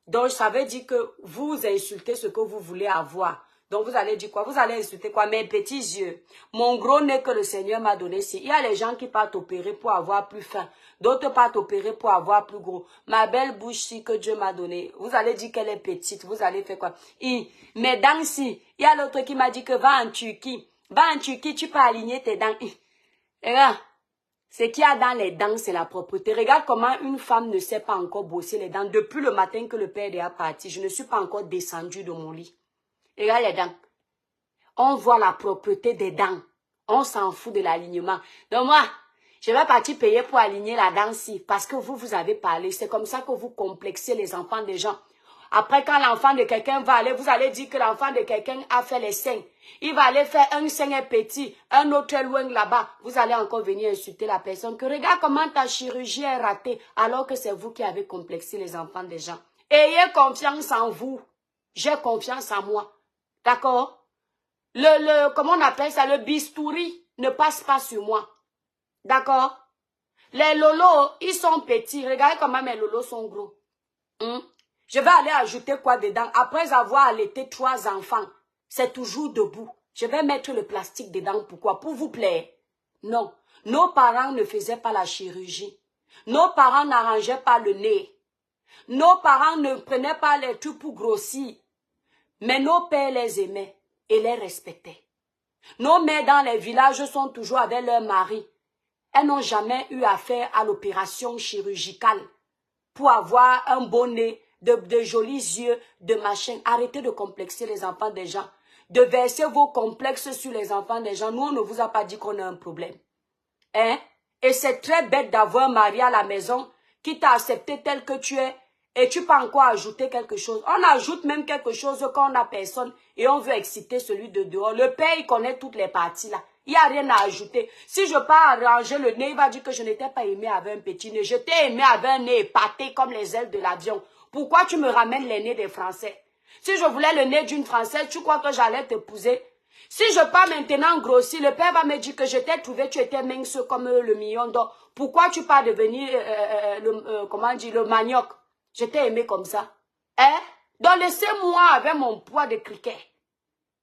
Donc ça veut dire que vous insultez ce que vous voulez avoir. Donc vous allez dire quoi? Vous allez insulter quoi? Mes petits yeux. Mon gros nez que le Seigneur m'a donné. Il y a les gens qui partent opérer pour avoir plus faim. D'autres partent opérer pour avoir plus gros. Ma belle bouche que Dieu m'a donnée. Vous allez dire qu'elle est petite. Vous allez faire quoi? Mes dents si. Il y a l'autre qui m'a dit que va en Turquie. Va en Turquie, tu peux aligner tes dents. Regarde. Ce qu'il y a dans les dents, c'est la propreté. Regarde comment une femme ne sait pas encore bosser les dents. Depuis le matin que le père est parti, je ne suis pas encore descendue de mon lit. Regarde les dents. On voit la propreté des dents. On s'en fout de l'alignement. Donc moi, je vais partir payer pour aligner la dent-ci. Parce que vous avez parlé. C'est comme ça que vous complexez les enfants des gens. Après, quand l'enfant de quelqu'un va aller, vous allez dire que l'enfant de quelqu'un a fait les seins. Il va aller faire un sein est petit, un autre est loin là-bas. Vous allez encore venir insulter la personne. Que regarde comment ta chirurgie est ratée, alors que c'est vous qui avez complexé les enfants des gens. Ayez confiance en vous. J'ai confiance en moi. D'accord? Comment on appelle ça? Le bistouri ne passe pas sur moi. D'accord? Les lolos, ils sont petits. Regardez comment mes lolos sont gros. Je vais aller ajouter quoi dedans? Après avoir allaité 3 enfants, c'est toujours debout. Je vais mettre le plastique dedans. Pourquoi? Pour vous plaire. Non. Nos parents ne faisaient pas la chirurgie. Nos parents n'arrangeaient pas le nez. Nos parents ne prenaient pas les trucs pour grossir. Mais nos pères les aimaient et les respectaient. Nos mères dans les villages sont toujours avec leur mari. Elles n'ont jamais eu affaire à l'opération chirurgicale pour avoir un beau nez, de jolis yeux, de machin. Arrêtez de complexer les enfants des gens. De verser vos complexes sur les enfants des gens. Nous, on ne vous a pas dit qu'on a un problème. Hein? Et c'est très bête d'avoir un mari à la maison qui t'a accepté tel que tu es Et tu peux encore ajouter quelque chose. On ajoute même quelque chose quand on n'a personne et on veut exciter celui de dehors. Le père, il connaît toutes les parties là. Il n'y a rien à ajouter. Si je pars arranger le nez, il va dire que je n'étais pas aimé avec un petit nez. Je t'ai aimé avec un nez épaté comme les ailes de l'avion. Pourquoi tu me ramènes les nez des Français? Si je voulais le nez d'une Française, tu crois que j'allais t'épouser? Si je pars maintenant grossir, le père va me dire que je t'ai trouvé, tu étais mince comme le million d'or. Pourquoi tu pars devenir, comment on dit, le manioc? Je t'ai aimé comme ça. Hein? Donc laissez-moi avec mon poids de criquet.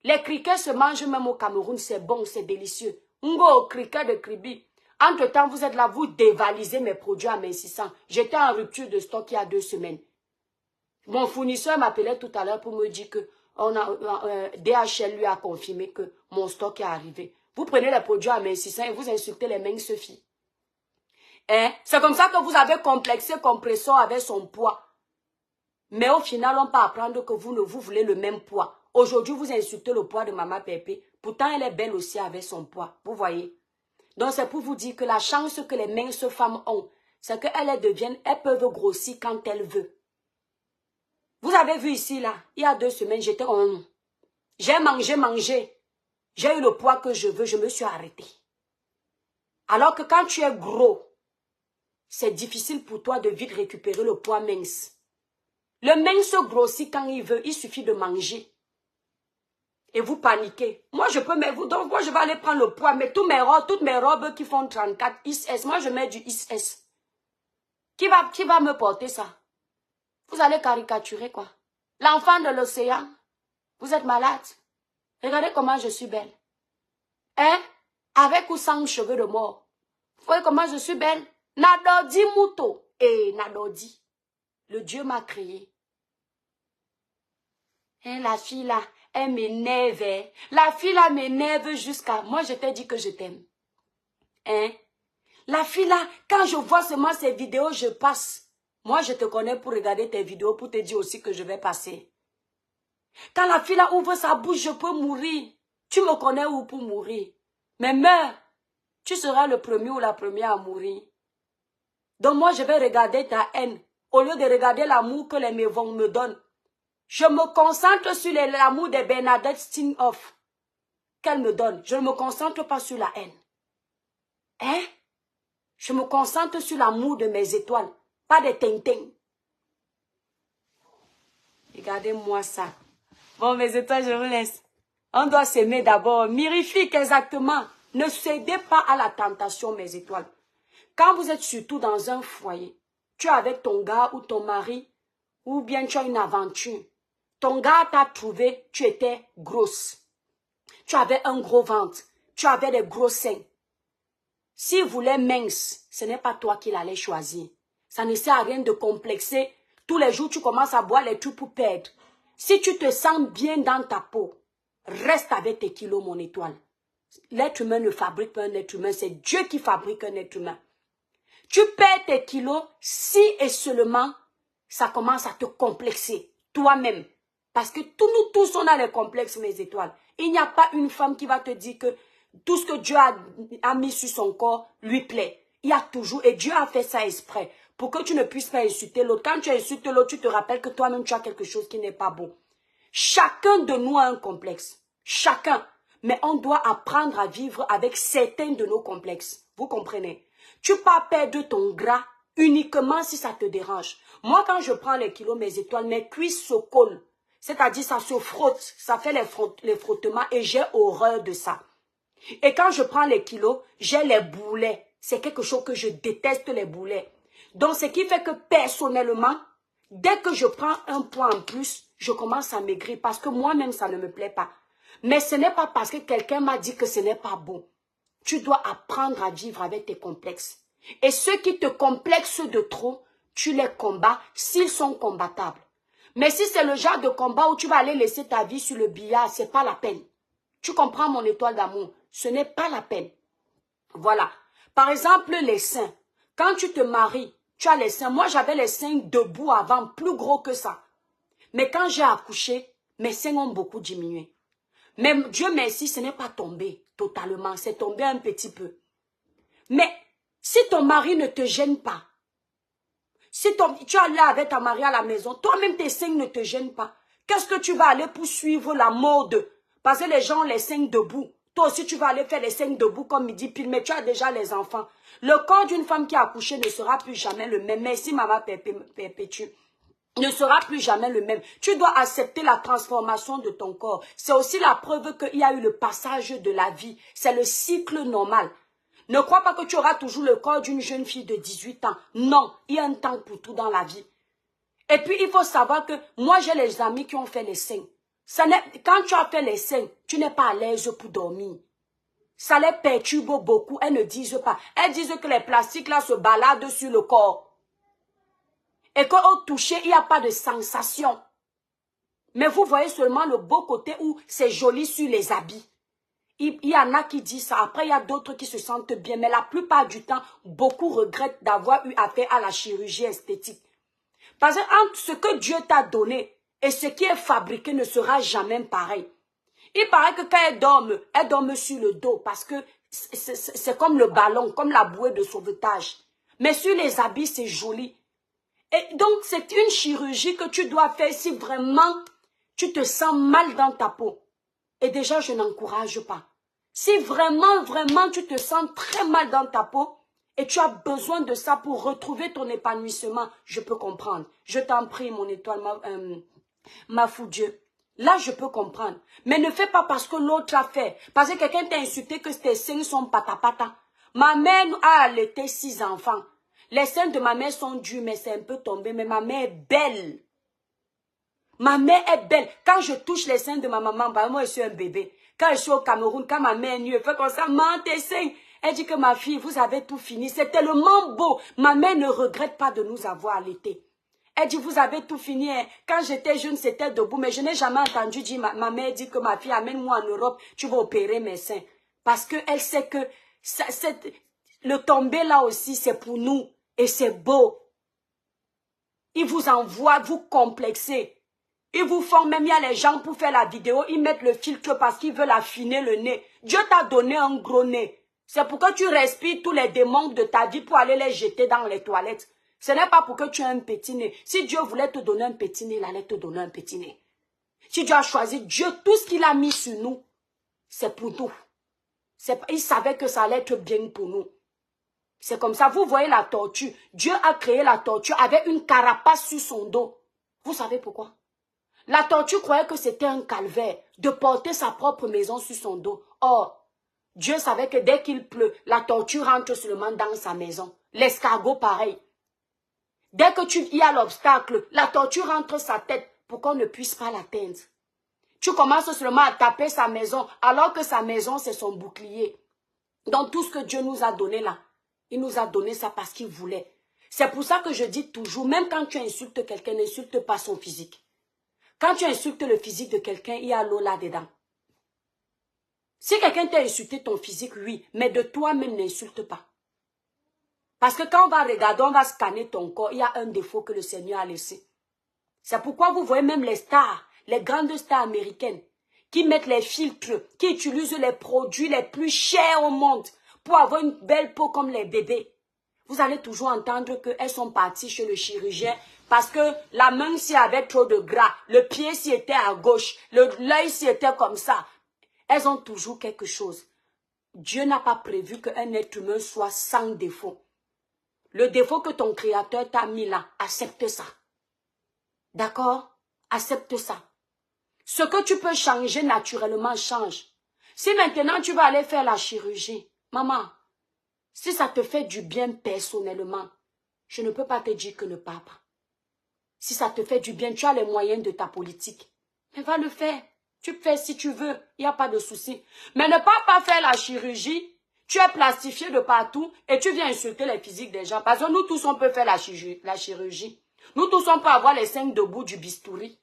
Les criquets se mangent même au Cameroun, c'est bon, c'est délicieux. Ngo, criquet de Kribi. Entre-temps, vous êtes là, vous dévalisez mes produits amincissants. J'étais en rupture de stock il y a 2 semaines. Mon fournisseur m'appelait tout à l'heure pour me dire que DHL lui a confirmé que mon stock est arrivé. Vous prenez les produits amincissants et vous insultez les minces filles. Hein? C'est comme ça que vous avez complexé Compressor avec son poids. Mais au final, on peut apprendre que vous voulez le même poids. Aujourd'hui, vous insultez le poids de Maman Pépé. Pourtant, elle est belle aussi avec son poids. Vous voyez? Donc, c'est pour vous dire que la chance que les minces femmes ont, c'est elles peuvent grossir quand elles veulent. Vous avez vu ici, là, il y a 2 semaines, j'étais en... J'ai mangé. J'ai eu le poids que je veux, je me suis arrêtée. Alors que quand tu es gros, c'est difficile pour toi de vite récupérer le poids mince. Le mince grossit quand il veut, il suffit de manger. Et vous paniquez. Moi, je peux mettre vous, donc moi, je vais aller prendre le poids, mais toutes mes robes qui font 34 XS, moi, je mets du XS. Qui va me porter ça? Vous allez caricaturer quoi? L'enfant de l'océan, vous êtes malade? Regardez comment je suis belle. Hein? Avec ou sans cheveux de mort. Vous voyez comment je suis belle? Nadodi Mouto. Et Nadodi. Le Dieu m'a créé. Hein, la fille là, elle m'énerve. Hein? La fille là m'énerve jusqu'à... Moi, je t'ai dit que je t'aime. Hein? La fille là, quand je vois seulement ces vidéos, je passe. Moi, je te connais pour regarder tes vidéos, pour te dire aussi que je vais passer. Quand la fille là ouvre sa bouche, je peux mourir. Tu me connais où pour mourir? Mais meurs. Tu seras le premier ou la première à mourir. Donc moi, je vais regarder ta haine. Au lieu de regarder l'amour que les mévons me donnent. Je me concentre sur l'amour de Bernadette Steinhoff qu'elle me donne. Je ne me concentre pas sur la haine. Hein? Je me concentre sur l'amour de mes étoiles. Pas des tintins. Regardez-moi ça. Bon, mes étoiles, je vous laisse. On doit s'aimer d'abord. Mirifique, exactement. Ne cédez pas à la tentation, mes étoiles. Quand vous êtes surtout dans un foyer, tu es avec ton gars ou ton mari, ou bien tu as une aventure. Ton gars t'a trouvé, tu étais grosse. Tu avais un gros ventre. Tu avais des gros seins. S'il voulait mince, ce n'est pas toi qui l'allais choisir. Ça ne sert à rien de complexer. Tous les jours, tu commences à boire les trucs pour perdre. Si tu te sens bien dans ta peau, reste avec tes kilos, mon étoile. L'être humain ne fabrique pas un être humain, c'est Dieu qui fabrique un être humain. Tu perds tes kilos si et seulement ça commence à te complexer, toi-même. Parce que nous tous, on a les complexes, mes étoiles. Il n'y a pas une femme qui va te dire que tout ce que Dieu a mis sur son corps lui plaît. Il y a toujours, et Dieu a fait ça exprès, pour que tu ne puisses pas insulter l'autre. Quand tu insultes l'autre, tu te rappelles que toi-même, tu as quelque chose qui n'est pas bon. Chacun de nous a un complexe. Chacun. Mais on doit apprendre à vivre avec certains de nos complexes. Vous comprenez? Tu peux perdre ton gras uniquement si ça te dérange. Moi, quand je prends les kilos, mes étoiles, mes cuisses se collent. C'est-à-dire, ça se frotte, ça fait les frottements et j'ai horreur de ça. Et quand je prends les kilos, j'ai les boulets. C'est quelque chose que je déteste, les boulets. Donc, ce qui fait que personnellement, dès que je prends un poids en plus, je commence à maigrir parce que moi-même, ça ne me plaît pas. Mais ce n'est pas parce que quelqu'un m'a dit que ce n'est pas bon. Tu dois apprendre à vivre avec tes complexes. Et ceux qui te complexent de trop, tu les combats s'ils sont combattables. Mais si c'est le genre de combat où tu vas aller laisser ta vie sur le billard, c'est pas la peine. Tu comprends mon étoile d'amour? Ce n'est pas la peine. Voilà. Par exemple, les seins. Quand tu te maries, tu as les seins. Moi, j'avais les seins debout avant, plus gros que ça. Mais quand j'ai accouché, mes seins ont beaucoup diminué. Mais Dieu merci, ce n'est pas tombé totalement. C'est tombé un petit peu. Mais si ton mari ne te gêne pas, Si tu es allé avec ta mari à la maison, toi-même tes seins ne te gênent pas. Qu'est-ce que tu vas aller pour suivre la mode? Parce que les gens ont les seins debout. Toi aussi, tu vas aller faire les seins debout comme midi pile, mais tu as déjà les enfants. Le corps d'une femme qui a accouché ne sera plus jamais le même. Merci, maman Perpétue. Ne sera plus jamais le même. Tu dois accepter la transformation de ton corps. C'est aussi la preuve qu'il y a eu le passage de la vie. C'est le cycle normal. Ne crois pas que tu auras toujours le corps d'une jeune fille de 18 ans. Non, il y a un temps pour tout dans la vie. Et puis, il faut savoir que moi, j'ai les amis qui ont fait les seins. Quand tu as fait les seins, tu n'es pas à l'aise pour dormir. Ça les perturbe beaucoup. Elles ne disent pas. Elles disent que les plastiques là se baladent sur le corps. Et qu'au toucher, il n'y a pas de sensation. Mais vous voyez seulement le beau côté où c'est joli sur les habits. Il y en a qui disent ça. Après, il y a d'autres qui se sentent bien. Mais la plupart du temps, beaucoup regrettent d'avoir eu affaire à la chirurgie esthétique. Parce que entre ce que Dieu t'a donné et ce qui est fabriqué ne sera jamais pareil. Il paraît que quand elle dorme sur le dos parce que c'est comme le ballon, comme la bouée de sauvetage. Mais sur les habits, c'est joli. Et donc, c'est une chirurgie que tu dois faire si vraiment tu te sens mal dans ta peau. Et déjà, je n'encourage pas. Si vraiment, vraiment, tu te sens très mal dans ta peau et tu as besoin de ça pour retrouver ton épanouissement, je peux comprendre. Je t'en prie, mon étoile, ma fou Dieu. Là, je peux comprendre. Mais ne fais pas parce que l'autre a fait. Parce que quelqu'un t'a insulté que tes seins sont pata-pata. Ma mère a allaité 6 enfants. Les seins de ma mère sont durs, mais c'est un peu tombé. Mais ma mère est belle. Ma mère est belle. Quand je touche les seins de ma maman, bah, moi, je suis un bébé. Quand je suis au Cameroun, quand ma mère est nue, elle fait comme ça, maman, tes seins. Elle dit que ma fille, vous avez tout fini. C'est tellement beau. Ma mère ne regrette pas de nous avoir allaités. Elle dit, vous avez tout fini. Hein. Quand j'étais jeune, c'était debout. Mais je n'ai jamais entendu dire, ma mère dit que ma fille, amène-moi en Europe, tu vas opérer mes seins. Parce qu'elle sait que le tomber là aussi, c'est pour nous. Et c'est beau. Ils vous envoient, vous complexer. Ils vous font, même il y a les gens pour faire la vidéo, ils mettent le filtre parce qu'ils veulent affiner le nez. Dieu t'a donné un gros nez. C'est pour que tu respires tous les démons de ta vie pour aller les jeter dans les toilettes. Ce n'est pas pour que tu aies un petit nez. Si Dieu voulait te donner un petit nez, il allait te donner un petit nez. Si Dieu a choisi, Dieu, tout ce qu'il a mis sur nous, c'est pour nous. Il savait que ça allait être bien pour nous. C'est comme ça, vous voyez la tortue. Dieu a créé la tortue avec une carapace sur son dos. Vous savez pourquoi? La tortue croyait que c'était un calvaire de porter sa propre maison sur son dos. Or, Dieu savait que dès qu'il pleut, la tortue rentre seulement dans sa maison. L'escargot, pareil. Dès que il y a l'obstacle, la tortue rentre sa tête pour qu'on ne puisse pas l'atteindre. Tu commences seulement à taper sa maison, alors que sa maison, c'est son bouclier. Donc, tout ce que Dieu nous a donné là, il nous a donné ça parce qu'il voulait. C'est pour ça que je dis toujours, même quand tu insultes quelqu'un, n'insulte pas son physique. Quand tu insultes le physique de quelqu'un, il y a l'eau là-dedans. Si quelqu'un t'a insulté ton physique, oui, mais de toi-même, n'insulte pas. Parce que quand on va regarder, on va scanner ton corps, il y a un défaut que le Seigneur a laissé. C'est pourquoi vous voyez même les stars, les grandes stars américaines, qui mettent les filtres, qui utilisent les produits les plus chers au monde pour avoir une belle peau comme les bébés. Vous allez toujours entendre qu'elles sont parties chez le chirurgien parce que la main s'y avait trop de gras, le pied s'y était à gauche, l'œil s'y était comme ça. Elles ont toujours quelque chose. Dieu n'a pas prévu qu'un être humain soit sans défaut. Le défaut que ton créateur t'a mis là, accepte ça. D'accord? Accepte ça. Ce que tu peux changer naturellement, change. Si maintenant tu vas aller faire la chirurgie, maman, si ça te fait du bien personnellement, je ne peux pas te dire que ne pars pas. Si ça te fait du bien, tu as les moyens de ta politique. Mais va le faire. Tu fais si tu veux, il n'y a pas de souci. Mais ne pas faire la chirurgie, tu es plastifié de partout et tu viens insulter les physiques des gens. Parce que nous tous, on peut faire la chirurgie. Nous tous, on peut avoir les seins debout du bistouri.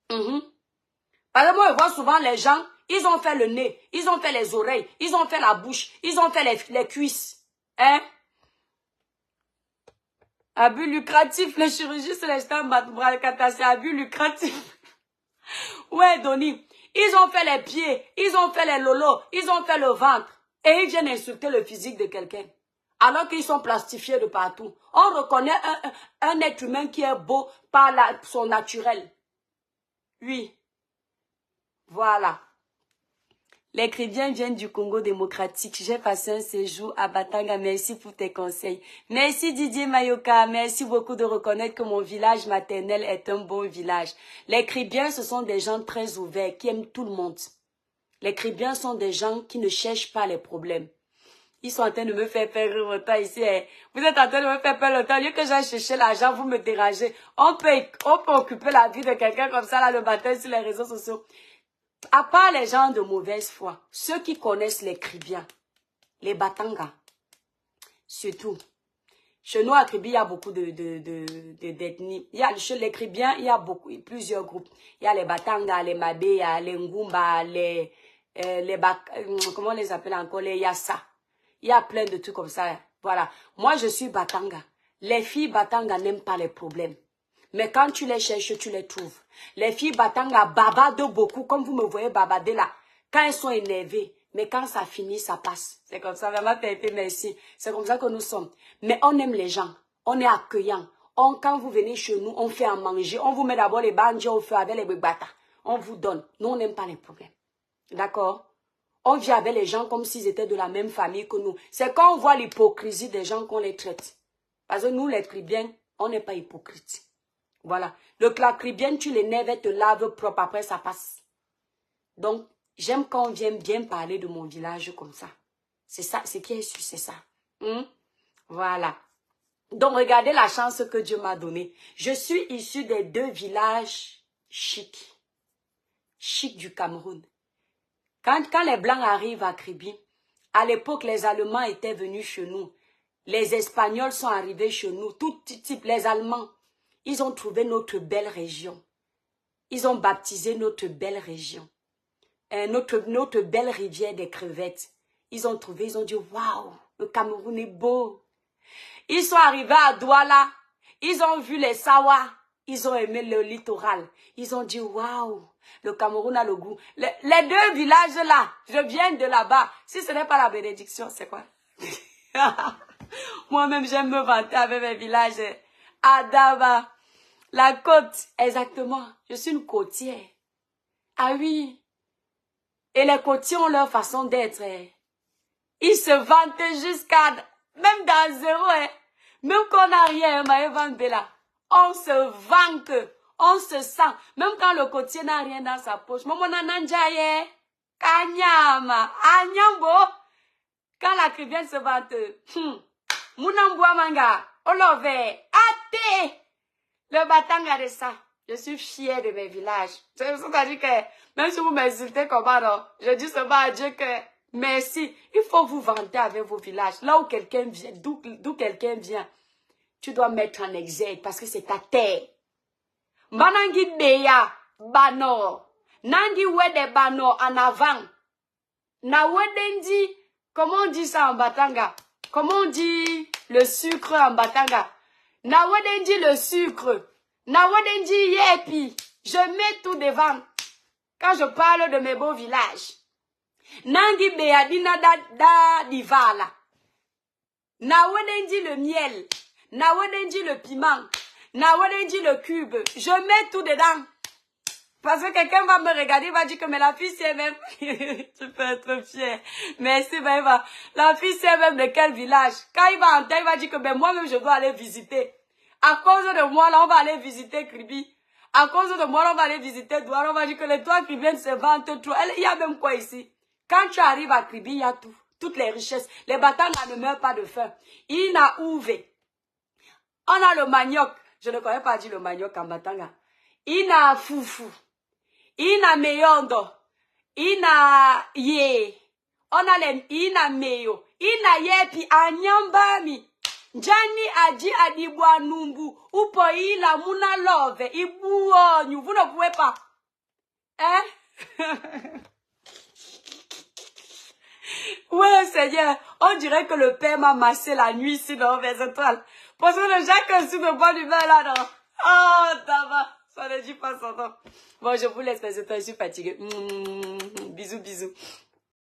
Parce que moi, je vois souvent les gens, ils ont fait le nez, ils ont fait les oreilles, ils ont fait la bouche, ils ont fait les cuisses. Hein? Abus lucratif, les chirurgies célestins, c'est abus lucratif. Ouais, Donnie, ils ont fait les pieds, ils ont fait les lolos, ils ont fait le ventre. Et ils viennent insulter le physique de quelqu'un. Alors qu'ils sont plastifiés de partout. On reconnaît un être humain qui est beau par son naturel. Oui. Voilà. Les chrétiens viennent du Congo démocratique. J'ai passé un séjour à Batanga. Merci pour tes conseils. Merci Didier Mayoka. Merci beaucoup de reconnaître que mon village maternel est un bon village. Les chrétiens, ce sont des gens très ouverts qui aiment tout le monde. Les chrétiens sont des gens qui ne cherchent pas les problèmes. Ils sont en train de me faire perdre le temps ici. Vous êtes en train de me faire perdre le temps. Au lieu que j'aille chercher l'argent, vous me dérangez. On peut occuper la vie de quelqu'un comme ça là, le matin sur les réseaux sociaux. À part les gens de mauvaise foi, ceux qui connaissent les Kribiens, les Batanga, surtout. Chez nous, à Kribi, il y a beaucoup d'ethnies. Chez les Kribiens, il y a plusieurs groupes. Il y a les Batanga, les Mabeya, les Ngumba, comment on les appelle encore, les Yassa. Il y a plein de trucs comme ça. Voilà. Moi, je suis Batanga. Les filles Batanga n'aiment pas les problèmes. Mais quand tu les cherches, tu les trouves. Les filles Batanga babadent beaucoup, comme vous me voyez babader là. Quand elles sont énervées, mais quand ça finit, ça passe. C'est comme ça, vraiment, Pépé, merci. C'est comme ça que nous sommes. Mais on aime les gens. On est accueillant. Quand vous venez chez nous, on fait à manger. On vous met d'abord les bandits au feu avec les bébata. On vous donne. Nous, on n'aime pas les problèmes. D'accord? On vit avec les gens comme s'ils étaient de la même famille que nous. C'est quand on voit l'hypocrisie des gens qu'on les traite. Parce que nous, les Chrétiens, on n'est pas hypocrites. Voilà. Le clacribien, tu l'énerves et te laves propre, après ça passe. Donc, j'aime quand on vient bien parler de mon village comme ça. C'est ça, ce qui est sûr, c'est ça. Voilà. Donc, regardez la chance que Dieu m'a donnée. Je suis issue des 2 villages chics. Chics du Cameroun. Quand les Blancs arrivent à Kribi, à l'époque, les Allemands étaient venus chez nous. Les Espagnols sont arrivés chez nous. Tout type, les Allemands. Ils ont trouvé notre belle région. Ils ont baptisé notre belle région. Notre belle rivière des crevettes. Ils ont trouvé, ils ont dit, waouh, le Cameroun est beau. Ils sont arrivés à Douala. Ils ont vu les Sawa. Ils ont aimé le littoral. Ils ont dit, waouh, le Cameroun a le goût. Les 2 villages là, je viens de là-bas. Si ce n'est pas la bénédiction, c'est quoi? Moi-même, j'aime me vanter avec mes villages. Adaba, la côte, exactement. Je suis une côtière. Ah oui. Et les côtiers ont leur façon d'être. Ils se vantent jusqu'à, même dans zéro. Même qu'on n'a rien, là. On se vante, on se sent. Même quand le côtier n'a rien dans sa poche. Maman nanjaye, kanyama, anyambo. Quand la chrétienne se vante, Mounamboua manga, olove, ate. Le Batanga de ça. Je suis fière de mes villages. C'est-à-dire que, même si vous m'insultez comme ça, non, je dis seulement à Dieu que, merci. Il faut vous vanter avec vos villages. Là où quelqu'un vient, d'où quelqu'un vient, tu dois mettre en exergue parce que c'est ta terre. Manangi beya, bano. Nangi wede bano en avant. Na wedendi, comment on dit ça en Batanga? Comment on dit le sucre en Batanga? Na wedendi le sucre. Na wedendi yepi. Je mets tout devant. Quand je parle de mes beaux villages. Nangi beya dina da divala. Na wedendi le miel. Na wedendi le piment. Na wedendi le cube. Je mets tout dedans. Parce que quelqu'un va me regarder, va dire que mais la fille c'est même. Tu peux être fier. Merci, Maëva. La fille c'est même de quel village? Quand il va entrer, il va dire que ben moi-même je dois aller visiter. À cause de moi, là, on va aller visiter Kribi. À cause de moi, là, on va aller visiter Douala. On va dire que les toits qui viennent se vantent trop. Il y a même quoi ici? Quand tu arrives à Kribi, il y a tout. Toutes les richesses. Les Batanga ne meurent pas de faim. Il n'a ouvé. On a le manioc. Je ne connais pas dire le manioc en Batanga. Il n'a foufou. Ina meyondo, ina ye, ina meyo, ina yepi anyambami, njani aji adibwa numbu, upo ila muna love, ibu onyu, vous ne pouvez pas. Ouais, Seigneur, on dirait que le Père m'a massé la nuit ici dans les étoiles. Parce que le Jacques est sur de bonne humeur là, non? Oh, ça va. Ça ne dit pas son nom. Bon, je vous laisse parce que je suis fatiguée. Bisous, bisous.